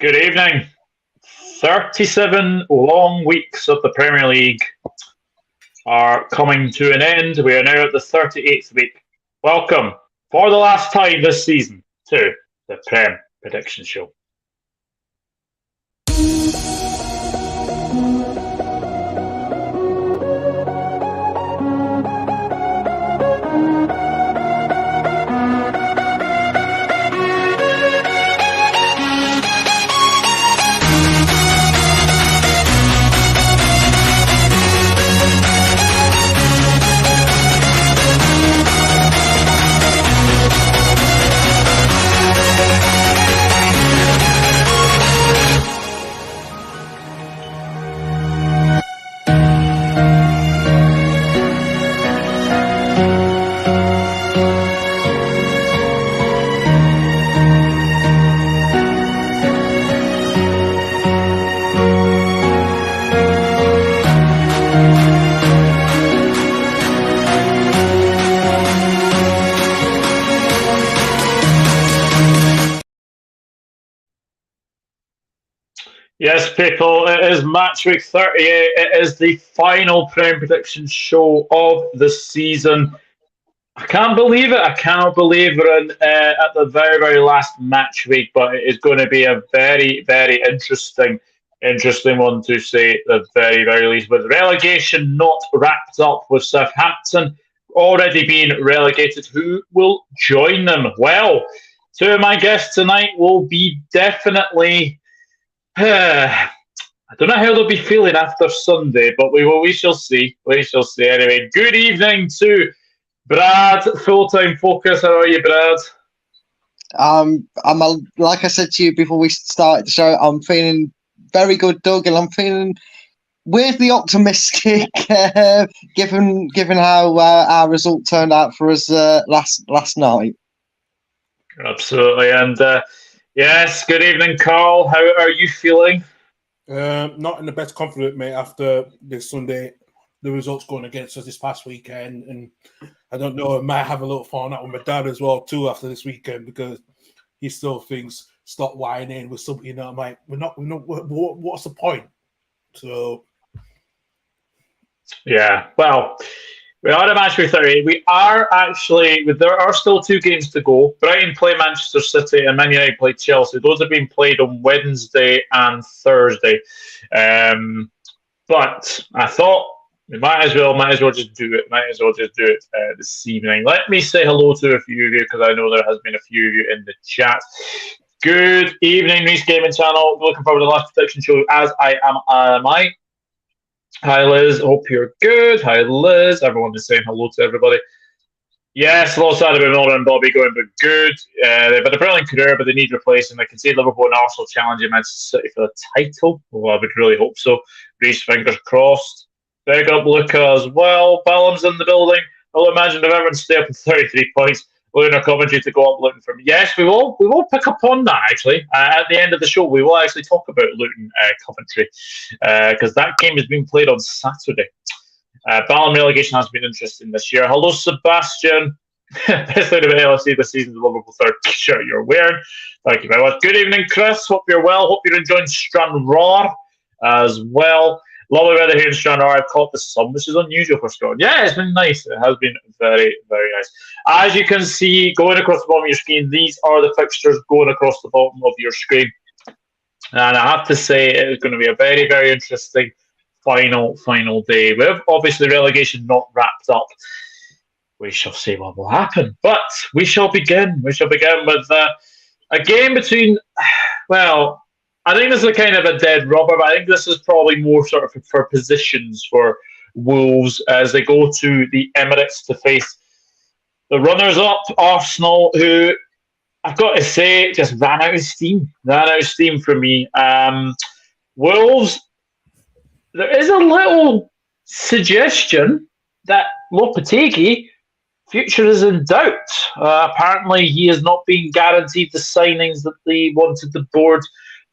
Good evening. 37 long weeks of the Premier League are coming to an end. We are now at the 38th week. Welcome, for the last time this season, to the Prem Predictions Show. Yes, people, it is match week 38. It is the final Prem Predictions Show of the season. I can't believe it. I cannot believe we're in, at the very, very last match week, but it is going to be a very, very interesting one to say the very, very least. With relegation not wrapped up, with Southampton already being relegated, who will join them? Well, two of my guests tonight will be definitely... I don't know how they'll be feeling after Sunday, but we shall see. We shall see. Anyway, good evening to Brad, full-time focus. How are you, Brad? Like I said to you before we started the show, I'm feeling very good, Doug, and I'm feeling weirdly optimistic, given how our result turned out for us last night. Absolutely, and yes, good evening, Karl. How are you feeling? Not in the best confidence, mate, after this Sunday, the results going against us this past weekend. And I don't know, I might have a little falling out with my dad as well, too, after this weekend, because he still thinks, stop whining with something, you know. I'm like, what's the point? So, yeah, well, we are at match week 38. We are actually, there are still two games to go. Brighton play Manchester City and Man United play Chelsea. Those have been played on Wednesday and Thursday. But I thought we might as well just do it this evening. Let me say hello to a few of you, because I know there has been a few of you in the chat. Good evening, Reese Gaming Channel. Looking forward to the last prediction show, as I am. Hi, Liz. Hope you're good. Hi, Liz. Everyone is saying hello to everybody. Yes, a little sad about Milner and Bobby going, but good. They've had a brilliant career, but they need replacing. I can see Liverpool and Arsenal challenging Manchester City for the title. Well, I would really hope so. Reece, fingers crossed. Big up Luca as well. Ballum's in the building. I'll imagine if everyone stay up with 33 points. Luton or Coventry to go up Luton from. Yes, we will pick up on that, actually. At the end of the show, we will actually talk about Luton Coventry, because that game is being played on Saturday. Ballon relegation has been interesting this year. Hello, Sebastian. Best thing about LFC this season is the Liverpool third t-shirt you're wearing. Thank you very much. Good evening, Chris. Hope you're well. Hope you're enjoying Stranraer as well. Lovely weather here in Stranraer. I've caught the sun, which is unusual for Scotland. Yeah, it's been nice. It has been very, very nice. As you can see, going across the bottom of your screen, these are the fixtures going across the bottom of your screen. And I have to say, it is going to be a very, very interesting final day. With obviously relegation not wrapped up, we shall see what will happen. But we shall begin. We shall begin with a game between, well, I think this is a kind of a dead rubber, but I think this is probably more sort of for positions for Wolves as they go to the Emirates to face the runners-up, Arsenal, who I've got to say just ran out of steam. For me. Wolves, there is a little suggestion that Lopetegui future is in doubt. Apparently, he has not been guaranteed the signings that they wanted the board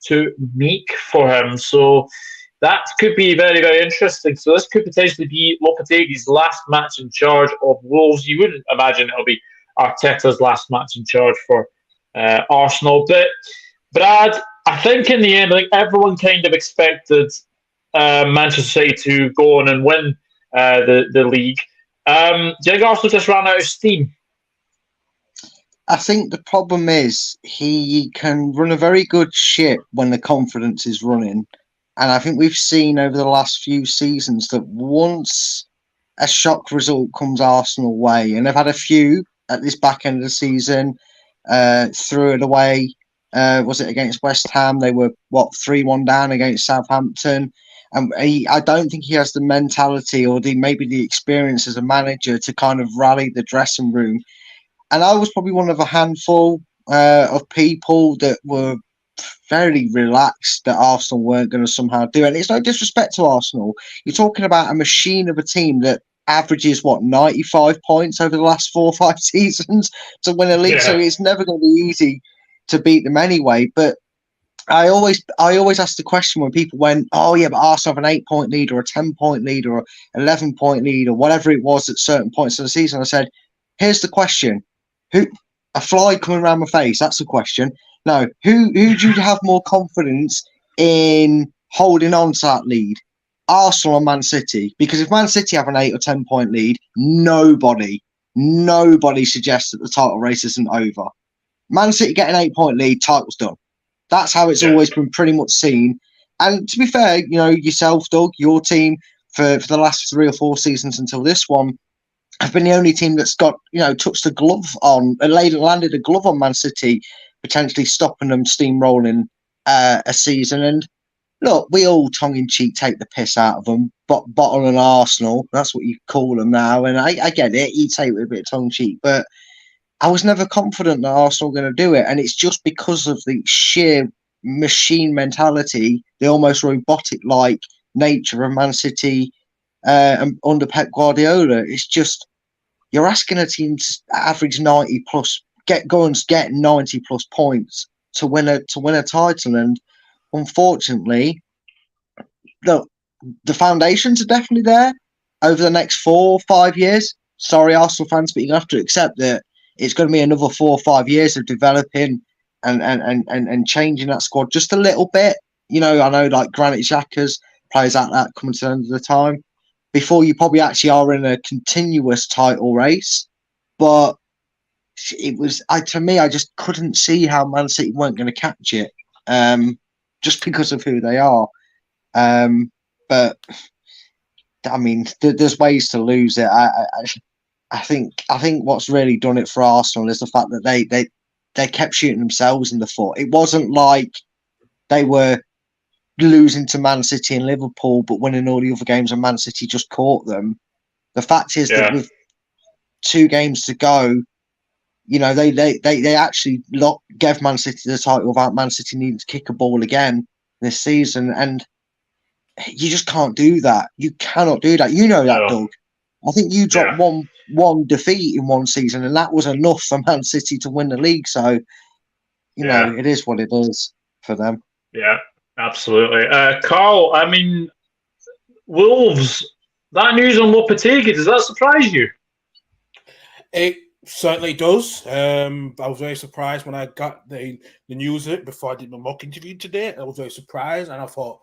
to make for him. So that could be very, very interesting. So this could potentially be Lopetegui's last match in charge of Wolves. You wouldn't imagine it'll be Arteta's last match in charge for Arsenal. But Brad, I think in the end, like everyone kind of expected Manchester City to go on and win the league. Do you think Arsenal just ran out of steam? I think the problem is he can run a very good ship when the confidence is running. And I think we've seen over the last few seasons that once a shock result comes Arsenal way, and they've had a few at this back end of the season, threw it away. Was it against West Ham? They were, 3-1 down against Southampton. And I don't think he has the mentality or maybe the experience as a manager to kind of rally the dressing room. And I was probably one of a handful of people that were fairly relaxed that Arsenal weren't going to somehow do it. And it's no disrespect to Arsenal. You're talking about a machine of a team that averages 95 points over the last 4 or 5 seasons to win a league. Yeah. So it's never going to be easy to beat them anyway. But I always ask the question when people went, oh yeah, but Arsenal have an 8-point lead or a 10-point lead or 11-point lead or whatever it was at certain points of the season. I said, here's the question. Who a fly coming around my face? That's the question. No, who do you have more confidence in holding on to that lead? Arsenal or Man City? Because if Man City have an 8 or 10-point lead, nobody suggests that the title race isn't over. Man City get an 8-point lead, title's done. That's how it's always been pretty much seen. And to be fair, yourself, Doug, your team for the last 3 or 4 seasons until this one, have been the only team that's got, touched the glove on, landed a glove on Man City, potentially stopping them steamrolling a season. And look, we all tongue-in-cheek take the piss out of them, bottle and Arsenal. That's what you call them now. And I get it, you take it with a bit of tongue-cheek. But I was never confident that Arsenal were going to do it. And it's just because of the sheer machine mentality, the almost robotic-like nature of Man City under Pep Guardiola. It's just, you're asking a team to average 90 plus, get 90 plus points to win a title. And unfortunately, look, the foundations are definitely there over the next 4 or 5 years. Sorry, Arsenal fans, but you have to accept that it's going to be another 4 or 5 years of developing and changing that squad just a little bit. I know like Granit Xhaka's players like that coming to the end of the time before you probably actually are in a continuous title race. But it was, to me, I just couldn't see how Man City weren't going to catch it, just because of who they are. But I mean, there's ways to lose it. I think what's really done it for Arsenal is the fact that they kept shooting themselves in the foot. It wasn't like they were losing to Man City and Liverpool, but winning all the other games and Man City just caught them. The fact is that with 2 games to go, they actually gave Man City the title without Man City needing to kick a ball again this season. And you just can't do that. You cannot do that. You know that, Doug. I think you dropped one defeat in one season, and that was enough for Man City to win the league. So, it is what it is for them. Yeah, absolutely. Karl, I mean, Wolves, that news on Lopetegui, does that surprise you? It certainly does. I was very surprised when I got the news of it before I did my mock interview today. I was very surprised, and I thought,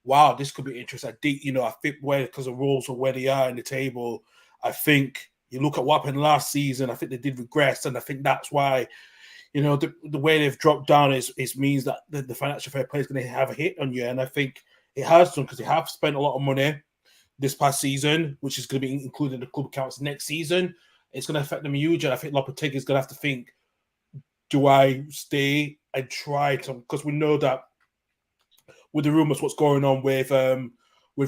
wow, this could be interesting. I think because the Wolves are where they are in the table, I think you look at what happened last season, I think they did regress, and I think that's why, the way they've dropped down is means that the financial fair play is going to have a hit on you, and I think it has done because they have spent a lot of money this past season, which is going to be included in the club accounts next season. It's going to affect them huge, and I think Lopetegui is going to have to think, do I stay and try to, because we know that with the rumours, what's going on with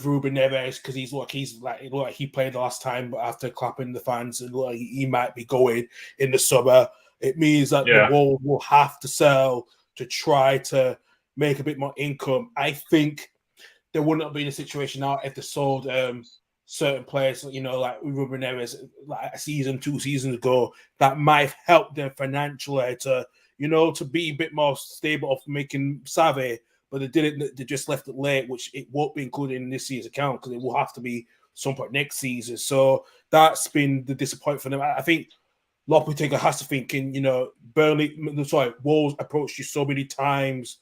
Ruben Neves, because he played the last time, but after clapping the fans, and like he might be going in the summer. It means that the Wolves will have to sell to try to make a bit more income. I think they wouldn't have been in a situation now if they sold certain players, like Ruben Neves, like a season, 2 seasons ago, that might have helped them financially to be a bit more stable of making savvy. But they didn't. They just left it late, which it won't be included in this year's account because it will have to be some point next season. So that's been the disappointment for them. I think Lopetegui has to thinking, Wolves approached you so many times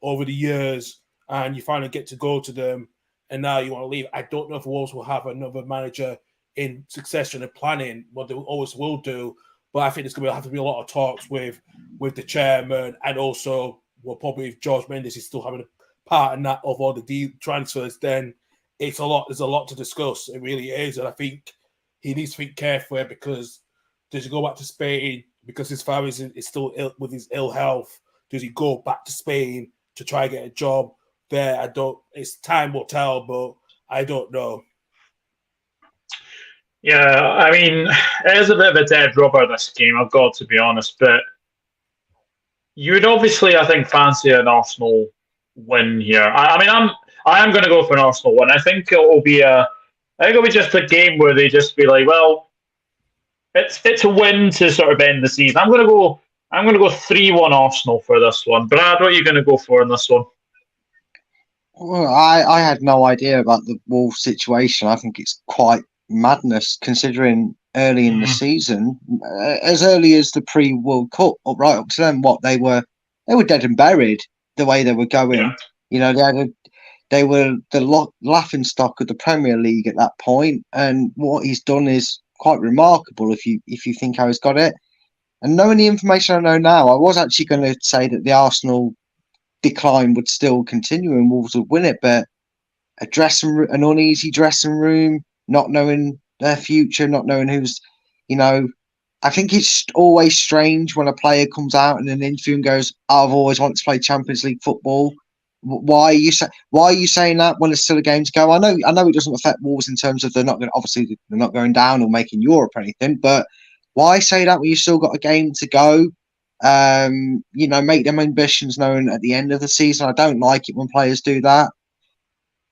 over the years, and you finally get to go to them, and now you want to leave. I don't know if Wolves will have another manager in succession and planning, what they always will do, but I think there's going to have to be a lot of talks with the chairman, and also, probably if George Mendes is still having a part in that of all the transfers, then there's a lot to discuss. It really is, and I think he needs to think carefully, because does he go back to Spain because his father is still ill with his ill health? Does he go back to Spain to try and get a job there? It's time will tell, but I don't know. Yeah, I mean, it is a bit of a dead rubber, this game, I've got to be honest, but you would obviously, I think, fancy an Arsenal win here. I am going to go for an Arsenal win. I think it'll be just a game where they just be like, well, it's a win to sort of end the season. I'm going to go 3-1 Arsenal for this one. Brad, what are you going to go for in this one? Well, I had no idea about the Wolves situation. I think it's quite madness, considering early in the season, as early as the pre-World Cup, right up to then, they were dead and buried the way they were going. Yeah. They were the laughing stock of the Premier League at that point, and what he's done is quite remarkable if you think how he's got it. And knowing the information I know now, I was actually going to say that the Arsenal decline would still continue and Wolves would win it, but an uneasy dressing room, not knowing their future, not knowing who's, I think it's always strange when a player comes out in an interview and goes, "I've always wanted to play Champions League football." Why are you saying that when there's still a game to go? I know it doesn't affect Wolves in terms of they're not going down or making Europe or anything, but why say that when you've still got a game to go? Make them ambitions known at the end of the season. I don't like it when players do that.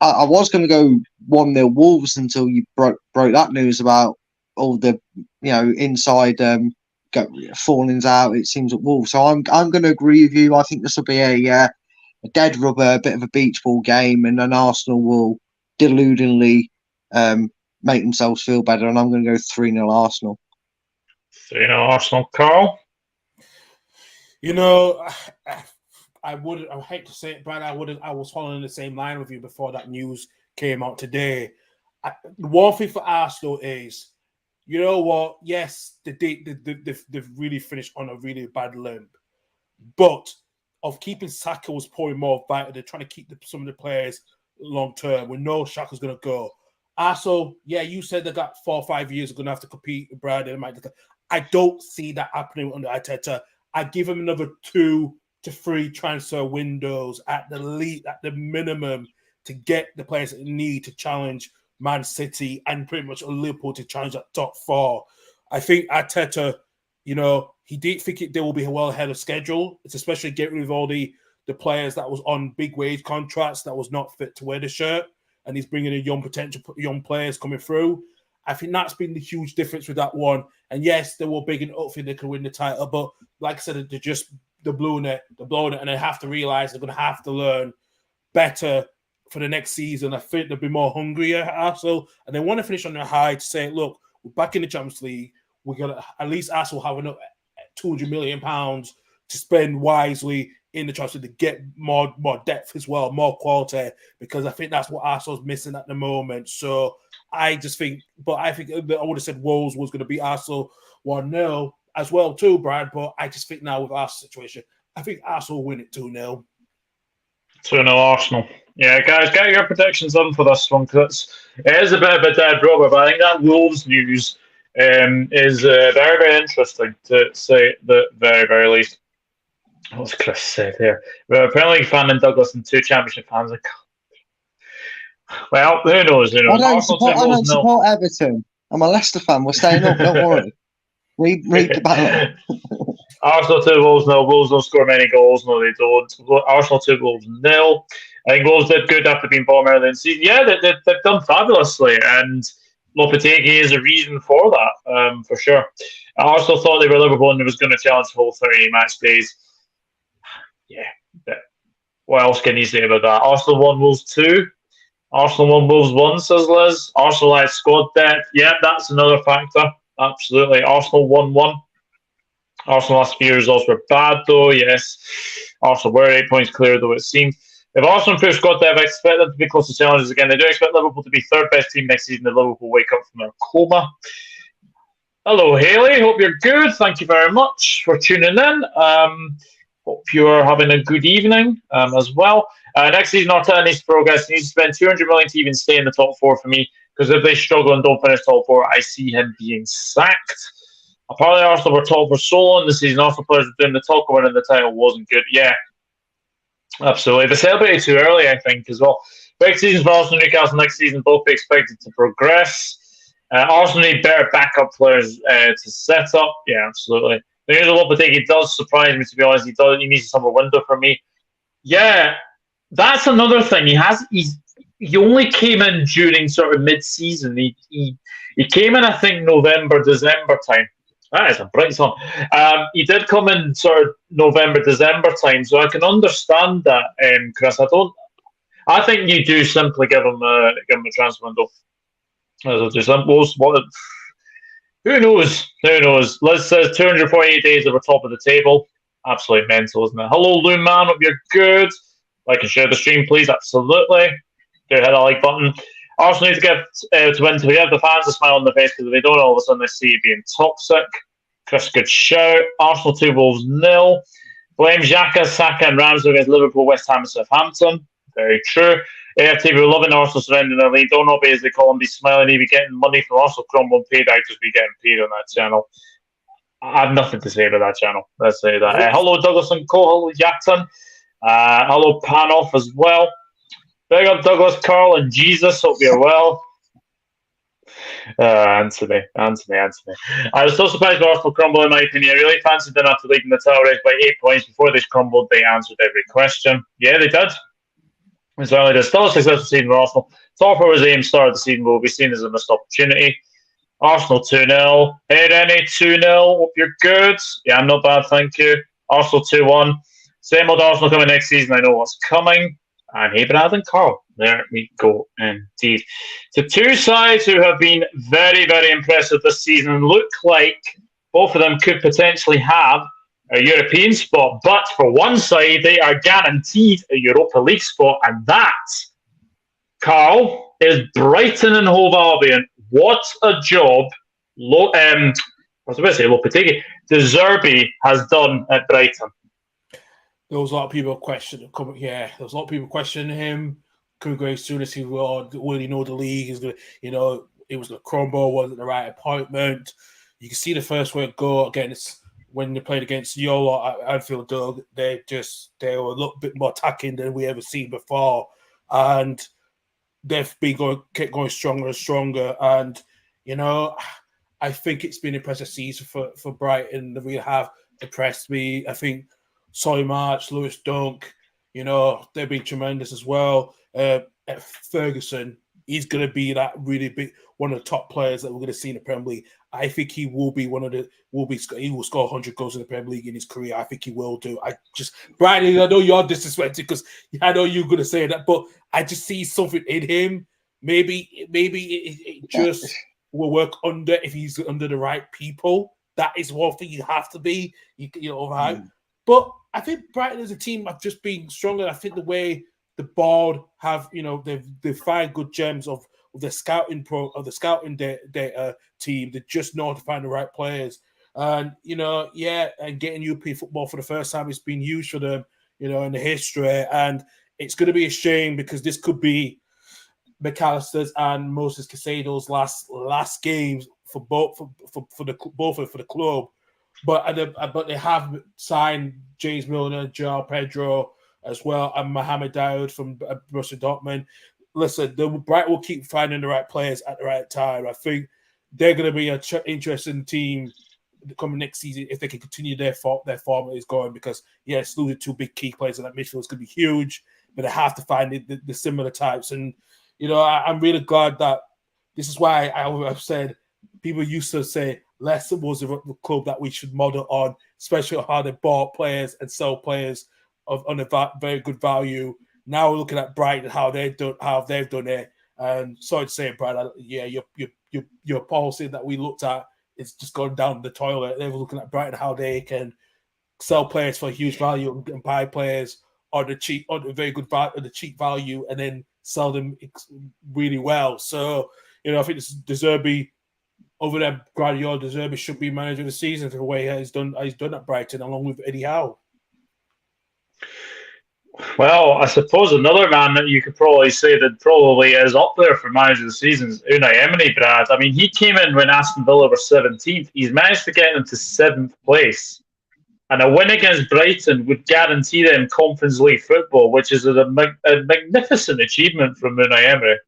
I was going to go 1-0 Wolves until you broke that news about all the inside fallings out. It seems at Wolves, so I'm going to agree with you. I think this will be a dead rubber, a bit of a beach ball game, and then Arsenal will deludingly make themselves feel better. And I'm going to go 3-0 Arsenal. 3-0 Arsenal, Karl. I hate to say it, Brad. I was following the same line with you before that news came out today. The one thing for Arsenal is, you know what? Yes, they've really finished on a really bad limp, but of keeping Saka was probably more vital. They're trying to keep some of the players long term. We know Saka's going to go. Arsenal, yeah, you said they got 4 or 5 years are going to have to compete with Brad. I don't see that happening under Arteta. I give him another 2 to 3 transfer windows at the minimum to get the players that they need to challenge Man City and pretty much Liverpool to challenge that top 4. I think Arteta, he did think they will be well ahead of schedule. It's especially getting rid of all the players that was on big wage contracts that was not fit to wear the shirt, and he's bringing in potential young players coming through. I think that's been the huge difference with that one. And yes, they were big and up thinking they could win the title, but like I said, they're blowing it, and they have to realize they're going to have to learn better for the next season. I think they'll be more hungrier also, and they want to finish on their high to say, look, we're back in the Champions League. We're gonna at least Arsenal have enough £200 million to spend wisely in the Champions League to get more depth as well, more quality, because I think that's what Arsenal's missing at the moment. So I think I would have said Wolves was going to beat Arsenal 1-0 as well too, Brad. But I just think now with our situation, I think Arsenal will win it 2-0. 2-0 Arsenal. Yeah, guys, get your predictions on for this one, because it is a bit of a dead rubber, but I think that Wolves news is very, very interesting, to say the very, very least. What's Chris said here? We're a Premier League fan in Douglas and 2 Championship fans. Well, who knows? I don't support Everton. I'm a Leicester fan. We're staying up. Don't worry. Read the battle. Arsenal 2, Wolves 0. Wolves don't score many goals. No, they don't. Arsenal 2, Wolves 0. I think Wolves did good after being bottom early in the season. Yeah, they've done fabulously, and Lopetegui is a reason for that, for sure. Arsenal thought they were Liverpool and they was going to challenge the whole 30 match days. Yeah, but what else can you say about that? Arsenal 1, Wolves 2. Arsenal 1, Wolves 1, says Liz. Arsenal has squad depth. Yeah, that's another factor. Absolutely. Arsenal 1-1. Arsenal last few results were bad, though. Yes, Arsenal were 8 points clear, though it seemed. If Arsenal improve squad depth, I expect them to be close to challenges again. They do expect Liverpool to be third best team next season if Liverpool wake up from their coma. Hello, Haley. Hope you're good. Thank you very much for tuning in. Hope you're having a good evening as well. Next season, Arteta needs to progress. He needs to spend 200 million to even stay in the top four for me. Because if they struggle and don't finish top four, I see him being sacked. Apparently, Arsenal were top for so long this season. Arsenal players were doing the talk of winning the title wasn't good. Yeah, absolutely. They celebrated too early, I think, as well. Big seasons for Arsenal and Newcastle next season, both be expected to progress. Arsenal need better backup players to set up. Yeah, absolutely. The news of Lopetegui does surprise me, to be honest. He needs a summer window for me. Yeah, that's another thing. He only came in during sort of mid-season. He came in, I think, November, December time. That is a bright song. He did come in sort of November, December time, so I can understand that, Chris. I think you do simply give him a transfer window. Who knows? Who knows? Liz says 248 days at the top of the table. Absolutely mental, isn't it? Hello, Loon Man. Hope you're good. Like and share the stream, please. Absolutely. Do hit that like button. Arsenal need to get to win to give the fans a smile on their face because if they don't, all of a sudden they see it being toxic. Chris, good shout. Arsenal 2, Wolves 0. Blame Xhaka, Saka, and Ramsey against Liverpool, West Ham, and Southampton. Very true. AFTV were loving Arsenal surrendering their lead. Don't know be as they call him, be smiling, he'd be getting money from Arsenel Crumble and paid actors be getting paid on that channel. I have nothing to say about that channel. Let's say that. Hello, Douglas and Co. Hello, Yatan. Hello, Panoff as well. Big up Douglas, Carl, and Jesus. Hope you're well. Anthony. I was so surprised by Arsenal crumble, in my opinion. I really fancied them after leading the title race by 8 points. Before they crumbled, they answered every question. Yeah, they did. And certainly there's still a successful season for Arsenal. Top four was the aim start of the season, will be seen as a missed opportunity. Arsenal 2-0. Hey, Rennie, 2-0. Hope you're good. Yeah, I'm not bad, thank you. Arsenal 2-1. Same old Arsenal coming next season. I know what's coming. And hey, Brad and Carl. There we go, indeed. So two sides who have been very, very impressive this season and look like both of them could potentially have a European spot. But for one side, they are guaranteed a Europa League spot. And that, Carl, is Brighton and Hove Albion. What a job I was about to say Lopetegui. De Zerbi has done at Brighton. There was a lot of people questioning him. Could go as soon as he will he know the league is going to, it was going to crumble, wasn't the right appointment. You can see the first way go against when they played against Yolo at Anfield, Doug. They were a little bit more attacking than we ever seen before. And they've been kept going stronger and stronger. And, I think it's been an impressive season for Brighton. They really have impressed me. I think Solly March, Lewis Dunk, they've been tremendous as well. Ferguson, he's going to be that really big, one of the top players that we're going to see in the Premier League. I think he will be he will score 100 goals in the Premier League in his career. I think he will do. Brian, I know you're disrespected because I know you're going to say that, but I just see something in him. Maybe it just will work if he's under the right people. That is one thing you have to be, right? But I think Brighton as a team have just been stronger. I think the way the board have, they've found good gems of the scouting data team. They just know how to find the right players. And, and getting European football for the first time has been huge for them, in the history. And it's going to be a shame because this could be McAllister's and Moses Caicedo's last games for the club. But they have signed James Milner, João Pedro as well, and Mohamed Daoud from Borussia Dortmund. Listen, Brighton will keep finding the right players at the right time. I think they're going to be an interesting team coming next season if they can continue their form that is going. Because yes, losing two big key players in that midfield is going to be huge, but they have to find the similar types. And I'm really glad that this is why I've said people used to say Leicester was the club that we should model on, especially how they bought players and sell players on a very good value. Now we're looking at Brighton, how they've done it. And sorry to say, Brad, your policy that we looked at it's just gone down the toilet. They were looking at Brighton, how they can sell players for huge value and buy players on the cheap, on the very good value, the cheap value, and then sell them really well. So, I think De Zerbi over there, Guardiola, De Zerbi should be manager of the season for the way he's done at Brighton, along with Eddie Howe. Well, I suppose another man that you could probably say that probably is up there for manager of the season is Unai Emery, Brad. I mean, he came in when Aston Villa were 17th. He's managed to get them to 7th place. And a win against Brighton would guarantee them Conference League football, which is a magnificent achievement from Unai Emery.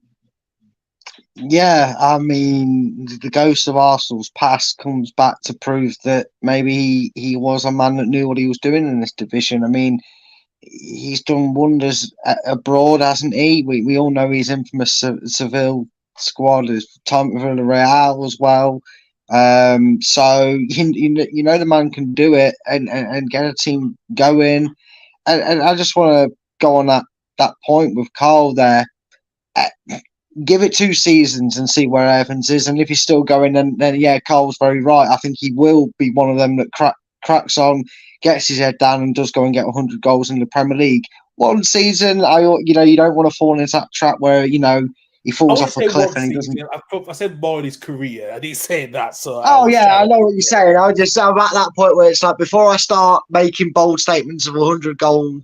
Yeah, I mean, the ghost of Arsenal's past comes back to prove that maybe he was a man that knew what he was doing in this division. I mean, he's done wonders abroad, hasn't he? We all know his infamous Seville squad, his time at Villarreal as well. So the man can do it and get a team going. And I just want to go on that point with Karl there. Give it 2 seasons and see where Evans is, and if he's still going, then yeah, Karl's very right. I think he will be one of them that cracks on, gets his head down, and does go and get 100 goals in the Premier League. One season, you don't want to fall into that trap where he falls off a cliff and he doesn't. I said more in his career. I didn't say that. So I know what you're saying. I'm at that point where it's like before I start making bold statements of 100-goal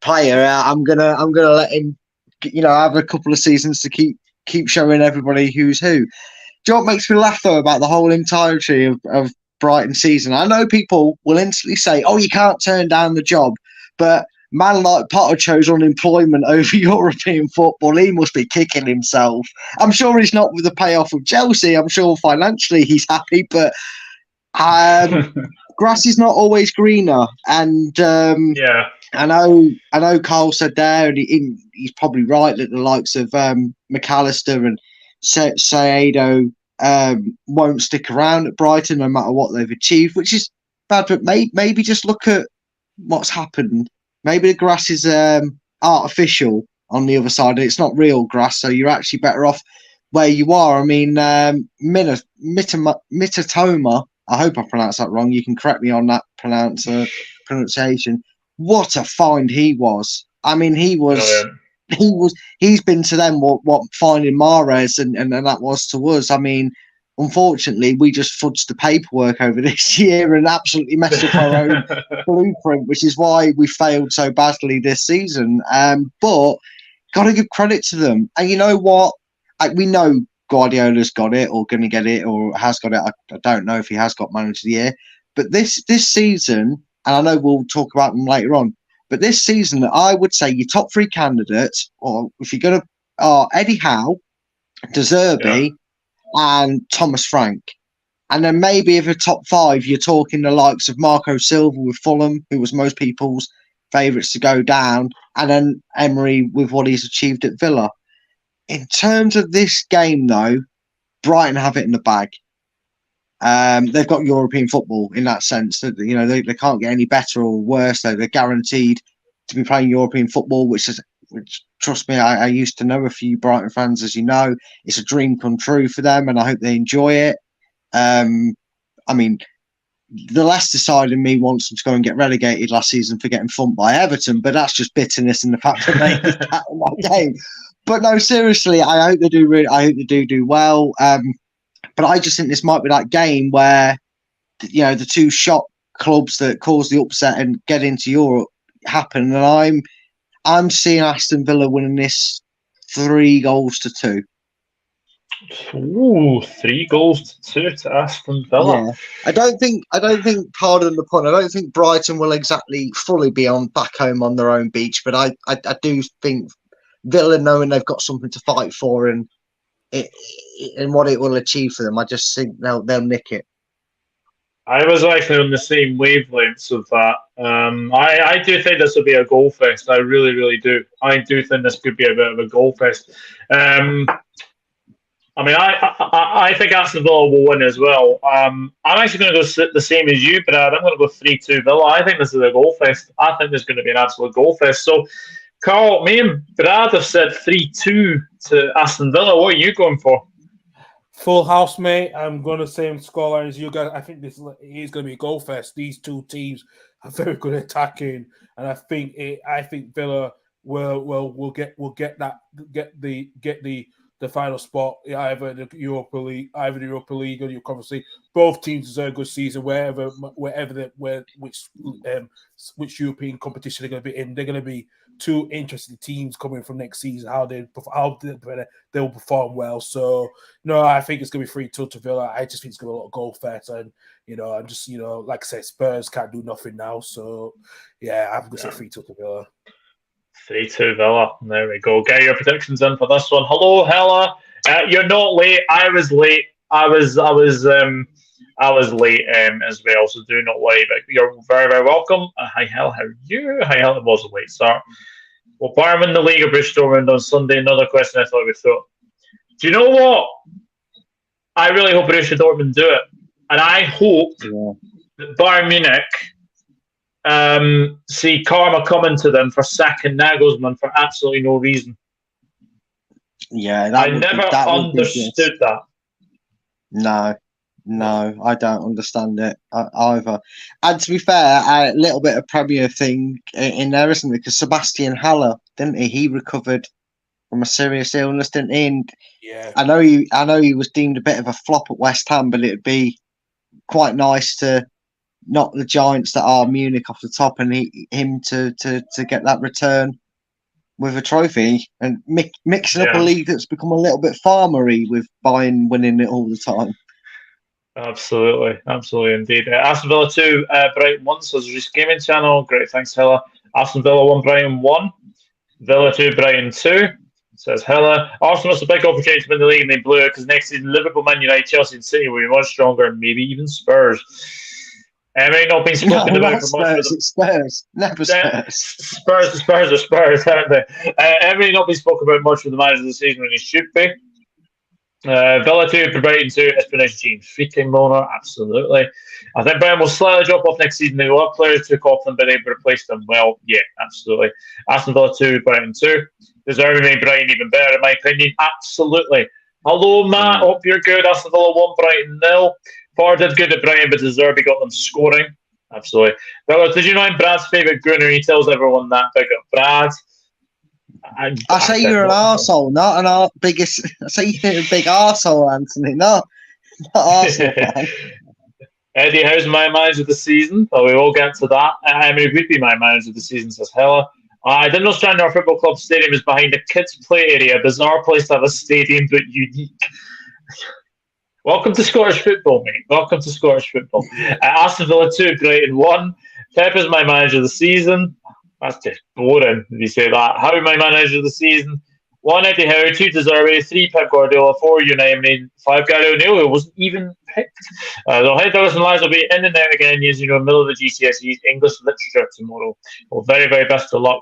player, I'm gonna let him, have a couple of seasons to keep showing everybody who's who. Do you know what makes me laugh though about the whole entirety of Brighton season? I know people will instantly say, "Oh, you can't turn down the job," but man like Potter chose unemployment over European football. He must be kicking himself. I'm sure he's not with the payoff of Chelsea. I'm sure financially he's happy, but grass is not always greener. And yeah. I know Karl said there, and he's probably right, that the likes of McAllister and Saido won't stick around at Brighton no matter what they've achieved, which is bad. But maybe just look at what's happened. Maybe the grass is artificial on the other side, and it's not real grass, so you're actually better off where you are. I mean, Mitoma, I hope I pronounced that wrong. You can correct me on that pronunciation. What a find he was! I mean, he's been to them what finding Mahrez and that was to us. I mean, unfortunately, we just fudged the paperwork over this year and absolutely messed up our own blueprint, which is why we failed so badly this season. But got to give credit to them. And you know what? We know Guardiola's got it or going to get it or has got it. I don't know if he has got manager of the year. But this season, and I know we'll talk about them later on, but this season, I would say your top 3 candidates, or if you're going to, are Eddie Howe, De Zerbi, and Thomas Frank. And then maybe if a top 5, you're talking the likes of Marco Silva with Fulham, who was most people's favourites to go down, and then Emery with what he's achieved at Villa. In terms of this game, though, Brighton have it in the bag. They've got European football in that sense. That they can't get any better or worse. They're guaranteed to be playing European football, which trust me, I used to know a few Brighton fans, as you know. It's a dream come true for them, and I hope they enjoy it. I mean, the Leicester side of me wants them to go and get relegated last season for getting thumped by Everton, but that's just bitterness in the fact that they did that in that game. But no, seriously, I hope they do. I hope they do well. But I just think this might be that game where, the 2 shock clubs that cause the upset and get into Europe happen. And I'm seeing Aston Villa winning this 3-2. Ooh, 3-2 to Aston Villa. Yeah. I don't think, pardon the pun, I don't think Brighton will exactly fully be back home on their own beach, but I do think Villa, knowing they've got something to fight for and what it will achieve for them, I just think they'll nick it. I was actually on the same wavelengths of that. I do think this will be a goal fest. I really, really do. I do think this could be a bit of a goal fest. I think Aston Villa will win as well. I'm actually going to go the same as you, Brad. I'm going to go 3-2 Villa. I think this is a goal fest. I think there's going to be an absolute goal fest. So, Karl, me and Brad have said 3-2 to Aston Villa. What are you going for? Full house, mate. I'm going to same scoreline as you guys. I think this is going to be a goal fest. These two teams are very good at attacking, and I think Villa will get the final spot, either the Europa League or the Conference League. Both teams deserve a good season which European competition they're going to be in. They're going to be two interesting teams coming from next season. How they'll perform well. So no, I think it's going to be 3-2 to Villa. I just think it's going to be a lot of goal fest, and I'm just like I said, Spurs can't do nothing now. So yeah, I'm going to say 3-2 to Villa. 3-2 Villa. There we go. Get your predictions in for this one. Hello, Hella. You're not late. I was late. I was late as well. So do not worry. But you're very, very welcome. Hi, Hella. How are you? Hi, Hella. It was a late start. Well, Bayern win the league or British Dortmund on Sunday. Another question I thought I would throw. Do you know what? I really hope Borussia Dortmund do it, and I hope that Bayern Munich see karma coming to them for sacking Nagelsmann for absolutely no reason. Yeah, I never understood that. No, I don't understand it either. And to be fair, a little bit of Premier thing in there, isn't it? Because Sebastian Haller, didn't he? He recovered from a serious illness, didn't he? And yeah, I know he was deemed a bit of a flop at West Ham, but it'd be quite nice to knock the giants that are Munich off the top, and him to get that return with a trophy and mixing up a league that's become a little bit farmery with Bayern winning it all the time. Absolutely indeed. Aston Villa 2, Brighton 1. So there's a gaming channel. Great, thanks Hella. Aston Villa 1, Brighton 1. Villa 2, Brighton 2. Says Hella. Arsenal has a big opportunity to win the league and they blew it because next season Liverpool, Man United, Chelsea and City will be much stronger, and maybe even Spurs. Emery not being spoken about for much. It's Spurs. Never Spurs. Spurs are Spurs, aren't they? Emery not being spoken about much for the manager of the season when he should be. Villa 2, Brighton 2, explanation team. Freaking Mona, absolutely. I think Brighton will slightly drop off next season. They will have players took off them, but they've replaced them well. Yeah, absolutely. Aston Villa 2, Brighton 2. Deserving made Brighton even better, in my opinion. Absolutely. Hello, Matt. Hope you're good. Aston Villa 1, Brighton 0. Far did good at Brighton, but Deserby got them scoring. Absolutely. Villa, did you know I'm Brad's favourite Gunner? He tells everyone that. Big up, Brad. I say you're an arsehole, not an biggest. I say you're a big arsehole, Anthony, not Arsenal fan. Eddie, how's my manager of the season? Well, we will get to that. It would be my manager of the season, says Hella. I didn't know Stranraer Football Club Stadium is behind a kids' play area. Bizarre place to have a stadium, but unique. Welcome to Scottish football, mate. Welcome to Scottish football. Aston Villa 2, Brighton 1. Pep is my manager of the season. That's just boring if you say that. How my manager of the season? 1, Eddie Howe, 2, Deserby, 3, Pep Guardiola, 4, United, 5, Gary O'Neill, who wasn't even picked. The Head Douglas and Lies will be in and out again, as you know, middle of the GCSEs, English literature tomorrow. Well, very, very best of luck.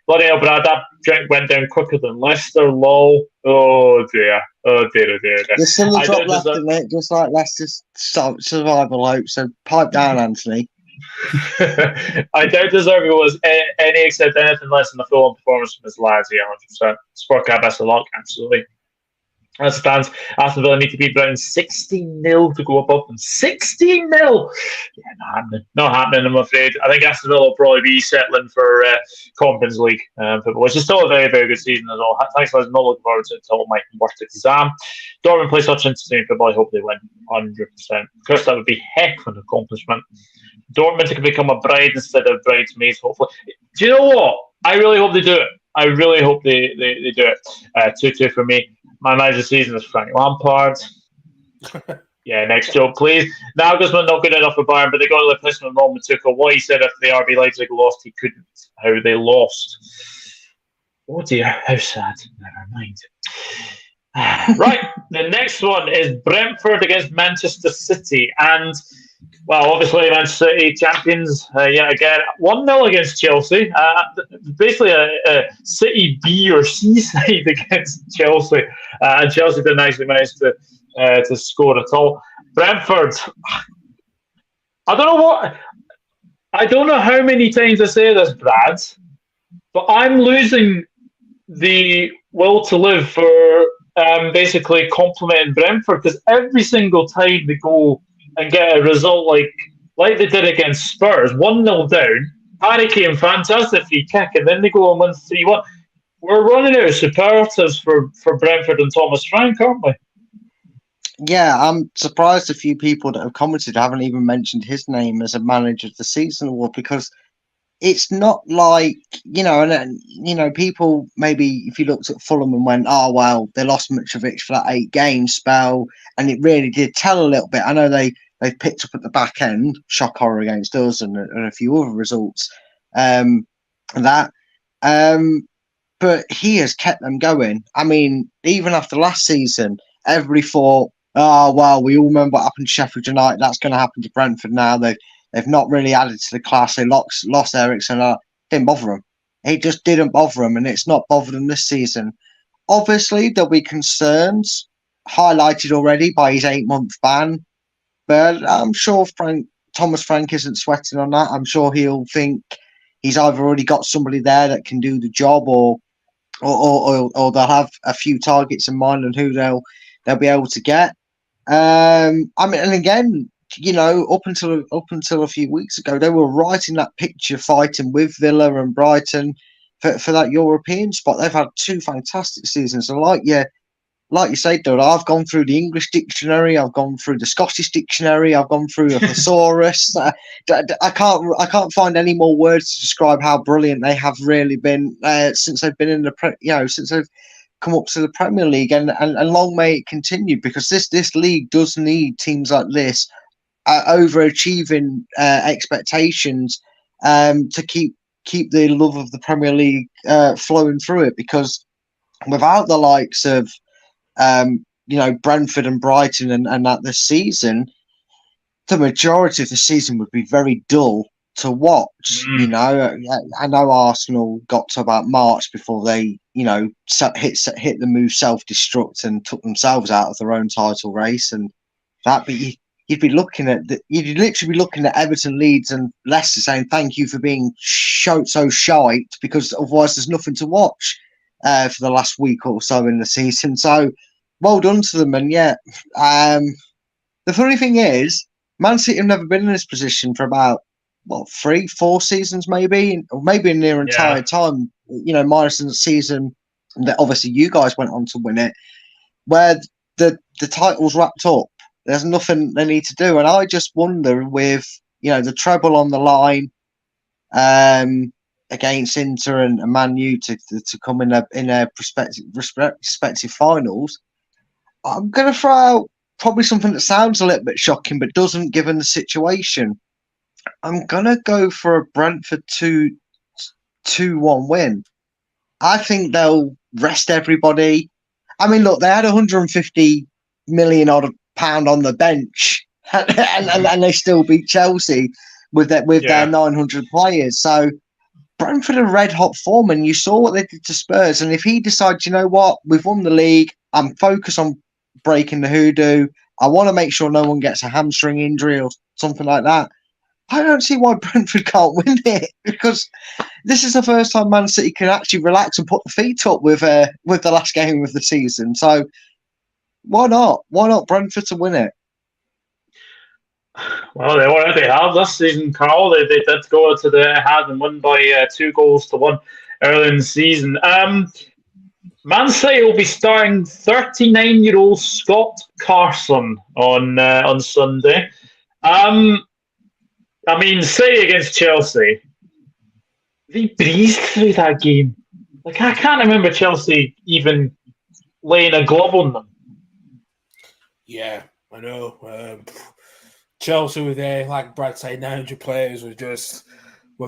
Bloody hell, Brad, that drink went down quicker than Leicester, lol. Oh dear. There's still a drop left in it, just like Leicester's survival hope, so pipe down, Anthony. I don't deserve it was any except anything less than the full-on performance from his lads here, 100%. Sportcat, best of luck, absolutely. As it stands, Aston Villa need to beat Brighton 16-0 to go above them. 16-0! Yeah, not happening, I'm afraid. I think Aston Villa will probably be settling for Conference League football, which is still a very, very good season as well. Thanks, guys. Not looking forward to it until my worst exam. Dortmund play such interesting football. I hope they win 100%. Chris, that would be heck of an accomplishment. Dortmund can become a bride instead of bridesmaids, hopefully. Do you know what? I really hope they do it. I really hope they do it. 2-2 for me. My manager season is Frank Lampard. Yeah, next joke, please. Nagelsmann not good enough for Bayern, but they got a replacement Ron Matuka. What he said after the RB Leipzig lost, he couldn't. How they lost. Oh dear, how sad. Never mind. Right, the next one is Brentford against Manchester City. And, well, obviously Manchester City champions yet again. 1-0 against Chelsea. Basically a City B or C side against Chelsea. And Chelsea didn't actually manage to score at all. Brentford, I don't know how many times I say this, Brad, but I'm losing the will to live for basically complimenting Brentford because every single time they go and get a result like they did against Spurs, 1-0 down, Harry Kane, fantastic free kick, and then they go and win 3-1. We're running out of superlatives for Brentford and Thomas Frank, aren't we? Yeah, I'm surprised a few people that have commented haven't even mentioned his name as a manager of the season award because it's not like, people maybe if you looked at Fulham and went, oh, well, they lost Mitrovic for that 8-game spell, and it really did tell a little bit. I know they've picked up at the back end, shock horror against us and a few other results. But he has kept them going. I mean, even after last season, everybody thought, oh, well, we all remember what happened to Sheffield United. That's going to happen to Brentford now. They've not really added to the class. They lost Ericsson. Didn't bother them. It just didn't bother them, and it's not bothered them this season. Obviously, there'll be concerns highlighted already by his 8-month ban, but I'm sure Thomas Frank isn't sweating on that. I'm sure he'll think he's either already got somebody there that can do the job, or they'll have a few targets in mind on who they'll be able to get. And again, up until a few weeks ago, they were right in that picture, fighting with Villa and Brighton for that European spot. They've had 2 fantastic seasons, and like you say, Doug, I've gone through the English dictionary, I've gone through the Scottish dictionary, I've gone through a thesaurus. I can't find any more words to describe how brilliant they have really been since they've been in since they've come up to the Premier League, and long may it continue, because this league does need teams like this overachieving expectations to keep the love of the Premier League flowing through it, because without the likes of Brentford and Brighton and that this season, the majority of the season would be very dull to watch. I know Arsenal got to about March before they hit the move self-destruct and took themselves out of their own title race, and that. But you'd literally be looking at Everton, Leeds, and Leicester saying thank you for being so shite, because otherwise there's nothing to watch for the last week or so in the season. So well done to them. And the funny thing is, Man City have never been in this position for about 3-4 seasons, maybe, or maybe in their entire time. Minus the season that obviously you guys went on to win it, where the title's wrapped up. There's nothing they need to do, and I just wonder, with the treble on the line against Inter and Man U to come in their respective finals, I'm going to throw out probably something that sounds a little bit shocking, but doesn't, given the situation. I'm going to go for a Brentford 2-1 win. I think they'll rest everybody. I mean, look, they had 150 million odd pound on the bench, and they still beat Chelsea with their 900 players. So Brentford are red hot form, and you saw what they did to Spurs. And if he decides, you know what, we've won the league, I'm focused on breaking the hoodoo, I want to make sure no one gets a hamstring injury or something like that, I don't see why Brentford can't win it, because this is the first time Man City can actually relax and put the feet up with the last game of the season. So why not? Why not Brentford to win it? Well, they already have this season, Karl. They did go to the head and win by 2-1 early in the season. Man City will be starting 39-year-old Scott Carson on Sunday. I mean, City against Chelsea, they breezed through that game. I can't remember Chelsea even laying a glove on them. Yeah, I know. Chelsea were there, like Brad said, 900 players were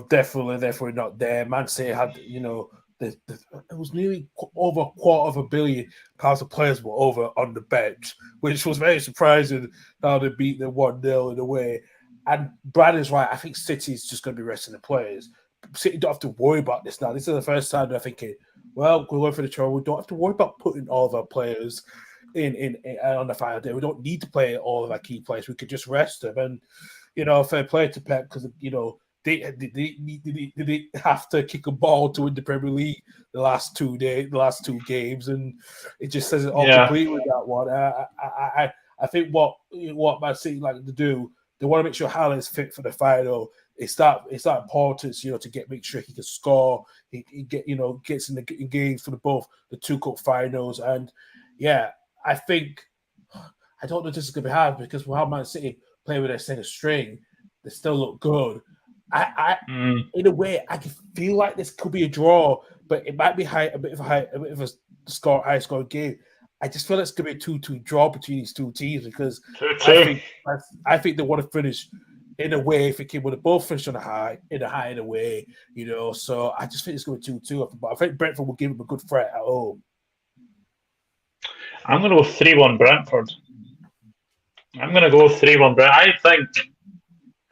definitely not there. Man City had, it was nearly over £250 million of players were over on the bench, which was very surprising how they beat them 1-0 in a way. And Brad is right. I think City's just going to be resting the players. City don't have to worry about this now. This is the first time they're thinking, well, we're going for the trial. We don't have to worry about putting all of our players in on the final day. We don't need to play all of our key players. We could just rest them. And, fair play to Pep, because, did they have to kick a ball to win the Premier League the last 2 games, and it just says it all complete with that one. I think what Man City like to do, they want to make sure Haaland's fit for the final. It's that importance, to make sure he can score. He gets in the games for both the 2 cup finals, and I think I don't know if this is going to be hard because while Man City play with their second string, they still look good. In a way, I can feel like this could be a draw, but it might be a bit of a high scoring game. I just feel it's going to be a 2-2 draw between these two teams because I think they want to finish in a way. If it would have both finished on a high in a way, So I just think it's going to be 2-2. But I think Brentford will give them a good threat at home. I'm going to go 3-1 Brentford. I'm going to go 3-1 Brentford.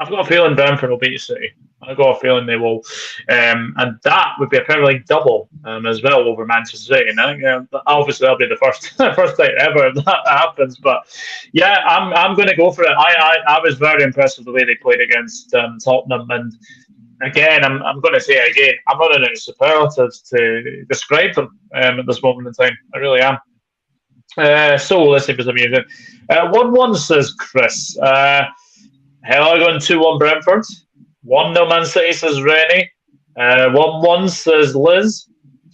I've got a feeling Brentford will beat City. I've got a feeling they will. And that would be a Premier League double as well over Manchester City. And I think, obviously, that'll be the first time ever that happens. But yeah, I'm going to go for it. I was very impressed with the way they played against Tottenham. And again, I'm going to say it again, I'm not in any superlatives to describe them at this moment in time. I really am. So let's see if it's amusing. 1-1 says Chris. Hello, going 2-1 Brentford. 1-0 Man City says Rennie. 1-1 says Liz.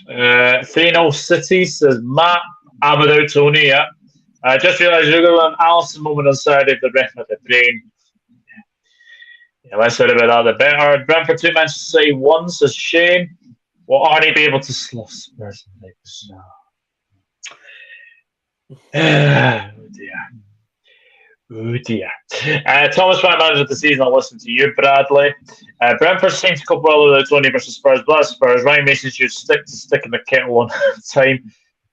3-0 City says Matt. I'm without Tony, yeah. I just realised you're going to Alison moment on Saturday if the ref had the brain. Yeah, less said about that, the better. Brentford 2, Manchester City 1 says Shane. Will Arnie be able to slough Spurs in the snow? Oh dear. Oh dear. Thomas Frank manager of the season. I'll listen to you, Bradley. Brentford seems to cope well without Tony versus Spurs. Bless Spurs. Ryan Mason should stick in the kettle on time.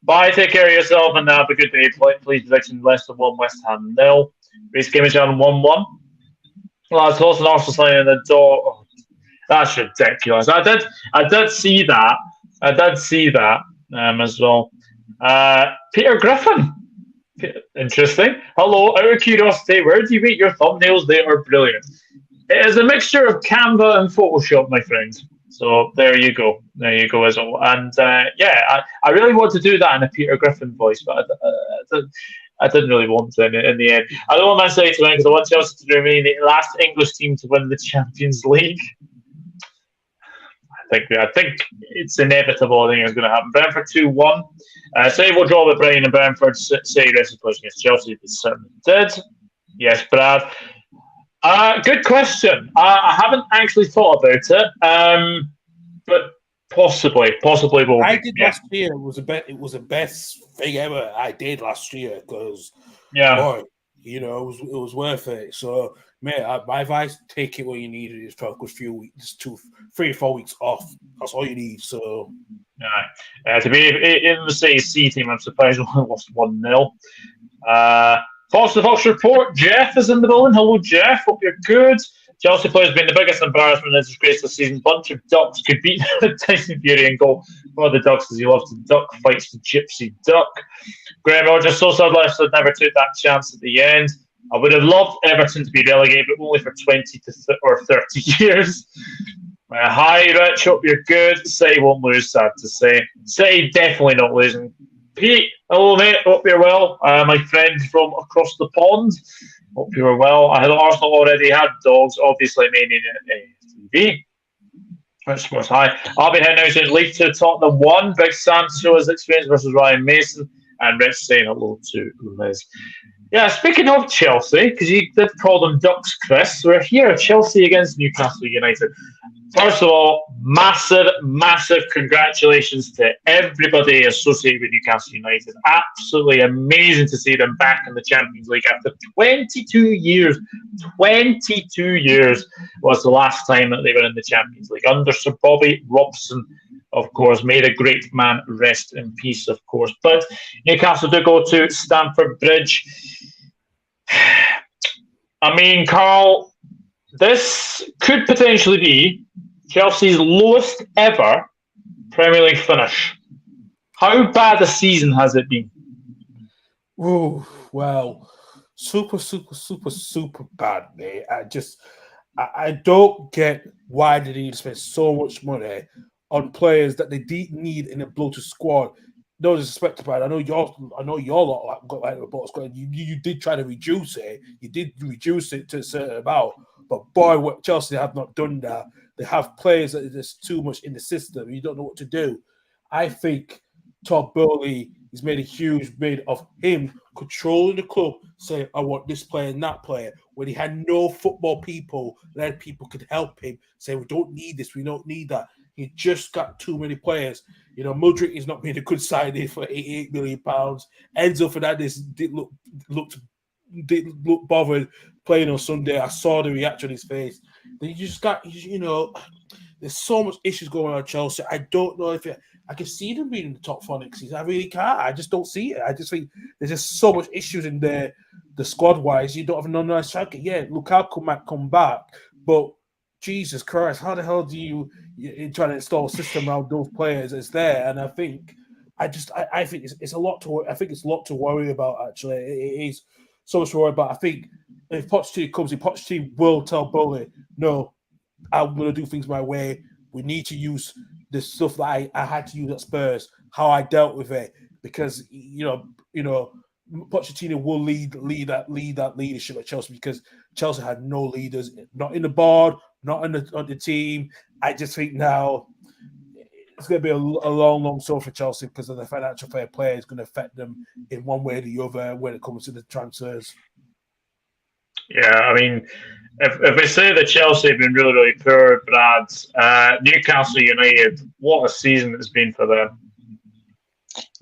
Bye. Take care of yourself and have a good day. Please prediction Leicester 1, West Ham 0. Reece Gamage on 1-1. Lads, Horse and Arsenal signing in the door. Oh, that's ridiculous. I did see that. As well. Peter Griffin. Interesting. Hello, out of curiosity, where do you make your thumbnails? They are brilliant. It is a mixture of Canva and Photoshop, my friend. So there you go. As well. And I really want to do that in a Peter Griffin voice, but I didn't really want to in the end. I don't want Man City to win because I want Chelsea to remain the last English team to win the Champions League. I think it's inevitable. I think it's going to happen. Brentford 2-1. City will draw with Brighton and Brentford. City rested pushing against Chelsea. They certainly did. Yes, Brad. Good question. I haven't actually thought about it, but possibly will. I did last year. It was the best thing ever I did last year because boy, it was worth it. So, mate, my advice: take it where you need it. It's for a good few weeks, 3 or 4 weeks off. That's all you need. So, to be in the City C team, I'm surprised we only lost 1-0. Fox the Fox report. Jeff is in the building. Hello, Jeff. Hope you're good. Chelsea players been the biggest embarrassment in disgrace this season. Bunch of ducks could beat Tyson Fury and go for the ducks as he loves to duck fights the gypsy duck. Graham Rogers, so sad Leicester never took that chance at the end. I would have loved Everton to be relegated, but only for 20 or 30 years. Hi, Rich. Hope you're good. City won't lose, sad to say. City definitely not losing. Pete, hello, mate. Hope you're well. My friend from across the pond. Hope you were well. I had Arsenal already had dogs, obviously meaning TV. Which was high. Albion heading out in League 2, Tottenham 1. Big Sam to show his experience versus Ryan Mason. And Rich saying hello to Liz. Yeah, speaking of Chelsea, because you did call them Ducks, Chris, we're here, Chelsea against Newcastle United. First of all, massive congratulations to everybody associated with Newcastle United. Absolutely amazing to see them back in the Champions League after 22 years. 22 years was the last time that they were in the Champions League. Under Sir Bobby Robson, of course. May the great man rest in peace, of course. But Newcastle do go to Stamford Bridge. I mean, Karl, this could potentially be Chelsea's lowest ever Premier League finish. How bad a season has it been? Oh, well, super bad, mate. I don't get why they need to spend so much money on players that they need in a bloated squad. No disrespect to Brad. I know you're lot got like the squad. You did try to reduce it. You did reduce it to a certain amount, but boy, what Chelsea have not done that. They have players that are just too much in the system. You don't know what to do. I think Todd Bowley has made a huge bid of him controlling the club, saying, I want this player and that player, when he had no football people, led people could help him, say, we don't need this, we don't need that. He just got too many players. You know, Mudryk is not being a good signing for £88 million. Enzo Fernandez didn't look bothered playing on Sunday. I saw the reaction on his face. Then you just got, you know, there's so much issues going on at Chelsea. I don't know if I can see them being in the top four next season. I really can't. I just don't see it. I just think there's just so much issues in there, the squad-wise. You don't have a non-nice striker. Yeah, Lukaku might come back, but Jesus Christ, how the hell do you try to install a system around those players that's there? And I think it's a lot to. I think it's a lot to worry about. Actually, it is so much to worry about. I think if Pochettino comes in, Pochettino will tell Bowley, no, I'm going to do things my way. We need to use the stuff that I had to use at Spurs, how I dealt with it, because you know, Pochettino will lead that leadership at Chelsea, because Chelsea had no leaders, not in the board, not on the team. I just think now it's going to be a long story for Chelsea, because of the financial fair play is going to affect them in one way or the other when it comes to the transfers. Yeah, I mean, if we say that Chelsea have been really, really poor, Brad, Newcastle United, what a season it's been for them.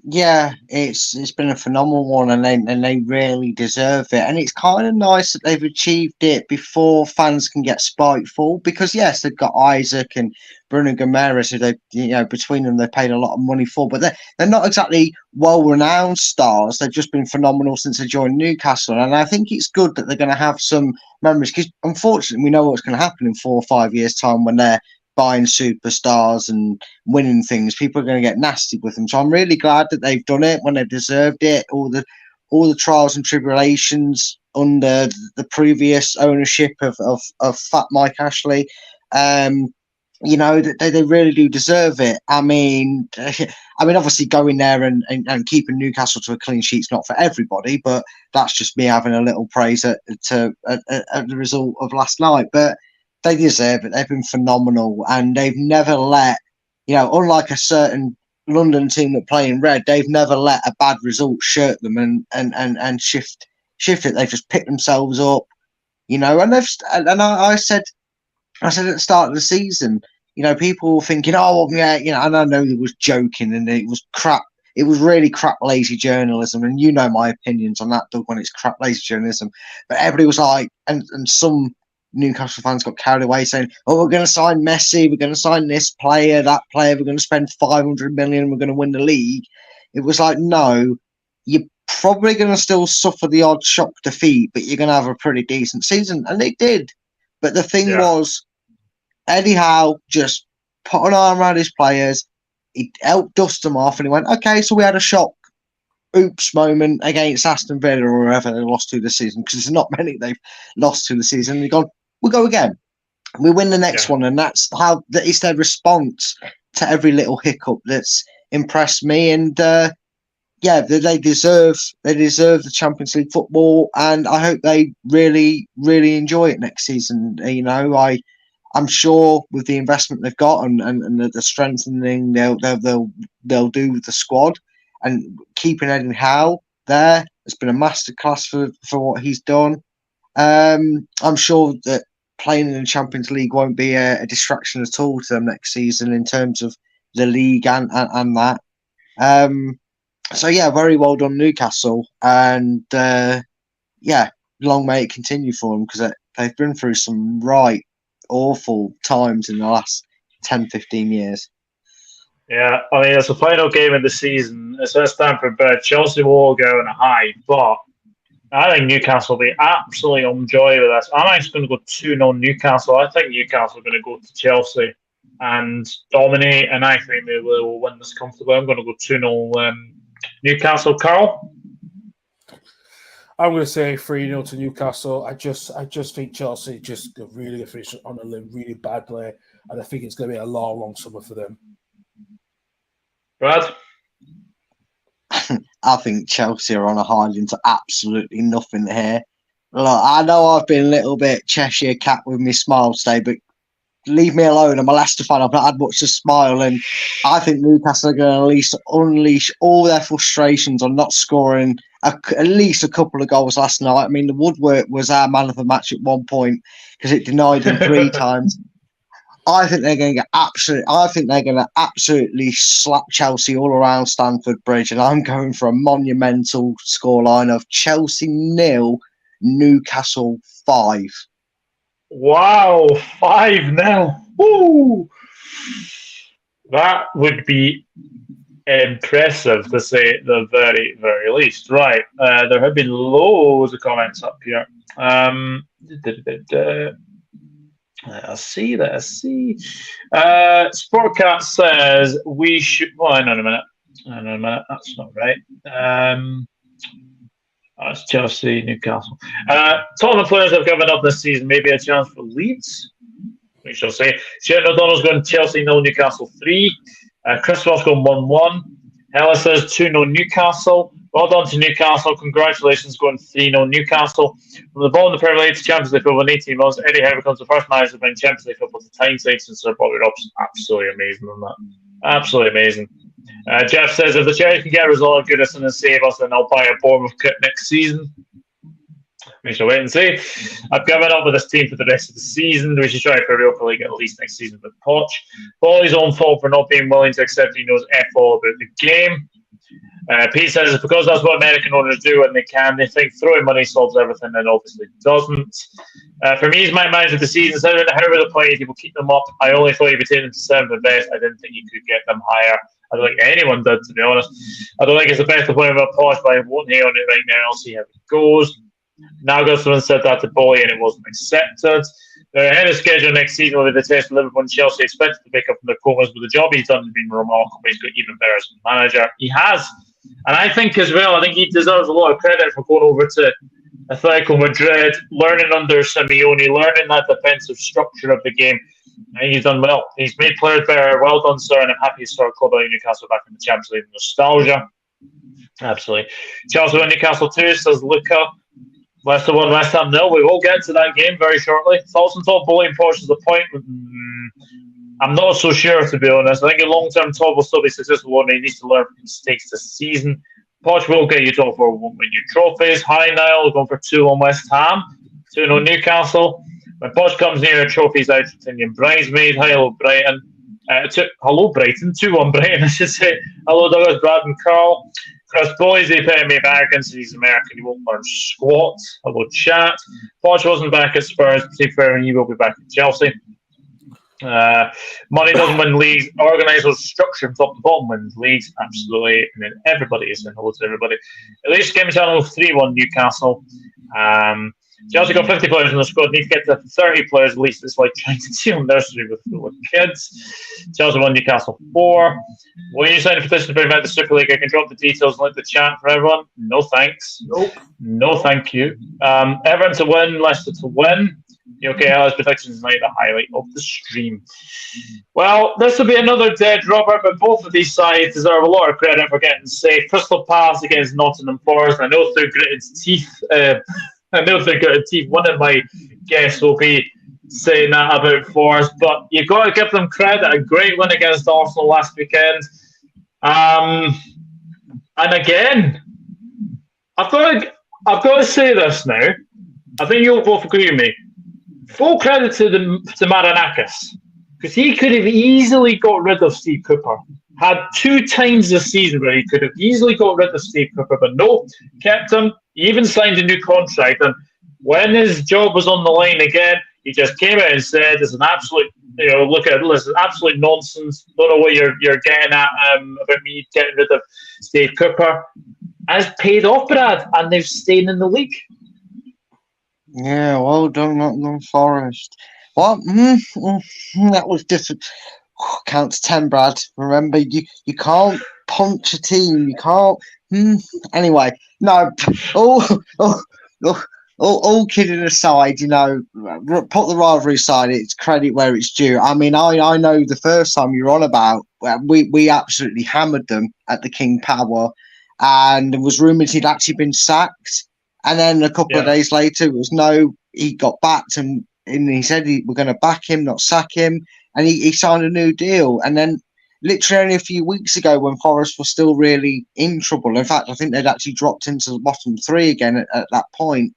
Yeah, it's been a phenomenal one, and they really deserve it. And it's kind of nice that they've achieved it before fans can get spiteful, because yes, they've got Isaac and Bruno Guimaraes, who they between them they paid a lot of money for, but they're not exactly well-renowned stars. They've just been phenomenal since they joined Newcastle, and I think it's good that they're going to have some memories, because unfortunately we know what's going to happen in 4 or 5 years' time when they're buying superstars and winning things. People are going to get nasty with them. So I'm really glad that they've done it when they deserved it. All the trials and tribulations under the previous ownership of Fat Mike Ashley, they really do deserve it. I mean, obviously going there and keeping Newcastle to a clean sheet's not for everybody, but that's just me having a little praise at the result of last night. But they deserve it. They've been phenomenal, and they've never let, unlike a certain London team that play in red, they've never let a bad result shirt them and shift it. They've just picked themselves up, and I said at the start of the season, people were thinking, and I know it was joking and it was crap. It was really crap, lazy journalism, and you know my opinions on that, Doug, when it's crap, lazy journalism. But everybody was like, and some Newcastle fans got carried away saying, we're going to sign Messi, we're going to sign this player, that player, we're going to spend 500 million, we're going to win the league. It was like, no, you're probably going to still suffer the odd shock defeat, but you're going to have a pretty decent season. And they did. But the thing was, Eddie Howe just put an arm around his players, he helped dust them off, and he went, okay, so we had a shock oops moment against Aston Villa or whoever they lost to this season, because there's not many they've lost to the season. And they've gone, we'll go again. We win the next one, and that's how it's their response to every little hiccup that's impressed me. And they deserve the Champions League football, and I hope they really, really enjoy it next season. I'm sure with the investment they've got and the strengthening they'll do with the squad, and keeping Eddie Howe there has been a masterclass for what he's done. I'm sure that playing in the Champions League won't be a distraction at all to them next season in terms of the league and that. Very well done, Newcastle, and long may it continue for them, because they've been through some right awful times in the last 10-15 years. Yeah, I mean, it's the final game of the season. It's at Stamford Bridge. Chelsea will all go on a high, but I think Newcastle will be absolutely enjoy with this. I'm actually going to go 2-0 Newcastle. I think Newcastle are going to go to Chelsea and dominate, and I think they will win this comfortably. I'm going to go 2-0 Newcastle. Karl? I'm going to say 3-0 to Newcastle. I just think Chelsea just really finish on a really badly, and I think it's going to be a long summer for them. Brad? I think Chelsea are on a high into absolutely nothing here. Look, I know I've been a little bit Cheshire cat with my smile today, but leave me alone. I'm a Leicester fan. I've not had much to smile, and I think Newcastle are going to unleash all their frustrations on not scoring at least a couple of goals last night. I mean, the woodwork was our man of the match at one point because it denied them 3 times. I think they're going to absolutely slap Chelsea all around Stamford Bridge, and I'm going for a monumental scoreline of Chelsea 0, Newcastle 5. Wow, 5-0. Woo! That would be impressive, to say the very, very least. Right, there have been loads of comments up here. Let's see. Sportcat says we should. Oh, hang on a minute. That's not right. That's Chelsea, Newcastle. Tottenham players have given up this season. Maybe a chance for Leeds. We shall see. Shane O'Donnell's going Chelsea 0, Newcastle 3. Chris Ross going 1-1. Hella says 2-0 Newcastle. Well done to Newcastle. Congratulations going 3-0 Newcastle. From the bottom of the Premier League to Champions League football in 18 months, Eddie Howe becomes the first manager to bring Champions League football to Tyneside since Sir Bobby Robson. Absolutely amazing on that. Absolutely amazing. Jeff says, if the Cherry can get a result of Goodison and save us, then I'll buy a Bournemouth kit next season. We shall wait and see. I've given up with this team for the rest of the season. We should try for Europa League at least next season with Poch. Paulie's own fault for not being willing to accept he knows F all about the game. Pete says, because that's what American owners do when they can. They think throwing money solves everything, and obviously doesn't. For me, he's my manager of the season. So however the play, he will keep them up. I only thought he'd be taking them to 7th and best. I didn't think he could get them higher. I don't think anyone did, to be honest. I don't think it's the best appointment of Poch, but I won't hate on it right now. I'll see how it goes. Now someone said that to Bolly and it wasn't accepted. They're ahead of schedule next season with the test of Liverpool and Chelsea expected to pick up from their comas, but the job he's done has been remarkable. He's got even better as a manager. He has. And I think as well, I think he deserves a lot of credit for going over to Atletico Madrid, learning under Simeone, learning that defensive structure of the game. I think he's done well. He's made players better. Well done, sir, and I'm happy to start Club Newcastle back in the Champions League. Nostalgia. Absolutely. Chelsea 1, Newcastle 2, says Luca. Leicester 1, West Ham 0. We will get to that game very shortly. Thoughts on top bullying Poch is the point. I'm not so sure, to be honest. I think a long-term top will still be successful, and he needs to learn from mistakes this season. Poch will get you top 4, won't win you trophies. Hi, Niall, going for 2 on West Ham. 2-0 Newcastle. When Poch comes near a trophy's Argentinian bridesmaid. Hi, hello, Brighton. Hello, Brighton. 2-1 Brighton, I should say. Hello, Douglas, Brad, and Carl. Chris Boys, they pay me back and he's American. He won't learn squat. Hello, chat. Poch wasn't back at Spurs. To be fair, and he will be back at Chelsea. Money doesn't win leagues. Organisers structure from top to bottom wins leagues. Absolutely. And then everybody is saying hello to everybody. At least Game Channel 3-1 Newcastle. Chelsea got 50 players in the squad. Need to get to 30 players at least. It's like trying to deal nursery with kids. Chelsea 1, Newcastle 4. When you sign a petition to bring back the Super League, I can drop the details and let the chat for everyone. No thanks. Nope. No thank you. Everton to win, Leicester to win. Okay, Alice predictions tonight, the highlight of the stream. Well, this will be another dead rubber, but both of these sides deserve a lot of credit for getting safe. Crystal Palace against Nottingham Forest. I know through gritted teeth. One of my guests will be saying that about Forest, but you've got to give them credit. A great win against Arsenal last weekend. And again, I've got to say this now. I think you'll both agree with me. Full credit to Marinakis, because he could have easily got rid of Steve Cooper. Had 2 times this season where he could have easily got rid of Steve Cooper, but no, kept him. He even signed a new contract, and when his job was on the line again, he just came out and said, "It's an absolute, look at this is absolute nonsense. Don't know what you're getting at about me getting rid of Steve Cooper." And it's paid off, Brad, and they've stayed in the league. Yeah, well done, Nottingham Forest. Well, that was different. Count to 10, Brad. Remember, you can't punch a team. You Anyway, no, all, all, all kidding aside, you know, put the rivalry aside, it's credit where it's due. I mean, I know the first time you were on about, we absolutely hammered them at the King Power, and it was rumoured he'd actually been sacked. And then a couple of days later, it was no, he got backed, and he said we're going to back him, not sack him. And he signed a new deal. And then literally only a few weeks ago, when Forest were still really in trouble, in fact, I think they'd actually dropped into the bottom three again at that point,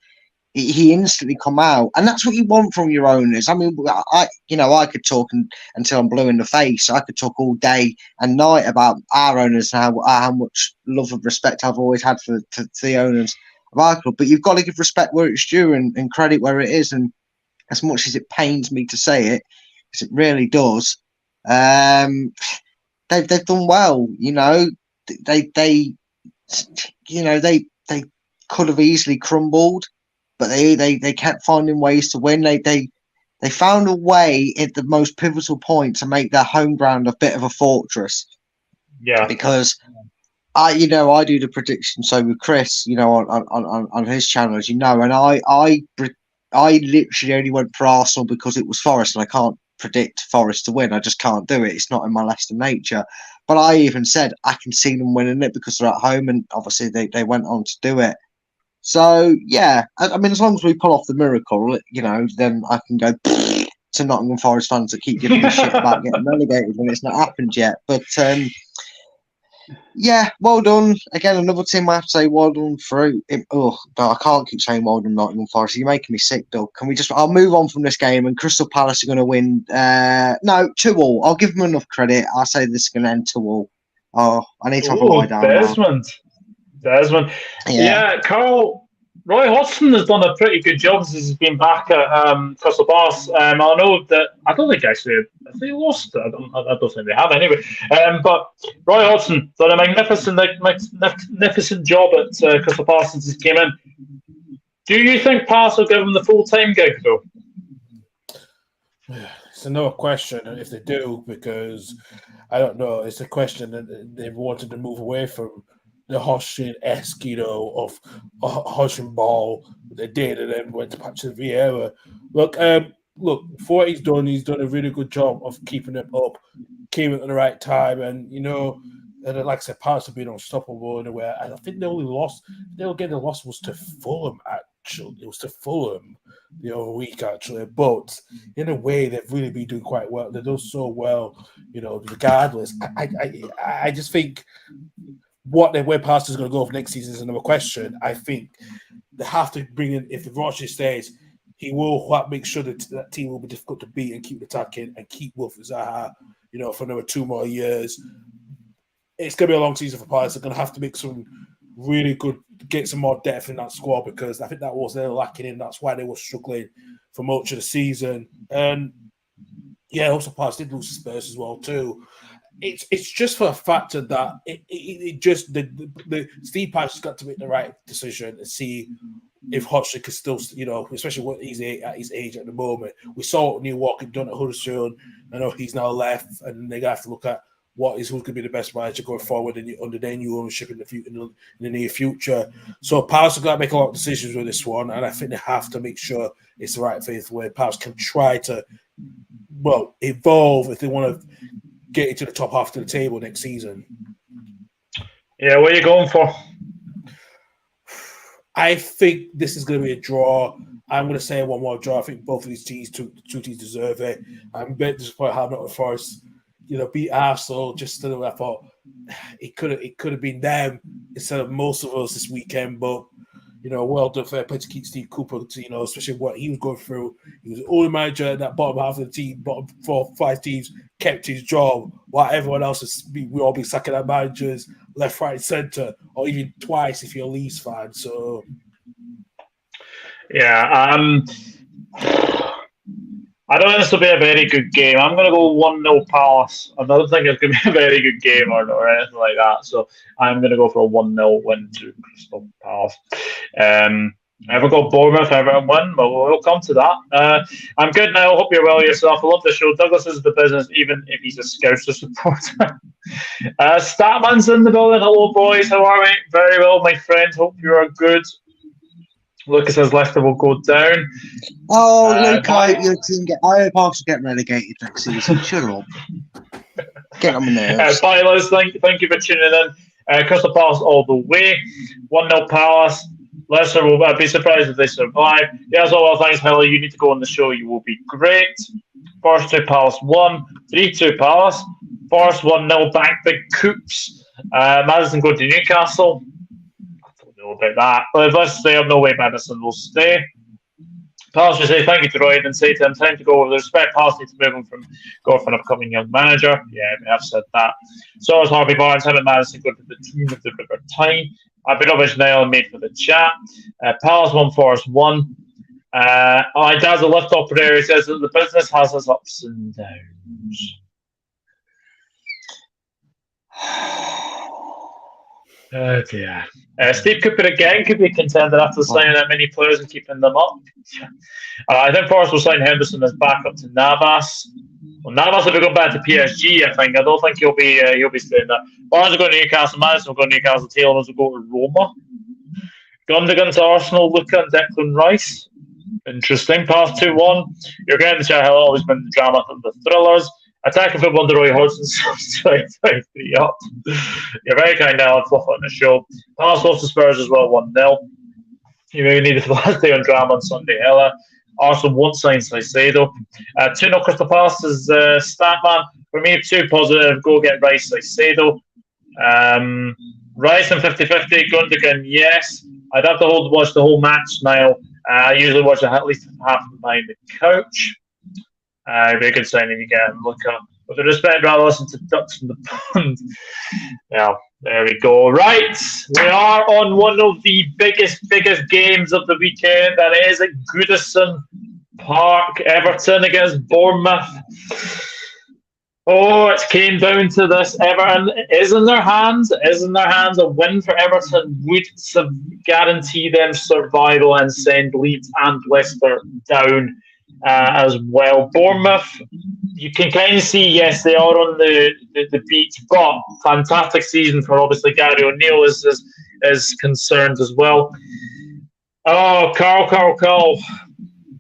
he instantly come out. And that's what you want from your owners. I mean, I could talk until I'm blue in the face. I could talk all day and night about our owners and how much love and respect I've always had for the owners of our club. But you've got to give respect where it's due and credit where it is. And as much as it pains me to say it, because it really does, they've done well. You know, they could have easily crumbled, but they kept finding ways to win. They found a way at the most pivotal point to make their home ground a bit of a fortress. Yeah, because I do the prediction show with Chris, you know, on his channel, as you know, and I literally only went for Arsenal because it was Forest, and I can't predict Forest to win. I just can't do it. It's not in my Leicester nature. But I even said I can see them winning it because they're at home, and obviously they went on to do it. So yeah, I mean, as long as we pull off the miracle, you know, then I can go to Nottingham Forest fans that keep giving me shit about getting relegated when it's not happened yet. But yeah, well done. Again, another team I have to say well done through. I can't keep saying well done Nottingham Forest. You're making me sick, Doug. Can we just... I'll move on from this game, and Crystal Palace are going to win. No, 2-2. I'll give them enough credit. I'll say this is going to end 2-2. Oh, I need to have a lie down Desmond. Yeah, Karl, Roy Hodgson has done a pretty good job since he's been back at Crystal Palace. I know that I don't think actually they lost. I don't think they have anyway. But Roy Hodgson done a magnificent job at Crystal Palace since he came in. Do you think Palace will give him the full-time gig though? It's another question if they do, because I don't know. It's a question that they've wanted to move away from the Hodgson-esque, you know, of Hodgson ball they did, and then went to Patrick Vieira. Look, for what he's done a really good job of keeping it up, came at the right time, and you know, and like I said, Palace have been unstoppable in a way. And I think the loss was to Fulham. Actually, it was to Fulham the other week, actually. But in a way, they've really been doing quite well. They've done so well, you know. Regardless, I just think where Palace is going to go for next season is another question. I think they have to bring in, if Roche stays, he will make sure that team will be difficult to beat and keep attacking and keep Wilfried Zaha, you know, for another 2 more years. It's going to be a long season for Palace. They're going to have to make some really good, get some more depth in that squad, because I think that was they're lacking in. That's why they were struggling for much of the season. And yeah, also Palace did lose to Spurs as well too. It's just for a factor that the Steve Parish has got to make the right decision and see if Hodgson could still, you know, especially what he's at his age at the moment. We saw what Neil Walker done at Huddersfield. I know he's now left, and they have to look at who's going to be the best manager going forward under their new ownership in the near future. So Palace have got to make a lot of decisions with this one, and I think they have to make sure it's the right faith where Palace can try to, evolve if they want to get into the top half of the table next season. Yeah, what are you going for? I think this is going to be a draw. I'm going to say one more draw. I think both of these teams, two teams, deserve it. I'm a bit disappointed how Nottingham Forest, you know, beat Arsenal. Just still, I thought it could have been them instead of most of us this weekend. But you know, well done, fair play to keep Steve Cooper. You know, especially what he was going through. He was the only manager in that bottom half of the team, bottom 4 or 5 teams, kept his job, while everyone else we all be sacking our managers left, right, and centre, or even twice if you're a Leeds fan. So, yeah, I don't think this will be a very good game. I'm going to go 1-0 Palace. I don't think it's going to be a very good game or anything like that. So I'm going to go for a 1-0 win to Crystal Palace. Ever got Bournemouth, Everton win? Well, we'll come to that. I'm good now. Hope you're well yourself. I love the show. Douglas is the business, even if he's a Scouser supporter. Statman's in the building. Hello, boys. How are we? Very well, my friend. Hope you are good. Lucas says Leicester will go down. Oh, Luke, I hope Arsenal get relegated next season. Shut up. Get on my nerves. Bye, Liz. Thank you for tuning in. Crystal Palace all the way. 1-0 Palace. Leicester will be surprised if they survive. Yeah, as well, thanks, Hilly. You need to go on the show. You will be great. Forest 2, Palace 1. 3-2 Palace. Forest 1-0 back. Big Coops. Madison go to Newcastle. I don't know about that. But let's stay up. No way Madison will stay. Palace will say thank you to Roy and say to him, time to go. With respect, Palace need to move him from go for an upcoming young manager. Yeah, we have said that. So is Harvey Barnes. Him and Madison go to the team of the River Tyne. I've been over Nail and made for the chat. Palace 1, Forest 1. My dad's a lift operator. He says that the business has its ups and downs. Oh dear. Steve Cooper again could be a contender after signing that many players and keeping them up. I think Forest will sign Henderson as backup to Navas. Well, Navas will be going back to PSG, I think. I don't think he'll be staying there. Barnes will go to Newcastle, Madison will go to Newcastle, Taylor will go to Roma. Gundogan to Arsenal, Luca and Declan Rice. Interesting. Past 2-1. You're getting the chat. Always been the drama of the thrillers. Attacking football to Roy Hodgson, 23 up. You're very kind now and fluff on the show. Palace lost to Spurs as well, 1-0. You maybe needed the last day on drama on Sunday, Ella. Arsenal won't sign Caicedo. 2-0 Crystal Palace is Statman. For me, 2 positive. Go get Rice, Caicedo. Rice and 50-50. Gundogan, yes. I'd have to watch the whole match now. I usually watch at least half behind the couch. It'd be a good signing you get and look up. With the respect, rather listen to Ducks from the Pond. Yeah, there we go. Right, we are on one of the biggest games of the weekend. That is at Goodison Park. Everton against Bournemouth. Oh, it came down to this. Everton is in their hands. A win for Everton would guarantee them survival and send Leeds and Leicester down as well. Bournemouth, you can kind of see, yes, they are on the beat, but fantastic season for obviously Gary O'Neill is concerned as well. Oh, Carl.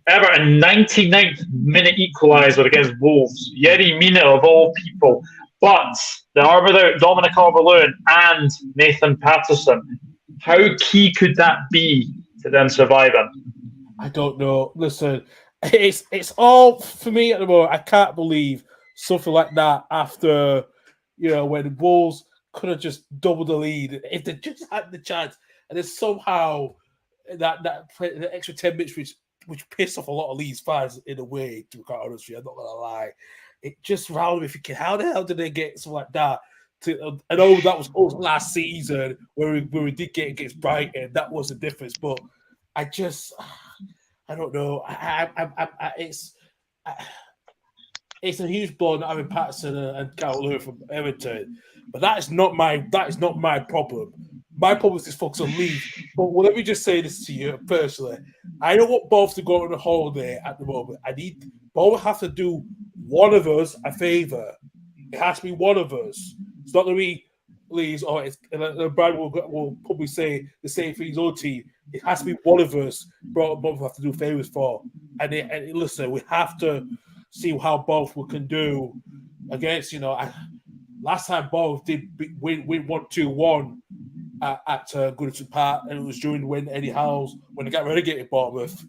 Everton, 99th minute equaliser against Wolves. Yerry Mina, of all people. But they are without Dominic Calvert-Lewin and Nathan Patterson. How key could that be to them surviving? I don't know. Listen, it's all, for me at the moment, I can't believe something like that after, when Wolves could have just doubled the lead. If they just had the chance, and then somehow the extra 10 minutes, which pissed off a lot of Leeds fans in a way, to be quite honest with you, I'm not going to lie. It just rounded me thinking, how the hell did they get something like that? I know that was also last season where we did get against Brighton. That was the difference. But I don't know. It's a huge blow not having Patterson and Karl Levy from Everton. But that is not my problem. My problem is this focus on Leeds. But let me just say this to you personally. I don't want both to go on a holiday at the moment. I need both have to do one of us a favour. It has to be one of us. It's not going to be Leeds or Brad will probably say the same for his own team. It has to be one of us. Both have to do favours for. And listen, we have to see how both we can do against. Last time both did win 1-2-1 at Goodison Park, and it was during when Eddie Howe's when they got relegated Bournemouth.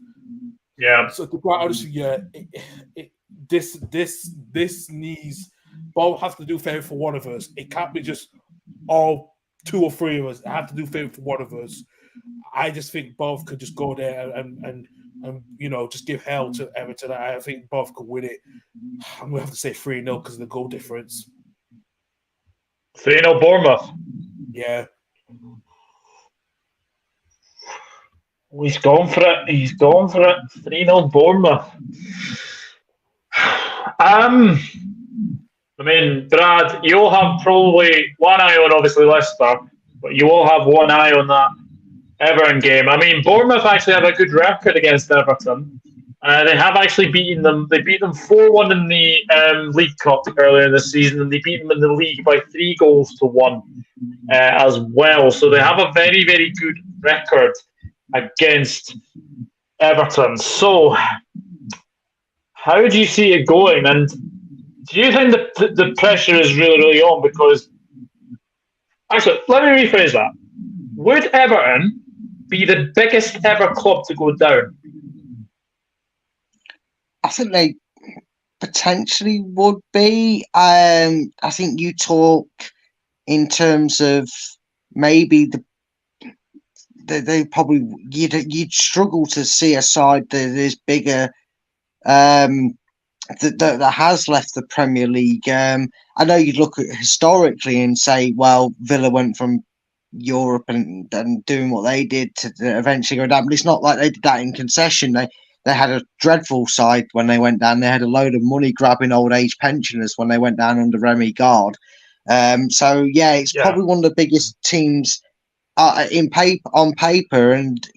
Yeah. So to be quite honest with you, this needs both have to do favour for one of us. It can't be just all 2 or 3 of us. I have to do favour for one of us. I just think both could just go there and just give hell to Everton. I think both could win it. I'm going to have to say 3-0 because of the goal difference. 3-0 Bournemouth. Yeah. He's gone for it. 3-0 Bournemouth. Brad, you'll have probably one eye on obviously Leicester, but you will have one eye on that Everton game. I mean, Bournemouth actually have a good record against Everton. They have actually beaten them. They beat them 4-1 in the League Cup earlier this season, and they beat them in the league by 3-1 as well. So they have a very, very good record against Everton. So, how do you see it going? And do you think the pressure is really, really on? Because, actually, let me rephrase that. Would Everton be the biggest ever club to go down? I think they potentially would be. I think you talk in terms of maybe they probably you'd struggle to see a side that is bigger that has left the Premier League. I know you'd look at historically and say, well, Villa went from Europe and doing what they did to eventually go down, but it's not like they did that in concession. They had a dreadful side when they went down. They had a load of money grabbing old age pensioners when they went down under Remy Gard. So yeah, it's probably one of the biggest teams on paper. And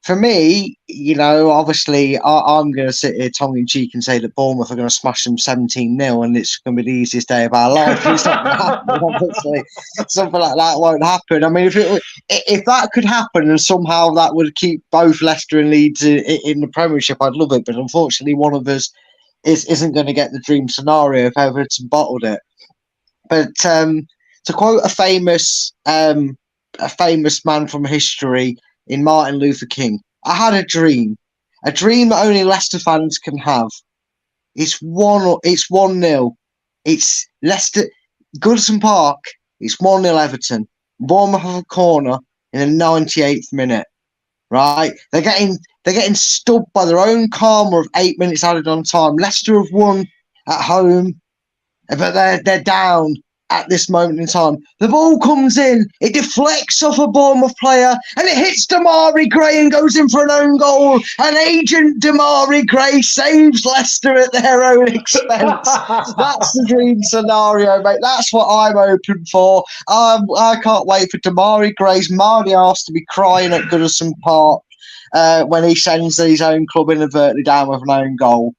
for me, obviously, I'm going to sit here tongue in cheek and say that Bournemouth are going to smash them 17-0, and it's going to be the easiest day of our life. It's not going to happen, obviously. Something like that won't happen. I mean, if that could happen and somehow that would keep both Leicester and Leeds in the Premiership, I'd love it. But unfortunately, one of us isn't going to get the dream scenario if Everton bottled it. But to quote a famous man from history, in Martin Luther King, I had a dream that only Leicester fans can have. It's 1-0. It's Leicester, Goodison Park. It's 1-0 Everton. Bournemouth have a corner in the 98th minute. Right? They're getting stubbed by their own karma of 8 minutes added on time. Leicester have won at home, but they're down at this moment in time. The ball comes in, it deflects off a Bournemouth player, and it hits Damari Gray and goes in for an own goal. And agent Damari Gray saves Leicester at their own expense. That's the dream scenario, mate. That's what I'm hoping for. I can't wait for Damari Gray's mardy arse to be crying at Goodison Park when he sends his own club inadvertently down with an own goal.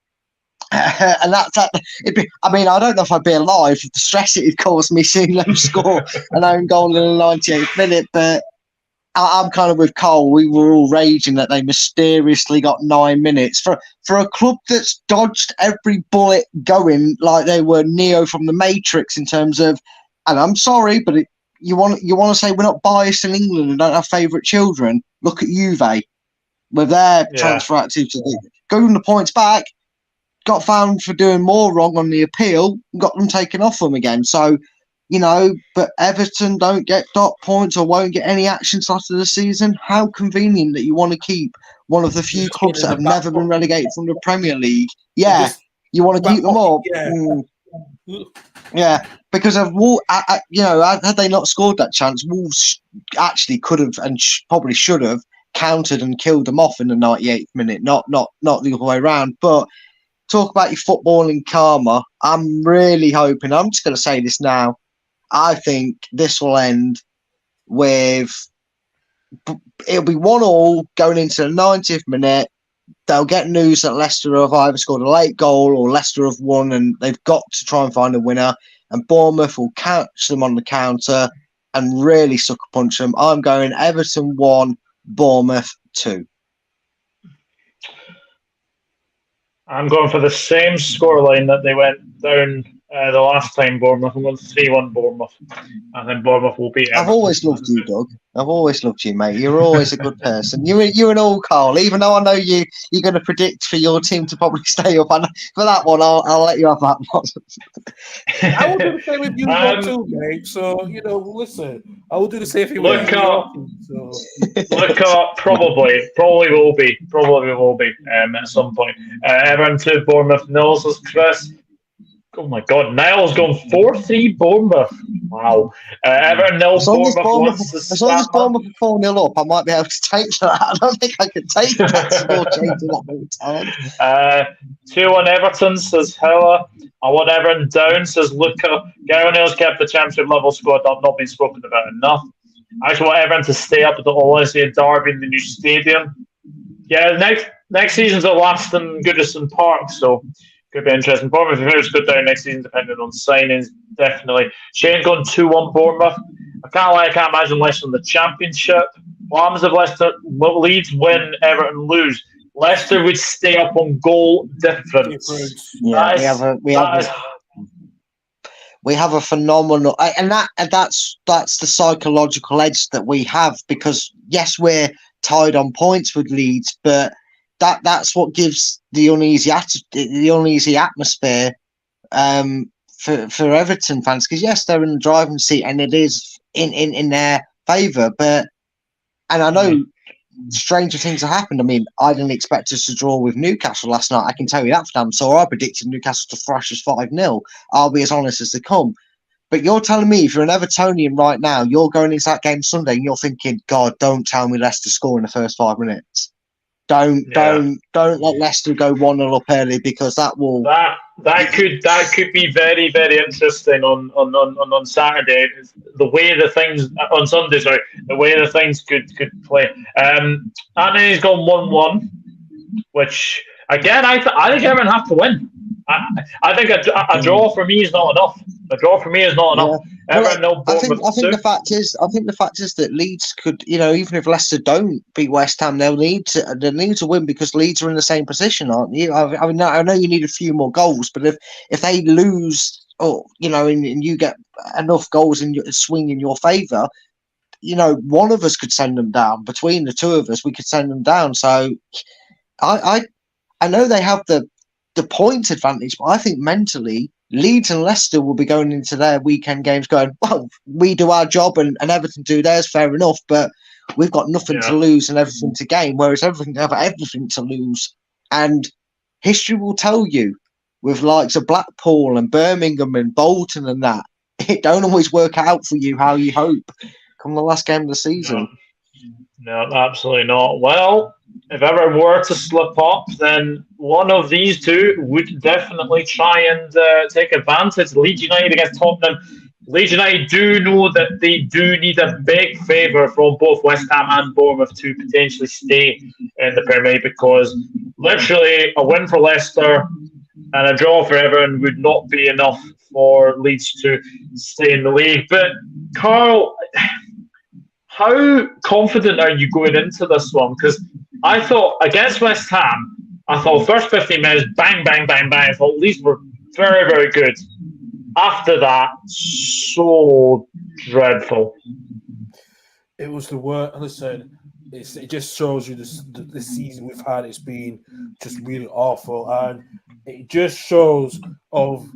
And that's that. I mean, I don't know if I'd be alive with the stress it would cause me seeing them score an own goal in the 98th minute. But I'm kind of with Cole. We were all raging that they mysteriously got 9 minutes for a club that's dodged every bullet going like they were Neo from the Matrix in terms of. And I'm sorry, but you want to say we're not biased in England and don't have favourite children. Look at Juve with their transfer activity, going the points back. Got found for doing more wrong on the appeal, got them taken off them again. So, but Everton don't get dot points or won't get any action after the season. How convenient that you want to keep one of the few clubs that have never been relegated from the Premier League. Yeah, you want to keep them up. Yeah, because of had they not scored that chance, Wolves actually could have and probably should have countered and killed them off in the 98th minute, not the other way around. But talk about your footballing karma. I'm really hoping, I'm just going to say this now, I think this will end with, it'll be 1-1 going into the 90th minute. They'll get news that Leicester have either scored a late goal or Leicester have won, and they've got to try and find a winner. And Bournemouth will catch them on the counter and really sucker punch them. I'm going Everton 1, Bournemouth 2. I'm going for the same scoreline that they went down the last time Bournemouth. I'm going 3-1 Bournemouth. And then Bournemouth will beat Everton. I've always loved you, Doug. I've always loved you, mate. You're always a good person. You're an all Carl. Even though I know you're going to predict for your team to probably stay up. And for that one, I'll let you have that one. I will do the same with you too, mate. So, listen, I will do the same thing with you. Look up, probably will be at some point. Everton 2, Bournemouth 0, says Chris. Oh my God, Niall's gone 4-3 Bournemouth. Wow. Everton 0, Bournemouth 1. As long as Bournemouth are 4-0 up, I might be able to take that. I don't think I can take that score change in that many times. 2-1 Everton, says Hella. I want Everton down, says Luca. Gary O'Neill's kept the championship level squad. I've not been spoken about enough. I just want everyone to stay up with the Odyssey Derby in the new stadium. Yeah, next season's at Aston Goodison Park, so could be interesting. Bournemouth, if it's good down next season, depending on signings, definitely. Shane's gone 2-1 Bournemouth. I can't imagine Leicester in the Championship. What happens if Leeds win, Everton lose? Leicester would stay up on goal difference. Yeah, we have a phenomenal, and that's the psychological edge that we have, because yes, we're tied on points with Leeds, but that's what gives the uneasy atmosphere for Everton fans, because yes, they're in the driving seat and it is in their favour, and I know stranger things have happened. I mean, I didn't expect us to draw with Newcastle last night. I can tell you that for damn. So I predicted Newcastle to thrash us 5-0. I'll be as honest as they come. But you're telling me, if you're an Evertonian right now, you're going into that game Sunday and you're thinking, God, don't tell me Leicester score in the first 5 minutes. Don't let Leicester go 1-0 up early, because that will that could be very, very interesting on Saturday. The way the things on Sunday, sorry, the way the things could play. Anthony's gone 1-1, which again I think everyone have to win. I think a draw for me is not enough. A draw for me is not enough. I think the fact is that Leeds could, even if Leicester don't beat West Ham, they'll need to win, because Leeds are in the same position, aren't you? I mean, I know you need a few more goals, but if they lose, or and you get enough goals in your swing in your favour, one of us could send them down. Between the two of us, we could send them down. So, I know they have the point advantage, but I think mentally, Leeds and Leicester will be going into their weekend games going, well, we do our job and Everton do theirs, fair enough, but we've got nothing to lose and everything to gain, whereas Everton have everything to lose. And history will tell you, with likes of Blackpool and Birmingham and Bolton and that, it don't always work out for you how you hope come the last game of the season. No, absolutely not. Well, if ever were to slip up, then one of these two would definitely try and take advantage. Leeds United against Tottenham. Leeds United do know that they do need a big favour from both West Ham and Bournemouth to potentially stay in the Premier League, because literally a win for Leicester and a draw for Everton would not be enough for Leeds to stay in the league. But Karl, how confident are you going into this one? Because I thought against West Ham, first 15 minutes, bang, bang, bang, bang. I thought Leeds were very, very good. After that, so dreadful. It was the worst. Listen, it just shows you this season we've had. It's been just really awful, and it just shows of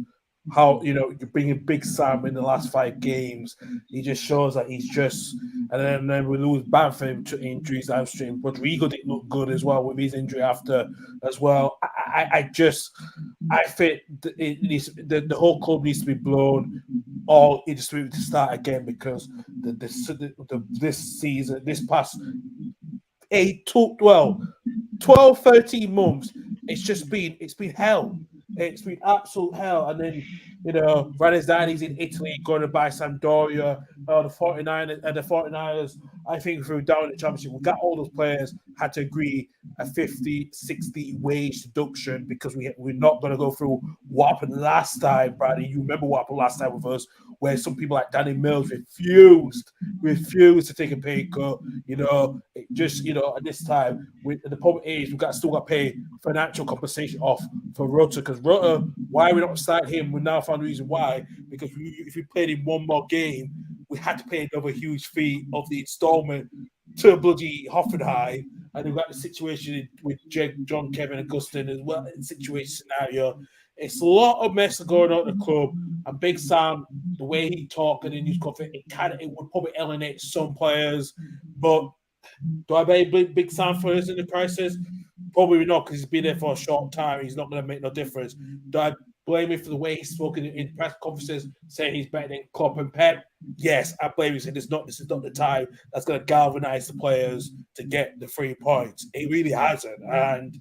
how you're bringing Big Sam in the last 5 games. He just shows that he's just, and then we lose Bamford to injuries, hamstring. Rodrigo didn't look good as well with his injury after as well. I think the whole club needs to be blown, or it just needs to start again, because this season, this past 12, 13 months, it's been hell. It's been absolute hell. And then, Ranizdani's in Italy going to buy Sampdoria. The 49ers, I think, through down the championship, we got all those players had to agree a 50-60 wage deduction, because we're not going to go through what happened last time, Bradley. You remember what happened last time with us, where some people like Danny Mills refused to take a pay cut. It just, at this time, the problem is we've still got to pay financial compensation off for Rutter, because Rutter, why we not start him, we now found the reason why, because if we played him one more game, we had to pay another huge fee of the installment to bloody Hoffenheim, and we've got the situation with John, Kevin, Augustin as well. In situation scenario, it's a lot of mess going on at the club. And Big Sam, the way he talked and in his confidence, it would probably alienate some players. But do I blame Big Sam for us in the crisis? Probably not, because he's been there for a short time. He's not going to make no difference. Do I blame him for the way he's spoken in press conferences, saying he's better than Klopp and Pep? Yes, I blame him. Saying this is not the time that's going to galvanise the players to get the 3 points. It really hasn't. And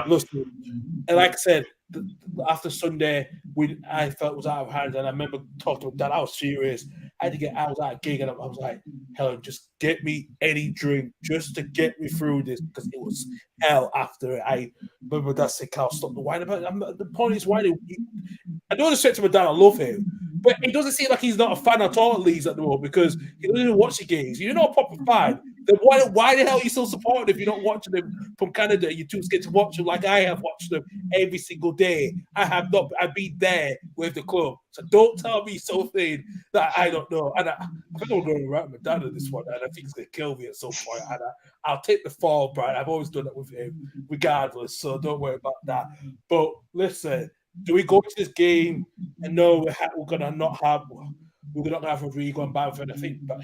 listen, and like I said, after Sunday, I felt it was out of hand, and I remember talking to Dad. I was serious. I had to get out of that gig, and I was like, Helen, just get me any drink just to get me through this, because it was hell after it. I remember that said, Carl, stop the wine. But the point is, why I don't respect to my dad, I love him, but it doesn't seem like he's not a fan at all of Leeds at the moment, because he doesn't even watch the games. You're not a proper fan. Then why the hell are you still supporting if you're not watching them from Canada? You too scared to watch them like I have watched them every single day. I've been there with the club. So don't tell me something that I don't know. And I think I'm going around with my dad on this one, and I think he's going to kill me at some point. And I'll take the fall, Brian. I've always done that with him, regardless. So don't worry about that. But listen, do we go to this game and know we're going to not have... We're not going to have Rodrigo and Bamford, I think, but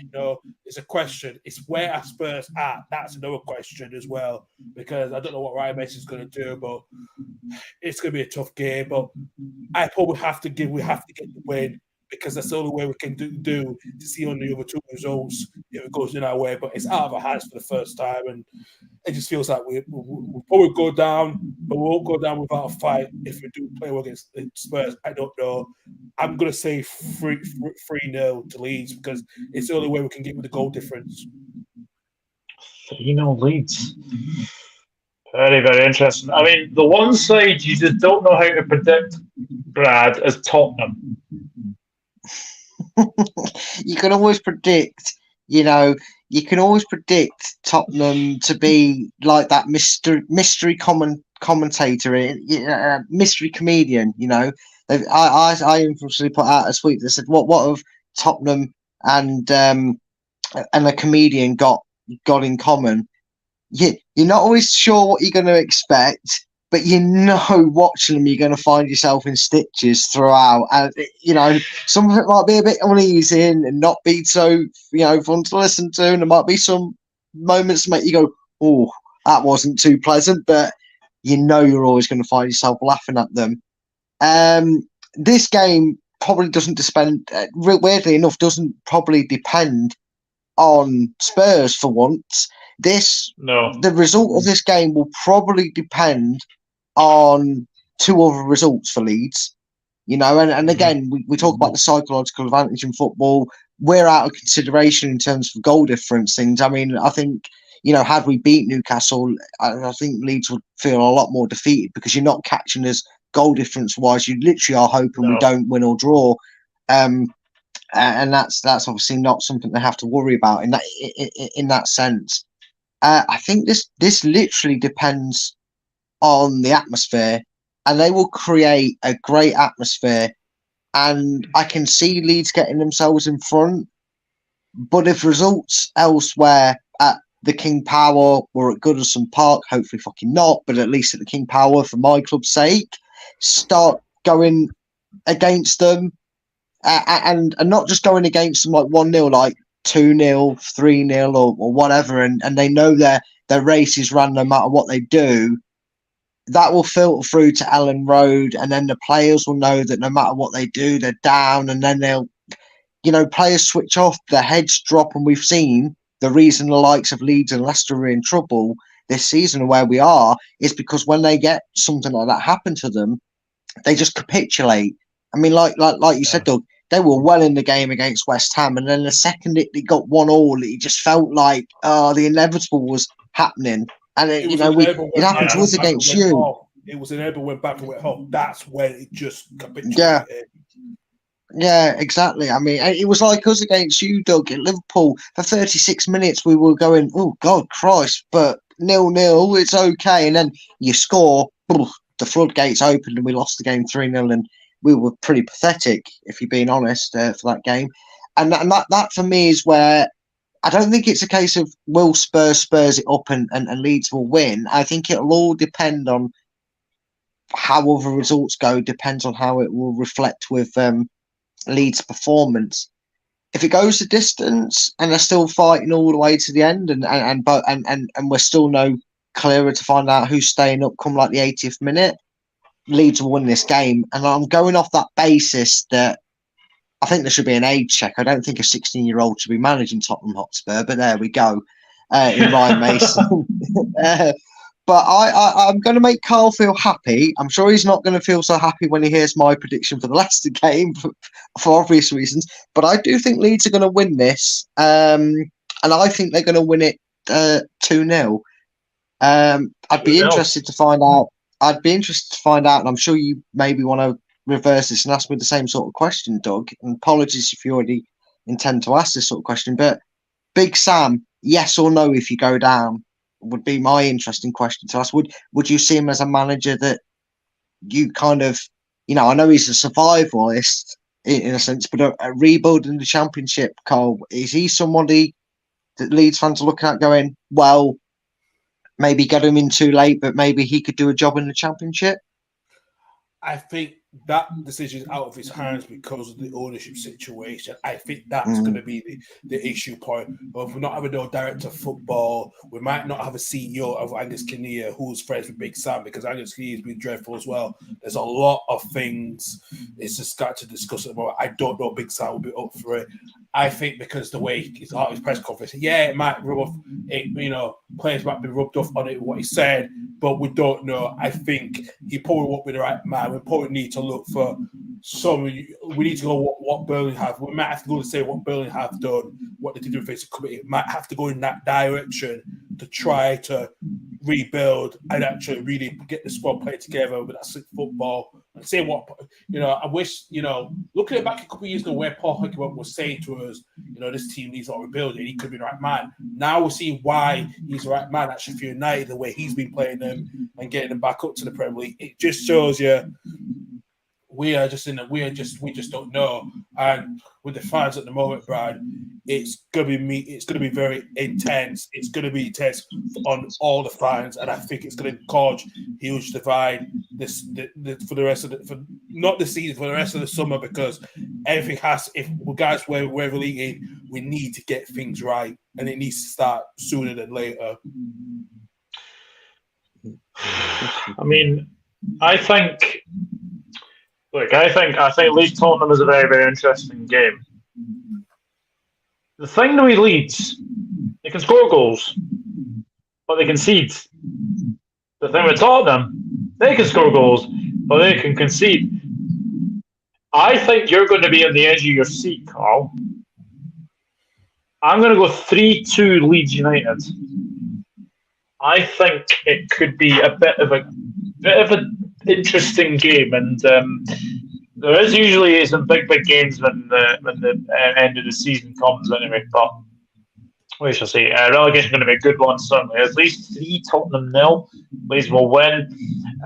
it's a question. It's where our Spurs at. That's another question as well, because I don't know what Ryan Mason's going to do, but it's going to be a tough game. But I probably we have to get the win, because that's the only way we can do to see on the other two results if it goes in our way. But it's out of our hands for the first time, and it just feels like we'll probably go down, but we won't go down without a fight if we do play well against the Spurs. I don't know. I'm going to say 3-0 to Leeds, because it's the only way we can get with the goal difference. 3-0 Leeds. Very, very interesting. I mean, the one side you just don't know how to predict, Brad, is Tottenham. You can always predict, you can always predict Tottenham to be like that mystery commentator, mystery comedian, I infamously put out a tweet that said, what have Tottenham and a comedian got in common? You're not always sure what you're going to expect, but watching them, you're going to find yourself in stitches throughout. And, some of it might be a bit uneasy and not be so, fun to listen to. And there might be some moments that make you go, oh, that wasn't too pleasant. But you're always going to find yourself laughing at them. This game probably weirdly enough, doesn't probably depend on Spurs for once. The result of this game will probably depend on two other results for Leeds, and again, we talk about the psychological advantage in football. We're out of consideration in terms of goal difference things. I mean, I think, had we beat Newcastle, I think Leeds would feel a lot more defeated, because you're not catching us goal difference wise. You literally are hoping we don't win or draw. And that's obviously not something they have to worry about in that sense. I think this literally depends on the atmosphere, and they will create a great atmosphere. And I can see Leeds getting themselves in front, but if results elsewhere at the King Power or at Goodison Park, hopefully fucking not, but at least at the King Power for my club's sake, start going against them, and not just going against them like 1-0, like 2-0, 3-0 or whatever, and they know their race is run no matter what they do, that will filter through to Ellen Road, and then the players will know that no matter what they do, they're down, and then they'll, players switch off, their heads drop, and we've seen the reason the likes of Leeds and Leicester are in trouble this season and where we are is because when they get something like that happen to them, they just capitulate. I mean, like you said, Doug, they were well in the game against West Ham, and then the second it got 1-1, it just felt like the inevitable was happening. And it happened to us against you. It was inevitable went back and went home. That's when it just capitulated. Yeah, exactly. I mean, it was like us against you, Doug, at Liverpool. For 36 minutes, we were going, oh, God, Christ, but 0-0, it's okay. And then you score, the floodgates opened, and we lost the game 3-0, and we were pretty pathetic, if you're being honest, for that game. And that for me is where I don't think it's a case of will Spurs it up and Leeds will win. I think it'll all depend on how other results go, depends on how it will reflect with Leeds' performance. If it goes the distance and they're still fighting all the way to the end, and we're still no clearer to find out who's staying up come like the 80th minute, Leeds will win this game. And I'm going off that basis that I think there should be an age check. I don't think a 16-year-old should be managing Tottenham Hotspur, but there we go. In Ryan Mason. But I'm going to make Karl feel happy. I'm sure he's not going to feel so happy when he hears my prediction for the Leicester game for obvious reasons. But I do think Leeds are going to win this. And I think they're going to win it 2-0. I'd be interested to find out. And I'm sure you maybe want to reverse this and ask me the same sort of question, Doug. And apologies if you already intend to ask this sort of question. But Big Sam, yes or no if you go down? Would be my interesting question to ask. Would you see him as a manager that you kind of, I know he's a survivalist in a sense, but a rebuild in the Championship, Karl, is he somebody that Leeds fans are looking at going, well, maybe get him in too late, but maybe he could do a job in the Championship? I think that decision is out of his hands because of the ownership situation. I think that's going to be the issue point. But if we're not having no director of football, we might not have a CEO of Angus Kinnear who's friends with Big Sam, because Angus Kinnear has been dreadful as well. There's a lot of things. It's just got to discuss it more. I don't know if Big Sam will be up for it. I think because the way he's out his press conference, it might rub off. Players might be rubbed off on it, what he said, but we don't know. I think he probably won't be the right man. We probably need to look for some. We need to go what Burnley have. We might have to go and say what Burnley have done, what they did with face committee. Might have to go in that direction to try to rebuild and actually really get the squad played together with that slick football. And say what I wish. Looking back a couple of years ago, where Paul Hickenberg was saying to us, this team needs a lot of rebuilding. He could be the right man. Now we're seeing why he's the right man at Sheffield United, the way he's been playing them and getting them back up to the Premier League. It just shows you we just don't know. And with the fans at the moment, Brad, it's gonna be very intense. It's gonna be intense on all the fans, and I think it's gonna cause huge divide for the rest of not the season, for the rest of the summer, because everything has. If guys we're relegated, we need to get things right, and it needs to start sooner than later. I mean, I think Leeds Tottenham is a very, very interesting game. The thing with Leeds, they can score goals, but they concede. The thing with Tottenham, they can score goals, but they can concede. I think you're going to be on the edge of your seat, Karl. I'm going to go 3-2 Leeds United. I think it could be a bit of an interesting game, and there is usually some big games when the end of the season comes anyway. But we shall see. Relegation is going to be a good one, certainly. At least 3 Tottenham 0. Leeds will win.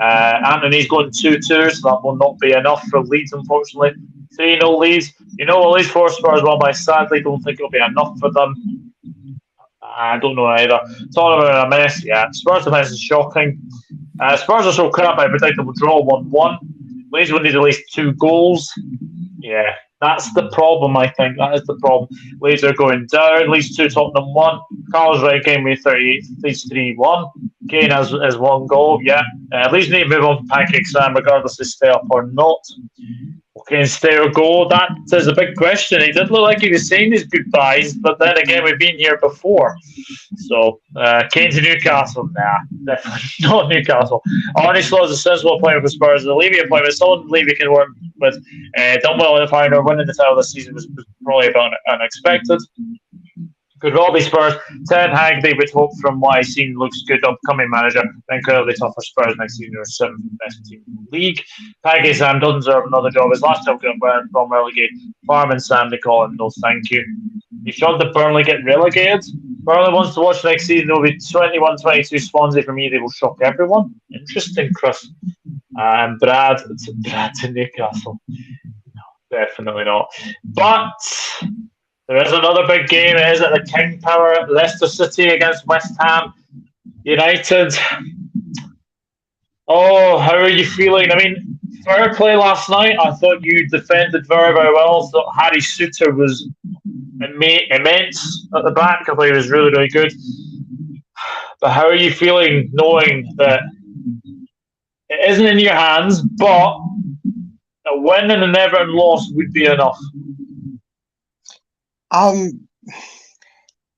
Anthony's going 2-2, so that will not be enough for Leeds, unfortunately. 3-0 Leeds. At least 4 Spurs well, but I sadly don't think it'll be enough for them. I don't know either. Tottenham are a mess. Yeah, Spurs are a mess is shocking. Spurs are so crap. I predict they will draw 1-1. Leeds will need at least 2 goals. Yeah, that's the problem, I think. That is the problem. Leeds are going down. Leeds 2, Tottenham 1. Carl's right, game week 38. Leeds 3-1. Kane has 1 goal. Yeah. Leeds need to move on from Pancake Sam, regardless if they stay up or not. Okay, stay or go? That is a big question. He did look like he was saying his goodbyes, but then again, we've been here before. So, Kane to Newcastle? Nah, definitely not Newcastle. Arnie Slaw's a sensible appointment for Spurs. The Levy appointment, someone Levy can work with. Done well in the final. Winning the title this season was probably about unexpected. Could well be Spurs. Ten Hag, they would hope, from what I've seen, looks good upcoming manager. Incredibly tough for Spurs next season. They're 7th best team in the league. Paggy Sam doesn't deserve another job. His last time from relegate. Farman Sam, they call him. No, thank you. You shocked that Burnley get relegated? Burnley wants to watch next season. It'll be 21-22 Swansea. For me, they will shock everyone. Interesting, Chris. And Brad to Newcastle. No, definitely not. But there is another big game. It is at the King Power, Leicester City against West Ham United. Oh, how are you feeling? I mean, fair play last night. I thought you defended very, very well. I thought Harry Suter was immense at the back. I thought he was really, really good. But how are you feeling knowing that it isn't in your hands, but a win and an Everton loss would be enough?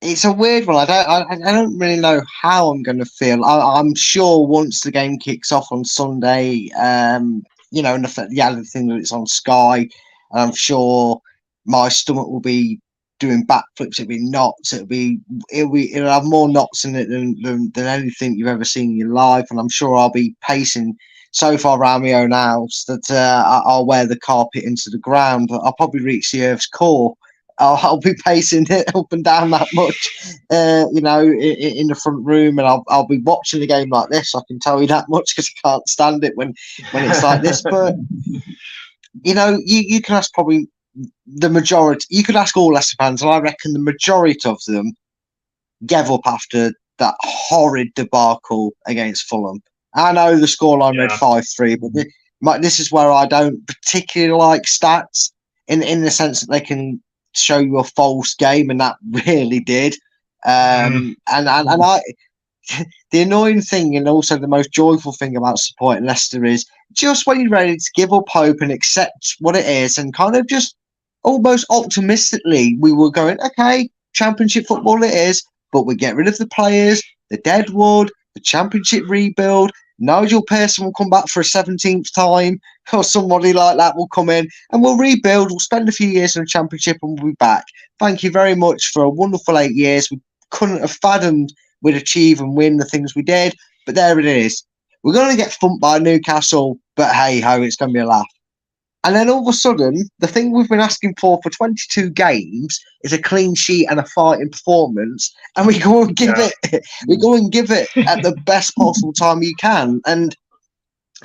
it's a weird one. I don't really know how I'm going to feel. I'm sure once the game kicks off on Sunday, and the other thing that it's on Sky, and I'm sure my stomach will be doing backflips. It'll be knots. It'll have more knots in it than anything you've ever seen in your life. And I'm sure I'll be pacing so far around my own house that I'll wear the carpet into the ground. I'll probably reach the earth's core. I'll be pacing it up and down that much, in the front room, and I'll be watching the game like this. I can tell you that much because I can't stand it when it's like this. But you can ask probably the majority. You could ask all Leicester fans, and I reckon the majority of them gave up after that horrid debacle against Fulham. I know the scoreline read 5-3, but this is where I don't particularly like stats in the sense that they can show you a false game, and that really did. And I, the annoying thing, and also the most joyful thing about supporting Leicester is just when you're ready to give up hope and accept what it is, and kind of just almost optimistically, we were going, okay, Championship football it is, but we get rid of the players, the deadwood, the Championship rebuild. Nigel Pearson will come back for a 17th time, or somebody like that will come in, and we'll rebuild. We'll spend a few years in the Championship and we'll be back. Thank you very much for a wonderful 8 years. We couldn't have fathomed we'd achieve and win the things we did, but there it is. We're going to get thumped by Newcastle, but hey ho, it's going to be a laugh. And then all of a sudden, the thing we've been asking for 22 games is a clean sheet and a fighting performance, and we go and give it. We go and give it at the best possible time you can, and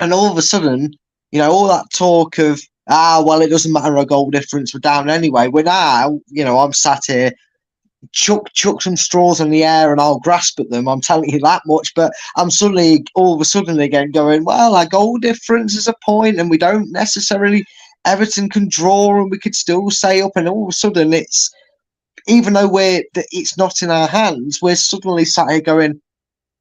all of a sudden, all that talk of well, it doesn't matter a goal difference, we're down anyway. We're now, I'm sat here. Chuck some straws in the air and I'll grasp at them. I'm telling you that much. But I'm suddenly, all of a sudden, again going, well, our goal difference is a point, and we don't necessarily. Everton can draw, and we could still stay up. And all of a sudden, it's even though it's not in our hands, we're suddenly sat here going,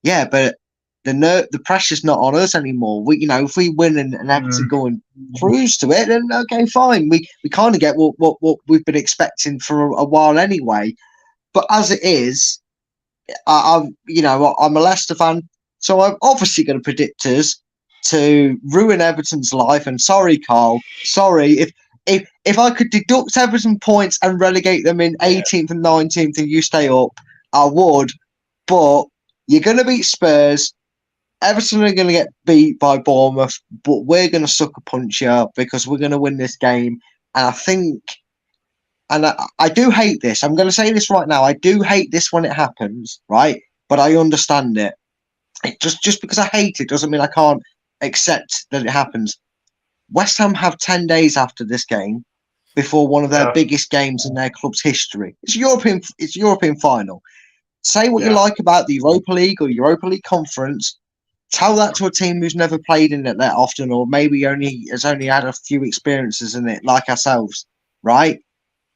yeah, but the pressure's not on us anymore. We, if we win and Everton go and cruise to it, then okay, fine. We kind of get what we've been expecting for a while anyway. But as it is, I'm a Leicester fan, so I'm obviously going to predict us to ruin Everton's life. And sorry, Karl, sorry if I could deduct Everton points and relegate them in 18th and 19th, and you stay up, I would. But you're going to beat Spurs. Everton are going to get beat by Bournemouth, but we're going to sucker punch you because we're going to win this game. And I think. And I do hate this. I'm going to say this right now. I do hate this when it happens, right? But I understand it. Just because I hate it doesn't mean I can't accept that it happens. West Ham have 10 days after this game before one of their biggest games in their club's history. It's European final. Say what you like about the Europa League or Europa League Conference. Tell that to a team who's never played in it that often, or maybe has only had a few experiences in it, like ourselves, right?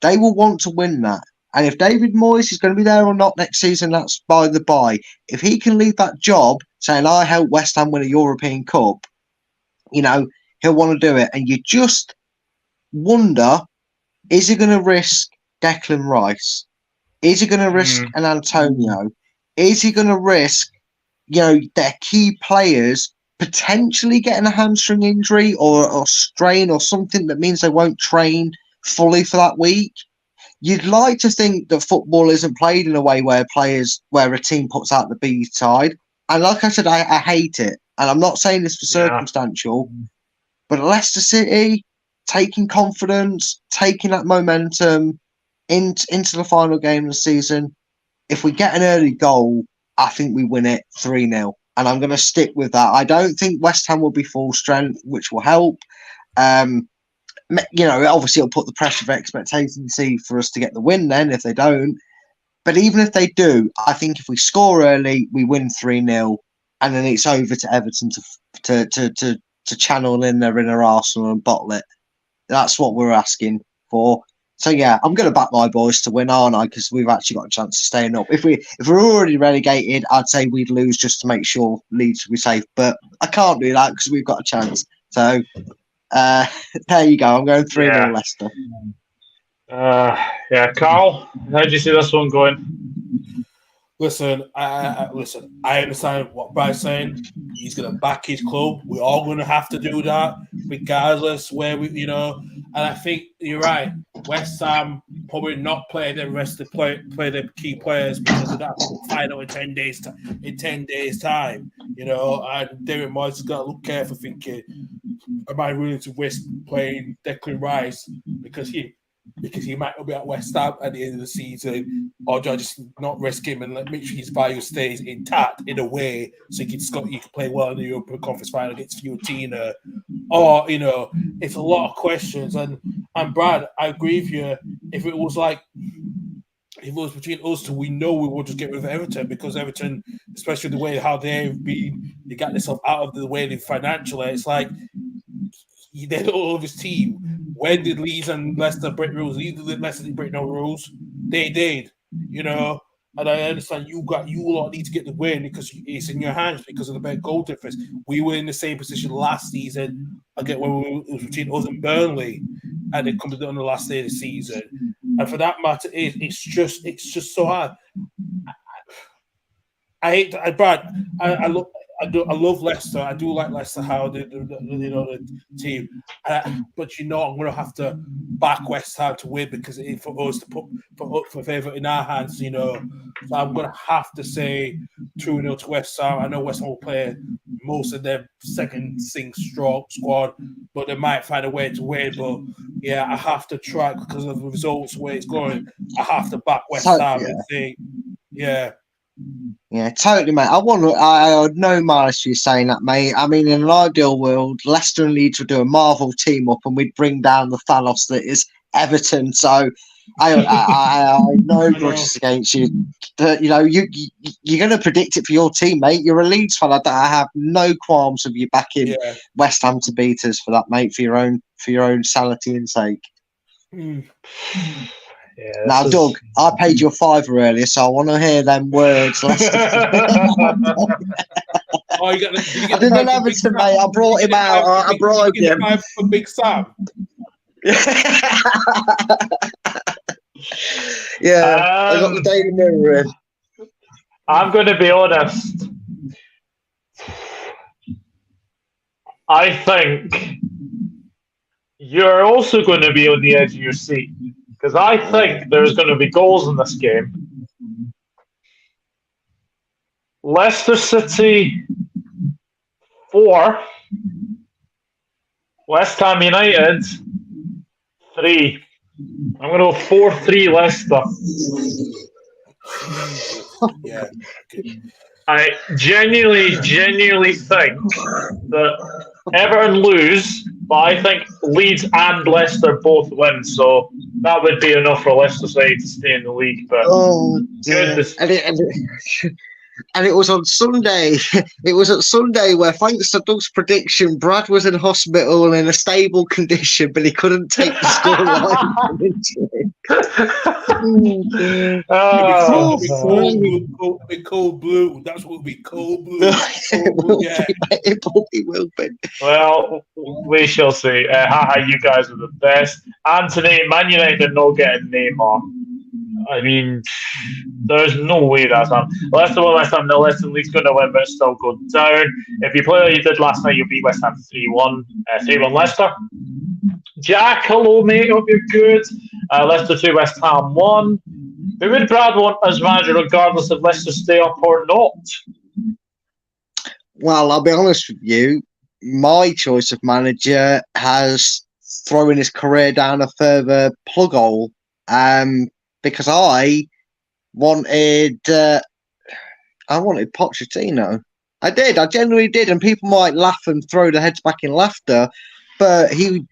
They will want to win that. And if David Moyes is going to be there or not next season, that's by the by. If he can leave that job saying, I helped West Ham win a European Cup, he'll want to do it. And you just wonder, is he going to risk Declan Rice? Is he going to risk an Antonio? Is he going to risk, their key players potentially getting a hamstring injury or strain or something that means they won't train fully for that week? You'd like to think that football isn't played in a way where a team puts out the B side. And like I said, I hate it. And I'm not saying this for circumstantial, but Leicester City taking confidence, taking that momentum into the final game of the season. If we get an early goal, I think we win it 3-0. And I'm going to stick with that. I don't think West Ham will be full strength, which will help. Obviously it'll put the pressure of expectancy for us to get the win then if they don't. But even if they do, I think if we score early, we win 3-0, and then it's over to Everton to channel in their inner Arsenal and bottle it. That's what we're asking for. So yeah, I'm going to back my boys to win, aren't I? Because we've actually got a chance of staying up. If we're already relegated, I'd say we'd lose just to make sure Leeds will be safe. But I can't do that because we've got a chance. So there you go. I'm going 3-0 Leicester. Karl, how do you see this one going? Listen, I understand what Brad's saying. He's going to back his club. We're all going to have to do that, regardless where we. And I think you're right. West Ham probably not play the rest of the key players because of that final in 10 days. In 10 days' time, and David Moyes has got to look careful, thinking, am I willing to risk playing Declan Rice because he might not be at West Ham at the end of the season, or do I just not risk him and make sure his value stays intact in a way so you can play well in the European Conference Final against Fiorentina? Or, it's a lot of questions. And Brad, I agree with you. If it was between us two, we know we would just get rid of Everton, because Everton, especially the way how they got themselves out of the way they financially, it's like they don't love his team. When did Leeds and Leicester break rules? Leicester didn't break no rules. They did, And I understand you lot need to get the win because it's in your hands because of the bad goal difference. We were in the same position last season. Again, when it was between us and Burnley, and it comes on the last day of the season. And for that matter, it's just so hard. Brad. I love Leicester. I do like Leicester, how the team. But I'm going to have to back West Ham to win because for us to put for favourite in our hands, So I'm going to have to say 2-0 to West Ham. I know West Ham will play most of their second squad, but they might find a way to win. But yeah, I have to try because of the results where it's going. I have to back West Ham and say, yeah. Yeah, totally, mate. I had no malice for you saying that, mate. I mean, in an ideal world, Leicester and Leeds would do a Marvel team up and we'd bring down the Thanos that is Everton. So I no grudges against you. But, you're going to predict it for your team, mate. You're a Leeds fan. I have no qualms of you backing West Ham to beat us for that, mate, for your own sanity and sake. Yeah, now, Doug, I paid you a £5 earlier, so I want to hear them words. You get I didn't have it, mate. I brought him out. I bribed him. For Big Sam. I got the Daily Mirror in. I'm going to be honest. I think you're also going to be on the edge of your seat. Because I think there's going to be goals in this game. Leicester City 4. West Ham United 3. I'm going to go 4-3 Leicester. Yeah. I genuinely think that Everton lose, but I think Leeds and Leicester both win, so that would be enough for Leicester City to stay in the league. But goodness. And it was on Sunday. It was at Sunday where, thanks to Doug's prediction, Brad was in hospital and in a stable condition, but he couldn't take the scoreline into it. Cold blue. That's what we cold blue. It will be. Well, we shall see. You guys are the best. Anthony, Man United are not getting Neymar. I mean, there's no way that's happening. Leicester will West Ham, no, Leicester Leeds going to win, but it's still going down. If you play like you did last night, you'll beat West Ham 3-1. 3-1 Leicester. Jack, hello, mate. Hope you're good. Leicester 2, West Ham 1. Who would Brad want as manager, regardless of Leicester stay up or not? Well, I'll be honest with you. My choice of manager has thrown his career down a further plug hole. Because I wanted Pochettino. I did. I genuinely did. And people might laugh and throw their heads back in laughter, but he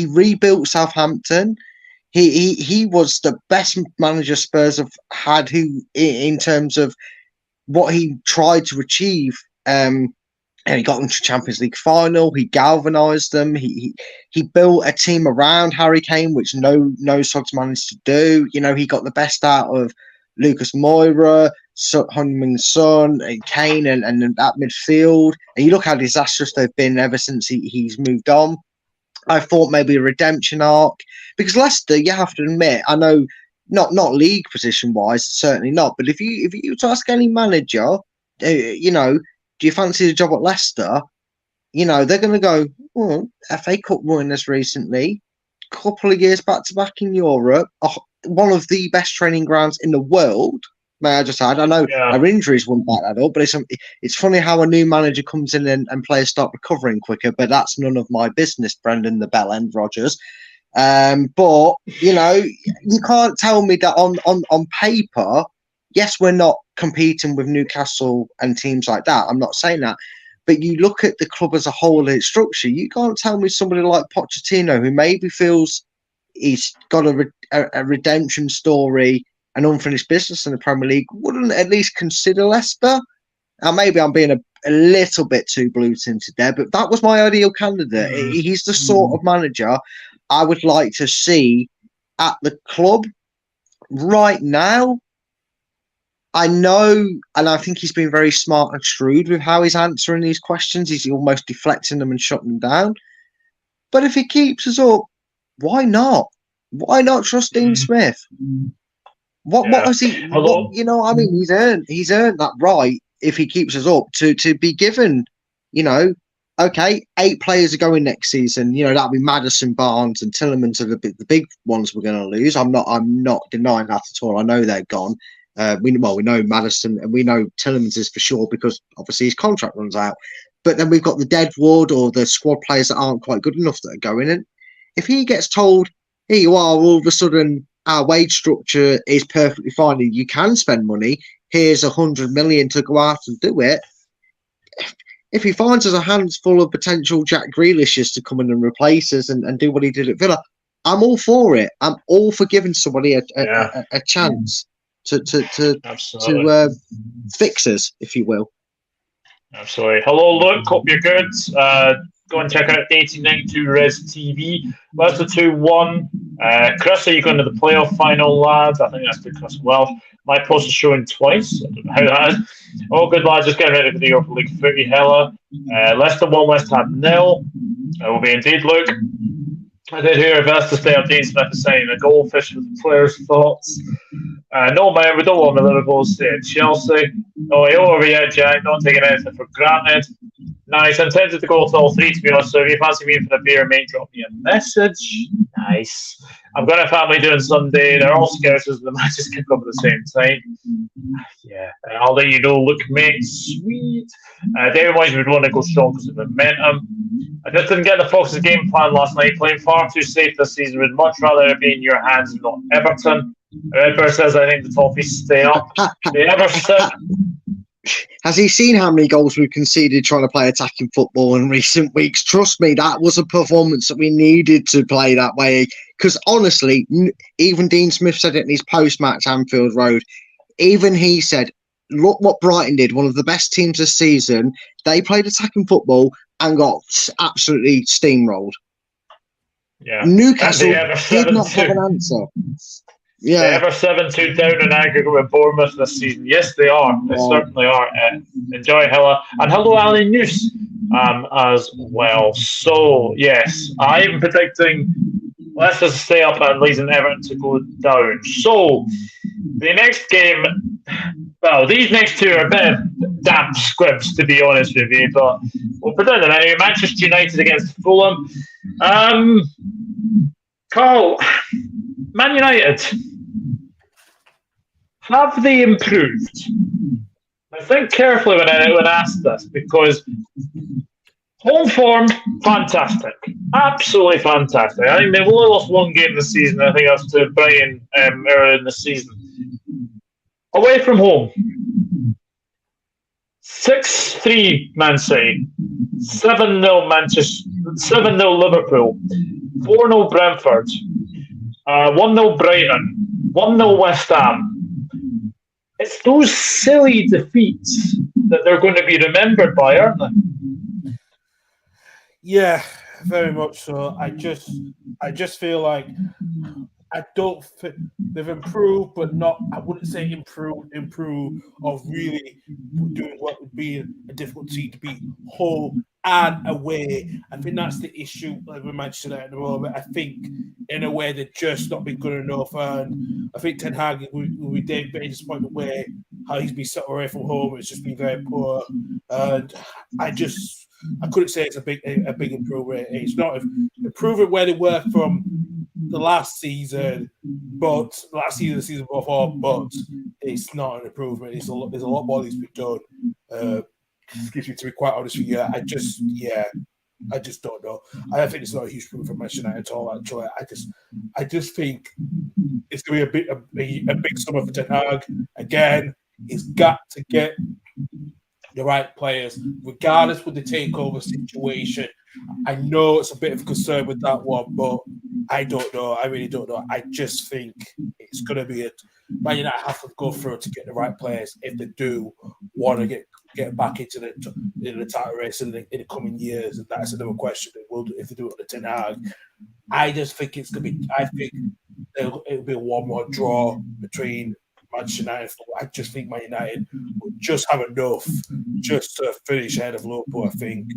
rebuilt Southampton. He was the best manager Spurs have had. Who in terms of what he tried to achieve. And he got them to Champions League final. He galvanised them. He built a team around Harry Kane, which no Sods managed to do. He got the best out of Lucas Moura, Heung-min Son, Kane, and that midfield. And you look how disastrous they've been ever since he's moved on. I thought maybe a redemption arc. Because Leicester, you have to admit, I know not league position wise, certainly not. But if you were to ask any manager, you know, do you fancy the job at Leicester? You know, they're going to go, well, FA Cup winners recently, couple of years back to back in Europe, one of the best training grounds in the world. May I just add? I know our injuries wouldn't back that up, but it's funny how a new manager comes in and players start recovering quicker. But that's none of my business, Brendan the Bell End Rogers. But you know, you can't tell me that on paper. Yes, we're not competing with Newcastle and teams like that. I'm not saying that. But you look at the club as a whole and its structure, you can't tell me somebody like Pochettino, who maybe feels he's got a redemption story and unfinished business in the Premier League, wouldn't at least consider Leicester. Now, maybe I'm being a little bit too blue-tinted there, but that was my ideal candidate. He's the sort of manager I would like to see at the club right now. I know, and I think he's been very smart and shrewd with how he's answering these questions. He's almost deflecting them and shutting them down. But if he keeps us up, why not? Why not trust Dean Smith? What has he? What, you know, I mean, he's earned that right if he keeps us up to be given. You know, okay, 8 players are going next season. You know, that'll be Maddison, Barnes, and Tielemans are the big ones we're going to lose. I'm not denying that at all. I know they're gone. We know Maddison and we know Tielemans is for sure because obviously his contract runs out. But then we've got the deadwood or the squad players that aren't quite good enough that are going in. If he gets told, here you are, all of a sudden our wage structure is perfectly fine and you can spend money, here's 100 million to go out and do it. If he finds us a hands full of potential Jack Grealishes to come in and replace us and do what he did at Villa, I'm all for it. I'm all for giving somebody a chance to fix us, if you will. Absolutely. Hello, Luke. Hope you're good. Go and check out 1892 Res TV. Leicester 2-1. Chris, are you going to the playoff final, lads? I think that's good, Chris. Well, my post is showing twice. I don't know how that is. Oh, good, lads. Just getting ready for the Europa League footy. Hella. Leicester 1, West Ham 0. It will be indeed, Luke. I did hear Vesta stay up Dean Smith is saying a goldfish with the players' thoughts. No, man, we don't want the Liverpool stay at Chelsea. Oh, you're over yet, Jack. Not taking anything for granted. Nice. I'm tempted to go to all 3, to be honest. So if you fancy me for a beer, mate, drop me a message. Nice. I've got a family doing Sunday. They're all scousers. The matches kick up at the same time. Yeah. I'll let you know. Look, mate. Sweet. David Moyes would want to go strong because of momentum. I just didn't get the Fox's game plan last night. Playing far too safe this season. Would much rather it be in your hands and not Everton. Redbird says I think the Toffees stay up. The Everton. Has he seen how many goals we've conceded trying to play attacking football in recent weeks? Trust me, that was a performance that we needed to play that way. Because honestly, even Dean Smith said it in his post-match Anfield Road. Even he said, look what Brighton did, one of the best teams this season. They played attacking football and got absolutely steamrolled. Yeah. Newcastle did not have an answer. Yeah. They're ever 7-2 down in aggregate with Bournemouth this season. Yes, they are. They certainly are. Enjoy Hella. And hello, Ali News as well. So, yes, I'm predicting Leicester to stay up and Leeds and Everton to go down. So, the next game, well, these next 2 are a bit of damp squibs, to be honest with you, but we'll predict them anyway. Manchester United against Fulham. Karl, Man United, have they improved? I think carefully when I ask this, because home form, fantastic. Absolutely fantastic. I think they've only lost 1 game this season. I think that's to Brighton earlier in the season. Away from home, 6-3 Man City, 7-0 Manchester, 7-0 Liverpool, 4-0 Brentford, 1-0 Brighton, 1-0 West Ham. It's those silly defeats that they're going to be remembered by, aren't they? Yeah, very much so. I just feel like I don't think they've improved, but not. I wouldn't say improve of really doing what would be a difficult team to beat. Hull, and away. I think that's the issue with Manchester United at the moment. I think, in a way, they've just not been good enough. And I think Ten Hag will be very disappointed where how he's been set away from home. It's just been very poor. And I couldn't say it's a big improvement. It's not improvement where they were from the last season, but the season before, but it's not an improvement. There's a lot more that's been done. Excuse me, to be quite honest with you, I just don't know. I think it's not a huge improvement for Manchester United at all. Actually, I just think it's going to be a big summer for Ten Hag. Again, he's got to get the right players, regardless of the takeover situation. I know it's a bit of a concern with that one, but I don't know. I really don't know. I just think it's going to be Man United have to go through to get the right players if they do want to get back into the title race in the coming years. And that's another question they will do if they do it on the Ten Hag. I just think it's going to be. I think it'll be a 1-1 draw between Manchester United. I just think Man United will just have enough just to finish ahead of Liverpool, I think.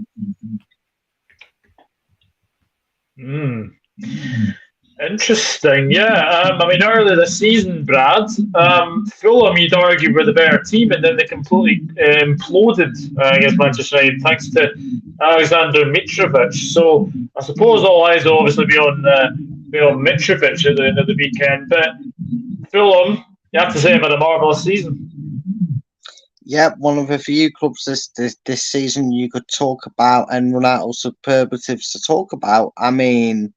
Interesting, yeah. I mean, earlier this season, Brad, Fulham, you'd argue, were the better team, and then they completely imploded against Manchester United thanks to Alexander Mitrovic. So I suppose all eyes will obviously be on Mitrovic at the end of the weekend. But Fulham, you have to say, have had a marvellous season. Yeah, one of the few clubs this season you could talk about and run out of superlatives to talk about. I mean,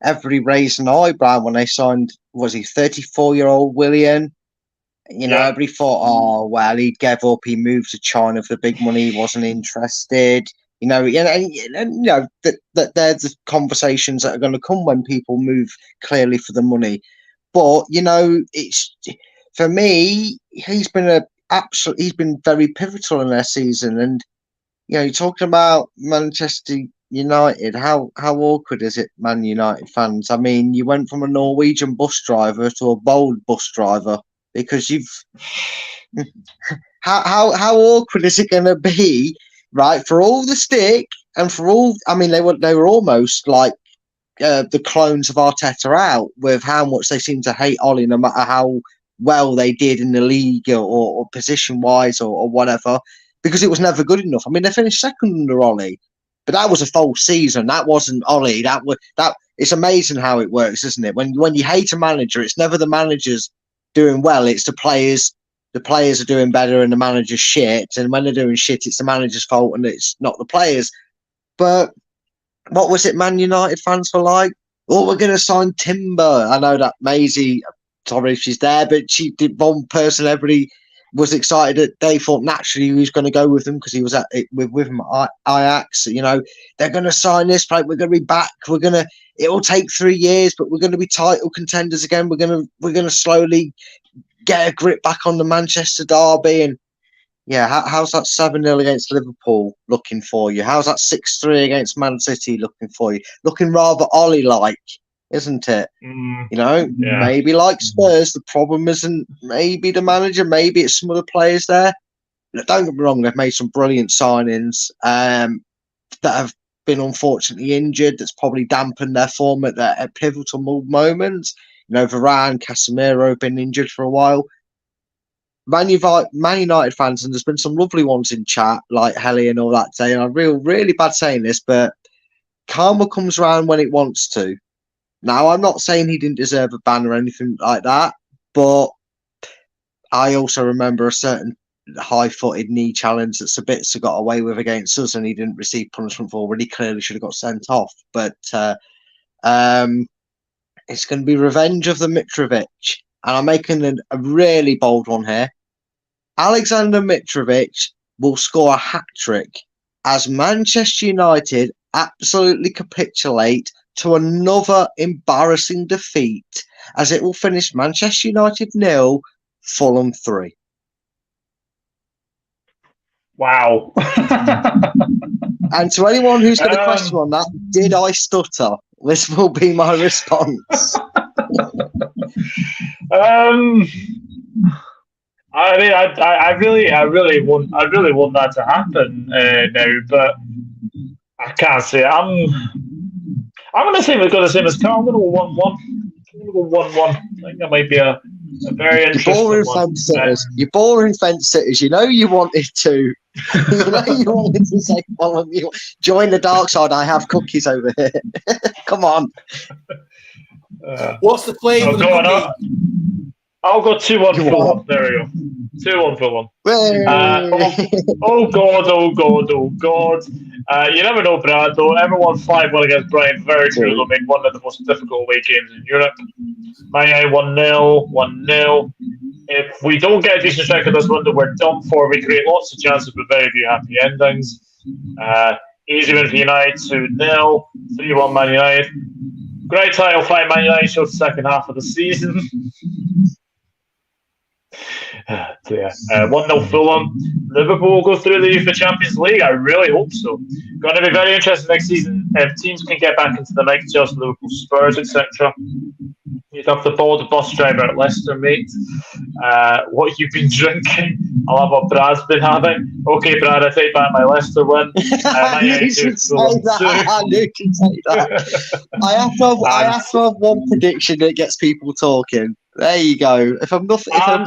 everybody raised an eyebrow when they signed, was he 34-year-old Willian? Everybody thought, oh, well, he gave up, he moved to China for the big money, he wasn't interested. That they're the conversations that are going to come when people move clearly for the money. But, it's for me, he's been very pivotal in their season. And, you're talking about Manchester United, how awkward is it, Man United fans? I mean, you went from a Norwegian bus driver to a bold bus driver because you've how awkward is it going to be, right? For all the stick and for all, I mean, they were almost like the clones of Arteta out with how much they seem to hate Ollie, no matter how well they did in the league or position wise or whatever, because it was never good enough. I mean, they finished second under Ollie. But that was a false season. That wasn't Ollie. That it's amazing how it works, isn't it? When you hate a manager, it's never the manager's doing well. It's the players. The players are doing better, and the manager's shit. And when they're doing shit, it's the manager's fault, and it's not the players. But what was it, Man United fans were like? Oh, we're going to sign Timber. I know that Maisie. Sorry if she's there, but she did one person. Everybody was excited that they thought naturally he was going to go with them because he was with him at Ajax. They're going to sign this, right? We're going to be back. It will take 3 years, but we're going to be title contenders again. We're going to slowly get a grip back on the Manchester derby. And yeah, how's that 7-0 against Liverpool looking for you? How's that 6-3 against Man City looking for you? Looking rather Ollie-like, isn't it? Maybe like Spurs, the problem isn't maybe the manager, maybe it's some of the players there. Don't get me wrong, they've made some brilliant signings that have been unfortunately injured. That's probably dampened their form at pivotal moments. Varane, Casemiro have been injured for a while. Man United fans, and there's been some lovely ones in chat, like Helly and all that day, and I'm really bad saying this, but karma comes around when it wants to. Now, I'm not saying he didn't deserve a ban or anything like that, but I also remember a certain high-footed knee challenge that Sabitzer got away with against us and he didn't receive punishment for when he clearly should have got sent off. But it's going to be revenge of the Mitrovic. And I'm making a really bold one here. Alexander Mitrovic will score a hat-trick as Manchester United absolutely capitulate to another embarrassing defeat, as it will finish Manchester United 0, Fulham 3. Wow. And to anyone who's got a question on that, did I stutter? This will be my response. I mean, I really want that to happen now, but I can't say. I'm going to say we've got the same as Karl. I'm going to go 1-1. I'm going to go 1-1. I think that might be a very interesting You're boring one. fence sitters. You're boring fence sitters. You know you wanted to. You know you wanted to say, well, join the dark side. I have cookies over here. Come on. What's the flavour of the cookie? I'll go 2-1 Fulham. There we go. 2-1 Fulham. Oh God. You never know, Brad, though. Everyone 5-1 against Brighton. Very true. They'll make one of the most difficult away games in Europe. My 1-0. 1-0. If we don't get a decent strike at this window, we're done for. We create lots of chances, but very few happy endings. Easy win for United, 2-0. 3-1 Man United. Great title fight, Man United showed the second half of the season. 1-0 Fulham. Liverpool will go through the UEFA Champions League. I really hope so. Going to be very interesting next season if teams can get back into the mix. Chelsea, Liverpool, Spurs, etc. You'd have to follow the bus driver at Leicester, mate. What you've been drinking? I love what Brad's been having. Okay, Brad, I take back my Leicester win. You should say that. I knew you could say that. I have to have one prediction that gets people talking. There you go. If I'm nothing else, I'm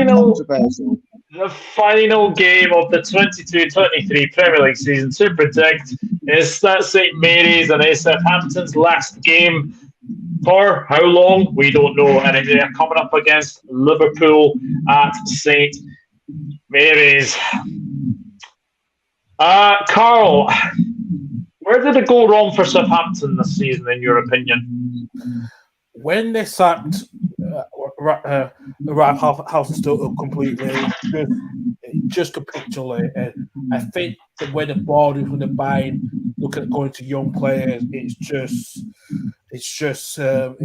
controversial. The final game of the 22-23 Premier League season to predict is at St Mary's, and it's Southampton's last game. For how long? We don't know. And they're coming up against Liverpool at St Mary's. Karl, where did it go wrong for Southampton this season, in your opinion? When they sacked Ralph Hasenhüttl completely, just capitulated. I think that when the board is going to buy, looking at going to young players, it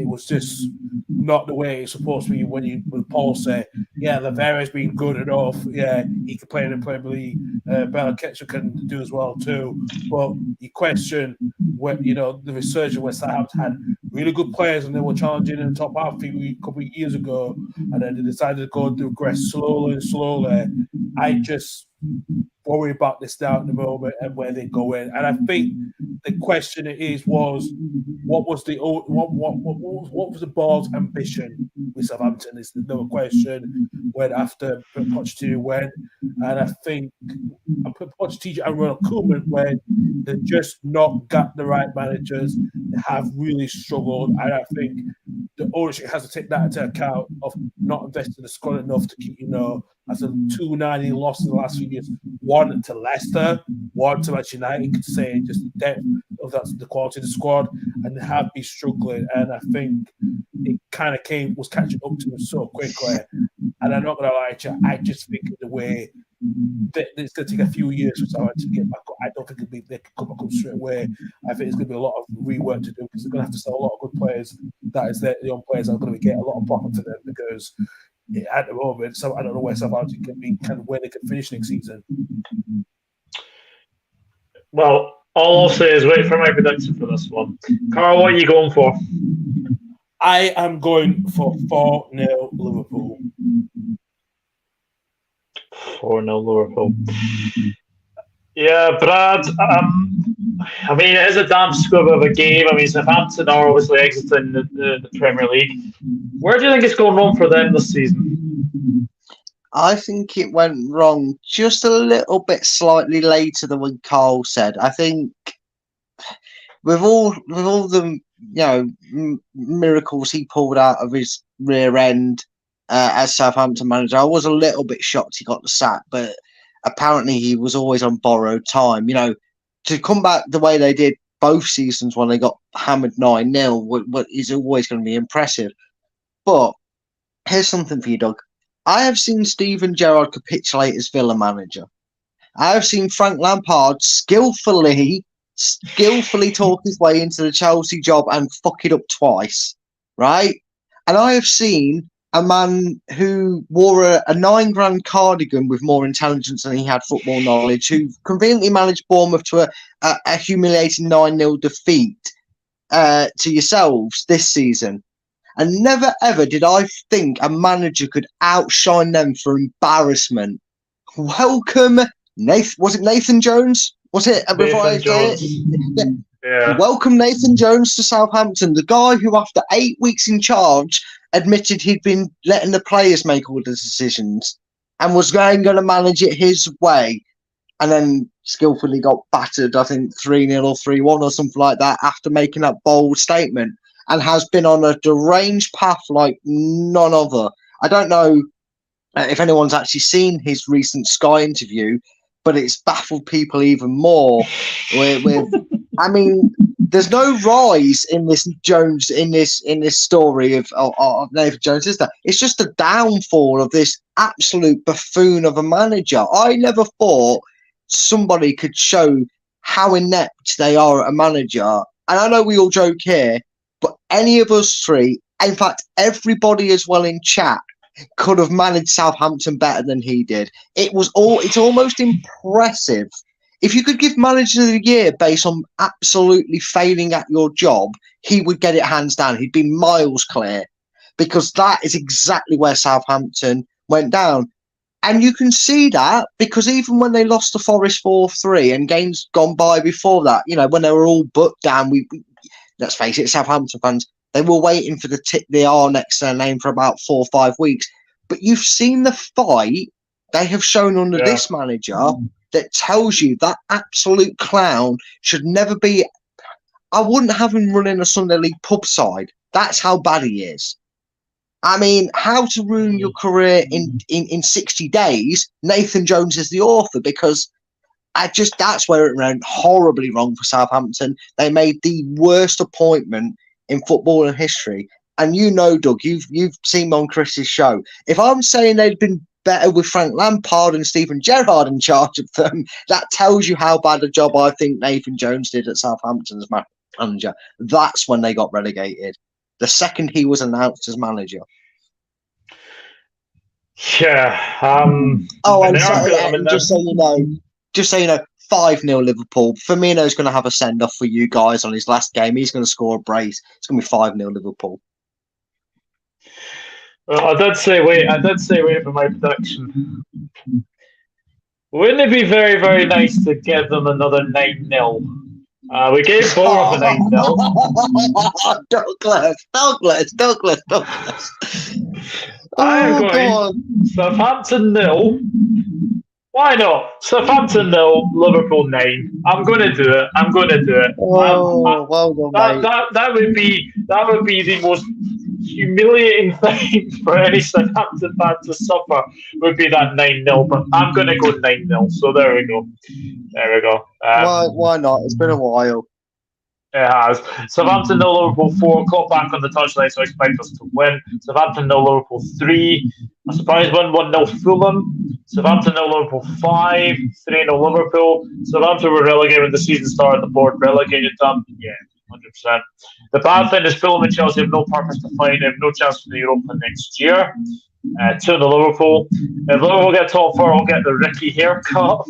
was just not the way it's supposed to be. When Paul said, "Yeah, Lavera's been good enough. Yeah, he can play in the Premier League. Bella Ketcher can do as well too." But you question when the resurgence where Southampton had really good players and they were challenging in the top half a couple of years ago, and then they decided to go to progress slowly. I just worry about this now at the moment and where they go in. And I think the question was what was the board's ambition with Southampton is the number question when after Pochettino went. And I think Pochettino and Ronald Koeman, when they just not got the right managers, they have really struggled. And I think the ownership has to take that into account of not investing in the squad enough to keep, as a 2-9 loss in the last few years, one to Leicester, one to Manchester United. You could say just the depth of the quality of the squad, and they have been struggling. And I think it kind of was catching up to them so quickly. And I'm not going to lie to you, I just think the way that it's going to take a few years for someone to get back up. I don't think they can come up straight away. I think it's going to be a lot of rework to do because they're going to have to sell a lot of good players. That is the young players are going to get a lot of profit for them because at the moment, so I don't know where Southampton can be, where they can finish next season. Well, all I'll say is wait for my prediction for this one. Karl, what are you going for? I am going for 4-0 Liverpool. 4-0 Liverpool. Yeah, Brad. It is a damn scrub of a game. Southampton are obviously exiting the Premier League. Where do you think it's going wrong for them this season? I think it went wrong just a little bit slightly later than when Karl said. I think with all the miracles he pulled out of his rear end as Southampton manager, I was a little bit shocked he got the sack, but apparently he was always on borrowed time. To come back the way they did both seasons when they got hammered 9-0 is always going to be impressive. But here's something for you, Doug. I have seen Steven Gerrard capitulate as Villa manager. I have seen Frank Lampard skillfully talk his way into the Chelsea job and fuck it up twice, right? And I have seen a man who wore a $9,000 cardigan with more intelligence than he had football knowledge, who conveniently managed Bournemouth to a humiliating 9-0 defeat to yourselves this season. And never ever did I think a manager could outshine them for embarrassment. Welcome, was it Nathan Jones? Was it? Nathan Jones. Yeah. Welcome Nathan Jones to Southampton, the guy who, after 8 weeks in charge, admitted he'd been letting the players make all the decisions and was going to manage it his way, and then skillfully got battered, I think 3-0 or 3-1 or something like that, after making that bold statement, and has been on a deranged path like none other. I don't know if anyone's actually seen his recent Sky interview, but it's baffled people even more. I mean, there's no rise in this Jones in this story of Nathan Jones, is there? It's just a downfall of this absolute buffoon of a manager. I never thought somebody could show how inept they are at a manager. And I know we all joke here, but any of us three, in fact, everybody as well in chat, could have managed Southampton better than he did. It's almost impressive. If you could give Manager of the Year based on absolutely failing at your job, he would get it hands down. He'd be miles clear, because that is exactly where Southampton went down. And you can see that because even when they lost to Forest 4-3 and games gone by before that, when they were all but down, we let's face it, Southampton fans, they were waiting for the R next to their name for about 4 or 5 weeks. But you've seen the fight they have shown under this manager that tells you that absolute clown should never be. I wouldn't have him running a Sunday League pub side. That's how bad he is. I mean, how to ruin your career in 60 days, Nathan Jones is the author, because that's where it went horribly wrong for Southampton. They made the worst appointment in football in history. And Doug, you've seen me on Chris's show. If I'm saying they'd been better with Frank Lampard and Steven Gerrard in charge of them, that tells you how bad a job I think Nathan Jones did at Southampton as manager. That's when they got relegated. The second he was announced as manager. Yeah. Just so you know, 5-0 Liverpool. Firmino's going to have a send-off for you guys on his last game. He's going to score a brace. It's going to be 5-0 Liverpool. Well, I did say wait for my prediction. Wouldn't it be very, very nice to give them another 9-0? We gave Bournemouth a 9-0. Douglas. I'm going Southampton 0. Why not? Southampton 0, Liverpool 9. I'm going to do it. Well done, mate. That would be the most humiliating thing for any Southampton fan to suffer, would be that 9-0. But I'm going to go 9-0. So there we go. Why not? It's been a while. It has. Southampton 0, Liverpool 4. Caught back on the touchline, so I expect us to win. Southampton 0, Liverpool 3. A surprise win, 1-0 Fulham. Southampton 0, Liverpool 5. 3-0 Liverpool. Southampton were relegated when the season started. The board relegated them. Yeah, 100%. The bad thing is Fulham and Chelsea have no purpose to fight. They have no chance for the Europa next year. 2-0 Liverpool. If Liverpool get top 4, I'll get the Ricky haircut,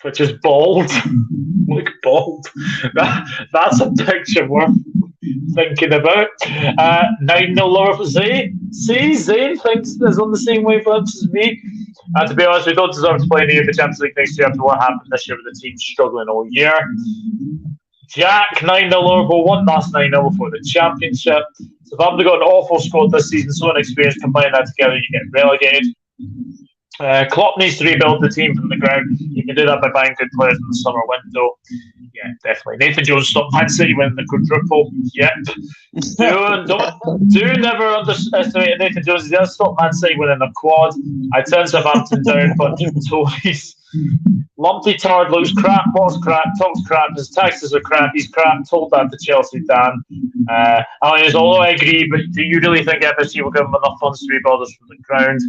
which is bald. Look bald. That's a picture worth thinking about. 9-0 Liverpool. Zane thinks is on the same wavelength as me. To be honest, we don't deserve to play in the UEFA Champions League next year after what happened this year with the team struggling all year. Jack, 9-0 Liverpool, one last 9-0 before the Championship. So if I've got an awful squad this season, so inexperienced, combine that together, you get relegated. Klopp needs to rebuild the team from the ground. You can do that by buying good players in the summer window. Yeah, definitely. Nathan Jones stopped Man City winning the quadruple. Yep. Do never underestimate Nathan Jones. He does stop Man City winning the quad. I turn Southampton down, bunch of toys. Lumpy Tard looks crap, walks crap, talks crap, his taxes are crap, he's crap, told that to Chelsea, Dan. Although I agree, but do you really think FSG will give him enough funds to rebuild us from the ground?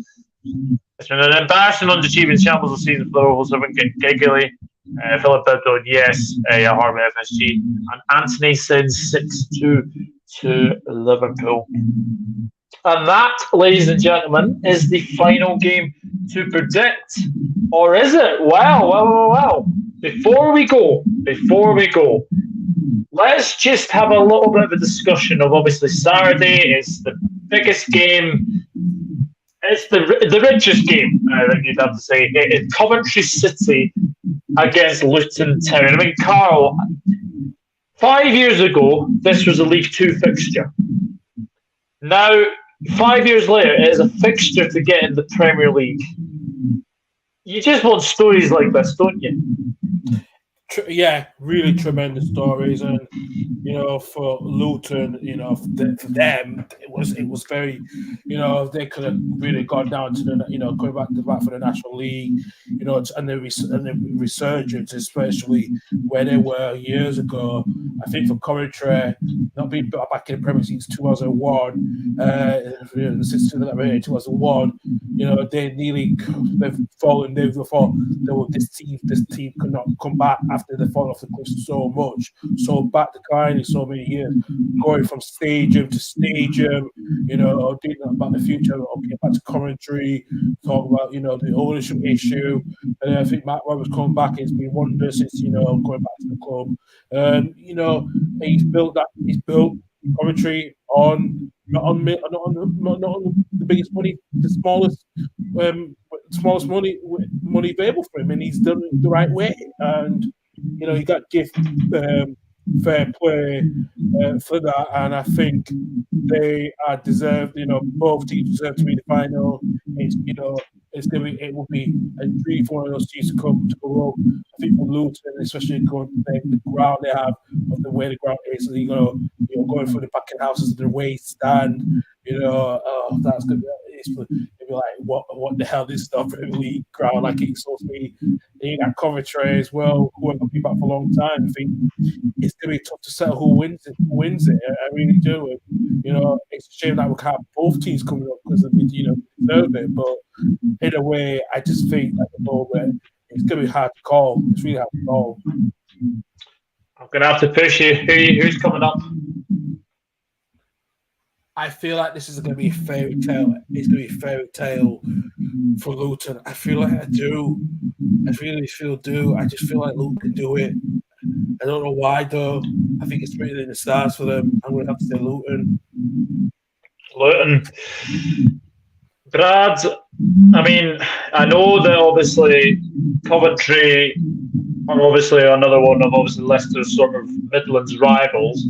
It's been an embarrassing underachieving shambles of season for Liverpool, so we can get giggly. Philip Bedford, yes, Harvey FSG. And Anthony sends 6-2 to Liverpool. And that, ladies and gentlemen, is the final game to predict. Or is it? Well. Before we go, let's just have a little bit of a discussion of, obviously, Saturday is the biggest game. It's the richest game, that you'd have to say. It's Coventry City against Luton Town. I mean, Karl, 5 years ago, this was a League Two fixture. Now, 5 years later, it is a fixture to get in the Premier League. You just want stories like this, don't you? Yeah, really tremendous stories, and for Luton, for them, it was very, they could have really gone down to the, going back for the National League, and the resurgence, especially where they were years ago. I think for Coventry, not being back in the Premier League since 2001, since 2001, they've fallen. They thought this team could not come back after they fall off the cliff so back declining so many years, going from stadium to stadium, thinking about the future, okay, back to Coventry, talk about the ownership issue, and I think Matt Roberts coming back, it's been wonders since going back to the club, and he's built Coventry on not on the biggest money, the smallest money available for him, and he's done it the right way, and you got to give fair play for that, and I think they are deserved. Both teams deserve to be the final. It will be a dream for one of those teams to come to go up. I think for Luton, especially going to the ground they have, of the way the ground is, going through the packing houses, the away stand. That's good. It'll be like, what the hell is the Premier League ground like it's supposed to be? You got Coventry as well, who have been back for a long time. I think it's going to be tough to settle who wins it. I really do. It's a shame that we can't have both teams coming up because they deserve it. But in a way, I just think at the moment it's going to be hard to call. It's really hard to call. I'm going to have to push you. Who's coming up? I feel like this is going to be a fairy tale. It's going to be a fairy tale for Luton. I feel like I do. I really do. I just feel like Luton can do it. I don't know why, though. I think it's written in the stars for them. I'm going to have to say Luton. Brad, I mean, I know that obviously Coventry are obviously another one of Leicester's sort of Midlands rivals.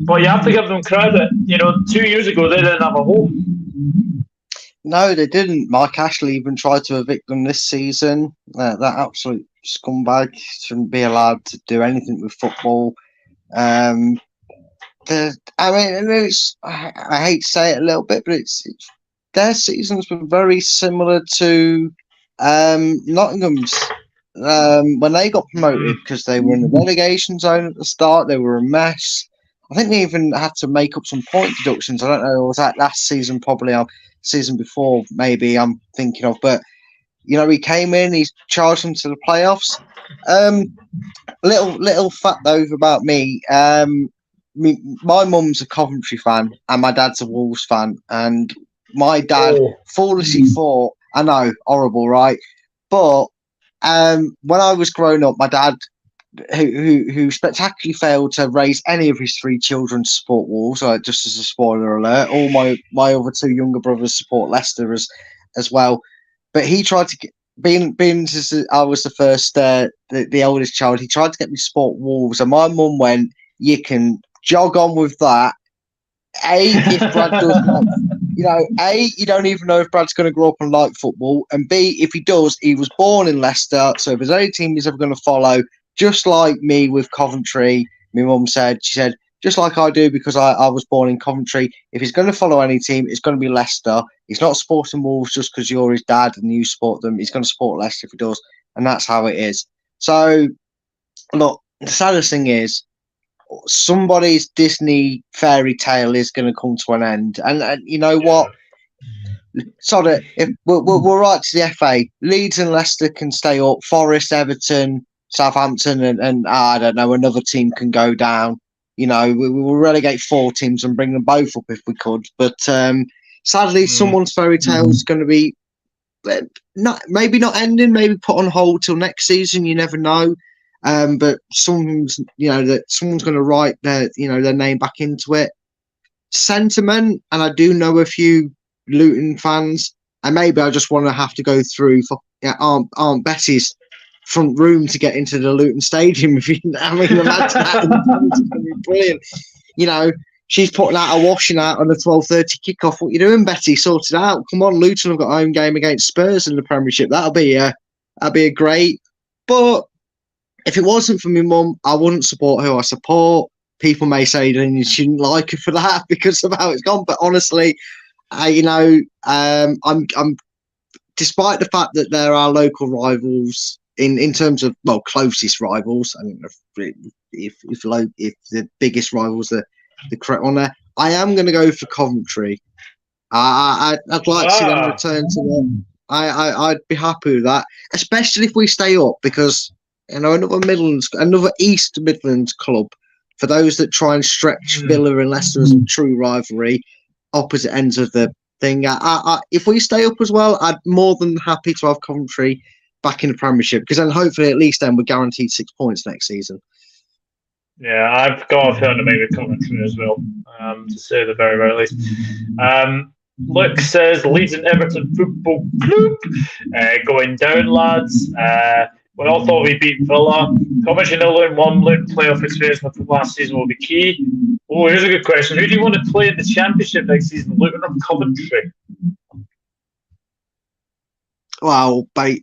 But you have to give them credit. 2 years ago, they didn't have a home. No, they didn't. Mike Ashley even tried to evict them this season. That absolute scumbag shouldn't be allowed to do anything with football. I hate to say it a little bit, but it's their seasons were very similar to Nottingham's. When they got promoted, because they were in the relegation zone at the start, they were a mess. I think they even had to make up some point deductions. I don't know, was that last season? Probably season before, maybe I'm thinking of. But he came in, he charged them to the playoffs. Little fact though about me. My mum's a Coventry fan and my dad's a Wolves fan, and my dad foolishly thought, I know, horrible, right? But when I was growing up, my dad, who spectacularly failed to raise any of his three children to support Wolves, just as a spoiler alert, all my other two younger brothers support Leicester as well. But he tried to get, being I was the first, the oldest child, he tried to get me to support Wolves, and my mum went, "You can jog on with that. If Brad does, you don't even know if Brad's going to grow up and like football, and B, if he does, he was born in Leicester, so if there's any team he's ever going to follow, just like me with Coventry," my mum said, she said, "just like I do, because I was born in Coventry, if he's going to follow any team, it's going to be Leicester. He's not supporting Wolves just because you're his dad and you support them. He's going to support Leicester if he does," and that's how it is. So, look, the saddest thing is, somebody's Disney fairy tale is going to come to an end, and you know what? Sorry, if we're right to the FA, Leeds and Leicester can stay up. Forest, Everton, Southampton, and I don't know, another team can go down. We will relegate 4 teams and bring them both up if we could. But sadly, someone's fairy tale is going to be maybe not ending, maybe put on hold till next season. You never know. But someone's going to write their name back into it. Sentiment, and I do know a few Luton fans, and maybe I just want to have to go through for Aunt Betty's front room to get into the Luton Stadium. If you, I mean, imagine that. It's going to be brilliant. You know, she's putting out a washing out on the 12:30 kickoff. What you doing, Betty? Sort it out. Come on, Luton have got a home game against Spurs in the Premiership. That'll be a great. But if it wasn't for my mum, I wouldn't support who I support. People may say that you shouldn't like her for that because of how it's gone. But honestly, I'm despite the fact that there are local rivals in terms of, well, closest rivals. I don't know if the biggest rivals the correct one there. I am going to go for Coventry. I'd like to see them return to them. I'd be happy with that, especially if we stay up, because another East Midlands club. For those that try and stretch Villa and Leicester as a true rivalry, opposite ends of the thing. If we stay up as well, I'd more than happy to have Coventry back in the Premiership, because then hopefully at least then we're guaranteed 6 points next season. Yeah, I've got a feeling to maybe Coventry as well, to say the very, very least. Luke says Leeds and Everton Football Club going down, lads. We all thought we beat Villa. Coventry 0-1. Luton playoff experience from last season will be key. Oh, here's a good question. Who do you want to play in the Championship next season, Luton or Coventry? Well, I'm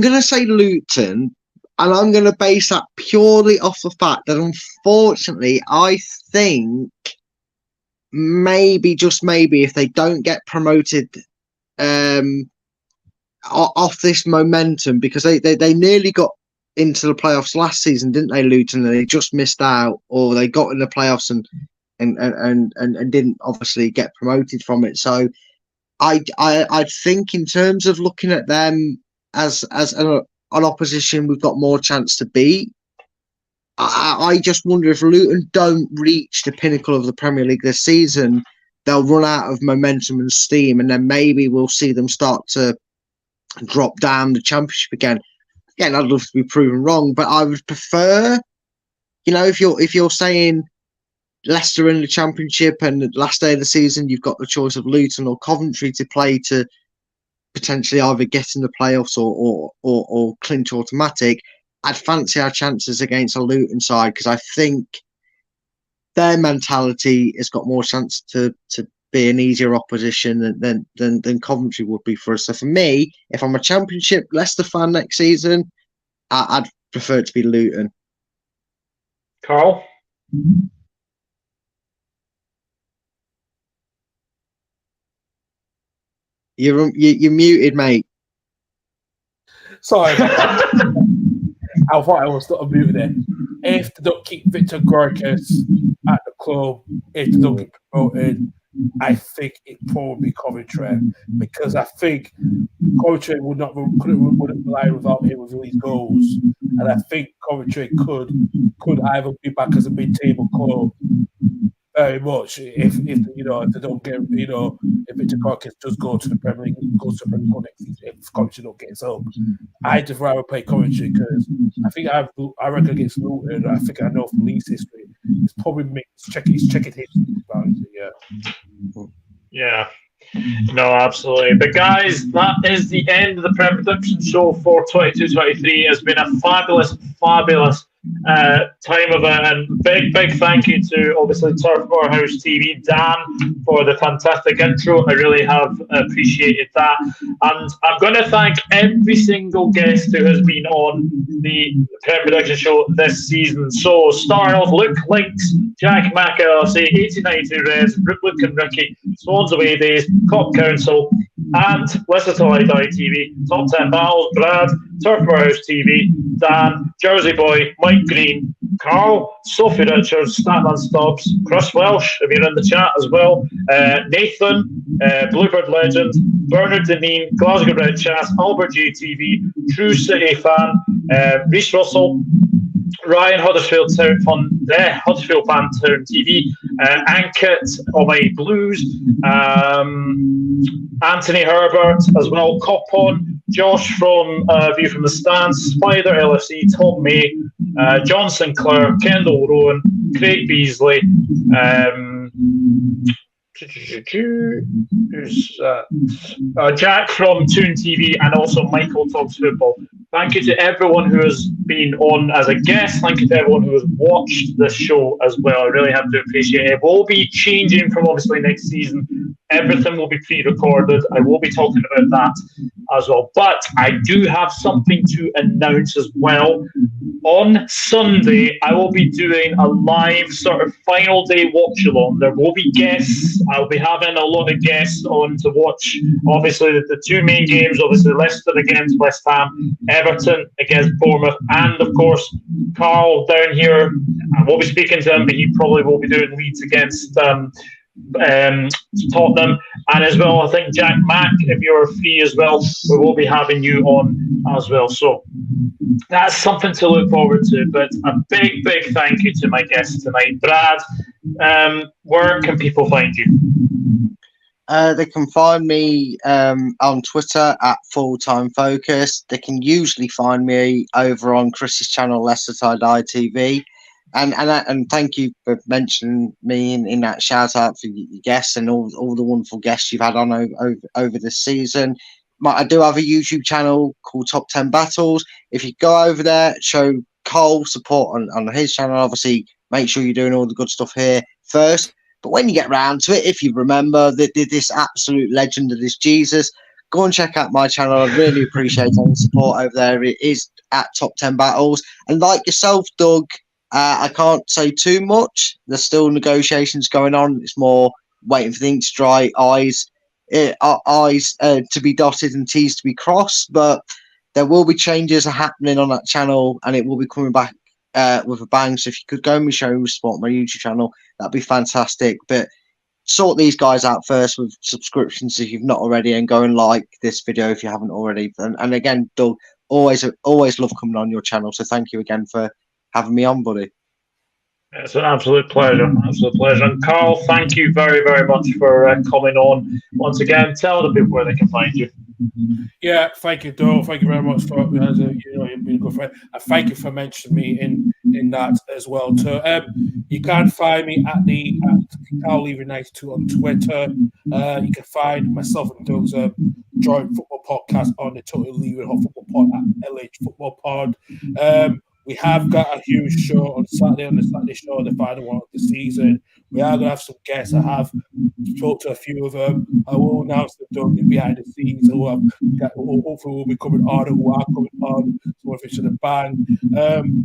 going to say Luton, and I'm going to base that purely off the fact that, unfortunately, I think maybe, just maybe, if they don't get promoted off this momentum, because they nearly got into the playoffs last season, didn't they, Luton? And they just missed out, or they got in the playoffs and didn't obviously get promoted from it. So I think in terms of looking at them as an opposition we've got more chance to beat, I just wonder if Luton don't reach the pinnacle of the Premier League this season, they'll run out of momentum and steam, and then maybe we'll see them start to drop down the Championship again. Again, I'd love to be proven wrong, but I would prefer, if you're saying Leicester in the Championship and the last day of the season, you've got the choice of Luton or Coventry to play to potentially either get in the playoffs or clinch automatic. I'd fancy our chances against a Luton side, because I think their mentality has got more chance to be an easier opposition than Coventry would be for us. So for me, if I'm a Championship Leicester fan next season, I'd prefer it to be Luton. Karl? You're muted, mate. Sorry. I thought I was still muted there. If they don't keep Victor Gorkas at the club, if they don't get promoted, I think it probably Coventry, because I think Coventry wouldn't rely without him with these goals, and I think Coventry could either be back as a mid-table club very much if they don't get if Victor Gorkas does go to the Premier League, goes to the Premier League next season, if Coventry don't get so. I'd just rather play Coventry, because I think I reckon against Luton, I think I know from Leeds history, it's probably checking history about it. Yeah. No, absolutely. But guys, that is the end of the Prem Predictions Show for 22-23. It's been a fabulous time of it, and big thank you to obviously Turf House TV, Dan, for the fantastic intro. I really have appreciated that, and I'm going to thank every single guest who has been on the Prem Predictions Show this season. So starting off, Luke Links, Jack Mack LLC, 1892 Reds, Luke and Ricky, Swans Away Days, Cop Council, and Leicester Till I Die TV, Top 10 Battles, Brad, Turf House TV, Dan, Jersey Boy, Mike Green, Karl, Sophie Richards, Statman Stubbs, Chris Welsh, if you're in the chat as well, Nathan, Bluebird Legend, Bernard Deneen, Glasgow Red Chas, Albert JTV, True City Fan, Reece Russell, Ryan Huddersfield Huddersfield Fan Town TV, Ankit, Almighty Blues, Anthony Herbert as well, Copon, Josh from View from the Stands, Spider LFC, Tom May, John Sinclair, Kendall Rowan, Craig Beasley, Who's Jack from Toon TV, and also Michael Talks Football. Thank you to everyone who has been on as a guest. Thank you to everyone who has watched the show as well. I really have to appreciate it. It will be changing from obviously next season. Everything will be pre-recorded. I will be talking about that as well. But I do have something to announce as well. On Sunday, I will be doing a live sort of final day watch-along. There will be guests. I'll be having a lot of guests on to watch, obviously, the two main games, obviously Leicester against West Ham, Everton against Bournemouth, and, of course, Karl down here. I won't be speaking to him, but he probably will be doing Leeds against Tottenham. And as well, I think Jack Mack, if you're free as well, we will be having you on as well. So that's something to look forward to. But a big thank you to my guests tonight. Brad, where can people find you? They can find me on Twitter at Fulltime Focus. They can usually find me over on Chris's channel, Leicester Tie-Dye TV. And thank you for mentioning me in that shout out for your guests and all the wonderful guests you've had on over this season. I do have a YouTube channel called Top 10 Battles. If you go over there, show Karl support on his channel. Obviously, make sure you're doing all the good stuff here first. But when you get round to it, if you remember this absolute legend of this Jesus, go and check out my channel. I really appreciate all the support over there. It is at Top 10 Battles. And like yourself, Doug, I can't say too much. There's still negotiations going on. It's more waiting for things to dry, I's to be dotted and T's to be crossed. But there will be changes happening on that channel, and it will be coming back with a bang. So if you could go and show me support on my YouTube channel, that'd be fantastic. But sort these guys out first with subscriptions if you've not already, and go and like this video if you haven't already. And again, Doug, always love coming on your channel. So thank you again for having me on, buddy. It's an absolute pleasure. And Karl, thank you very, very much for coming on once again. Tell the people where they can find you. Yeah, thank you, Doug. Thank you very much for you've been a good friend. And thank you for mentioning me in that as well too. You can find me at Karl Levy 92 on Twitter. You can find myself and Doug's joint football podcast on the Total Levy Football Pod at LH Football Pod. We have got a huge show on the Saturday show, the final one of the season. We are going to have some guests. I have talked to a few of them. I will announce them behind the scenes who hopefully will be coming on, who are coming on, so if it's in the bang.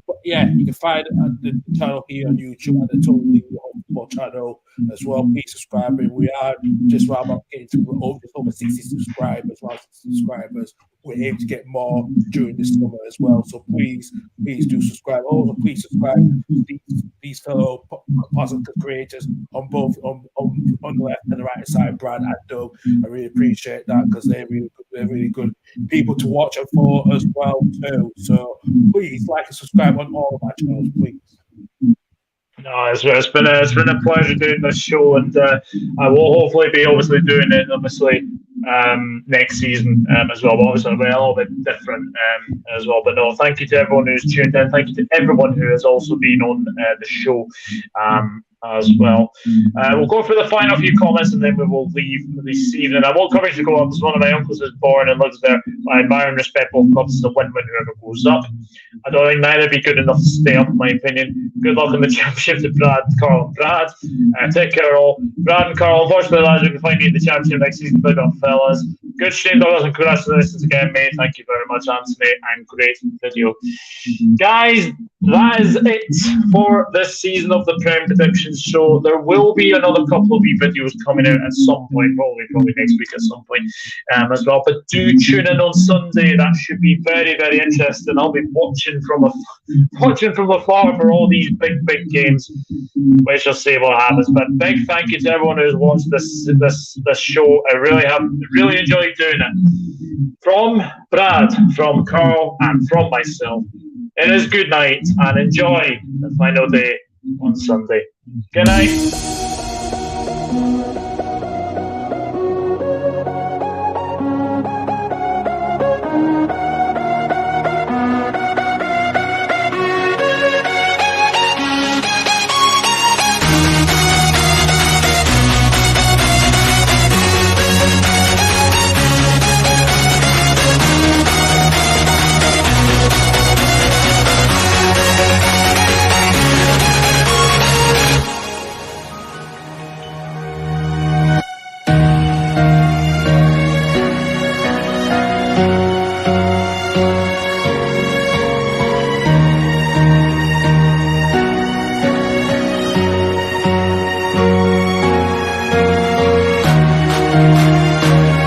But yeah, you can find it at the channel here on YouTube, at the Total Levy Football channel as well. Please subscribe. We are just right about getting to over 60 subscribers. We're able to get more during this summer as well. So please do subscribe. Also, please subscribe to these fellow positive creators on both on the left and the right side, Brad and Doug. I really appreciate that because they're really good people to watch and follow as well too. So please like and subscribe on all of our channels, please. No, it's been a pleasure doing this show, and I will hopefully be obviously doing it next season as well. But obviously, it'll be a little bit different as well. But no, thank you to everyone who's tuned in. Thank you to everyone who has also been on the show as well. We'll go through the final few comments, and then we will leave this evening. I won't cover to go up because one of my uncles is born and lives there. I admire and respect both clubs. It's a win-win whoever goes up. I don't think neither be good enough to stay up, in my opinion. Good luck in the championship to Brad, Karl, and Brad. Take care all. Brad and Karl, unfortunately, lads, you can find me in the championship next season. Big up, fellas. Good stream, Douglas, and congratulations again, mate. Thank you very much, Anthony, and great video. Guys, that is it for this season of the Prem Predictions Show. There will be another couple of wee videos coming out at some point, probably next week at some point as well. But do tune in on Sunday. That should be very, very interesting. I'll be watching from afar for all these big games. We shall see what happens. But big thank you to everyone who's watched this show. I really have enjoyed doing it. From Brad, from Karl, and from myself, it is good night and enjoy the final day on Sunday. Good night.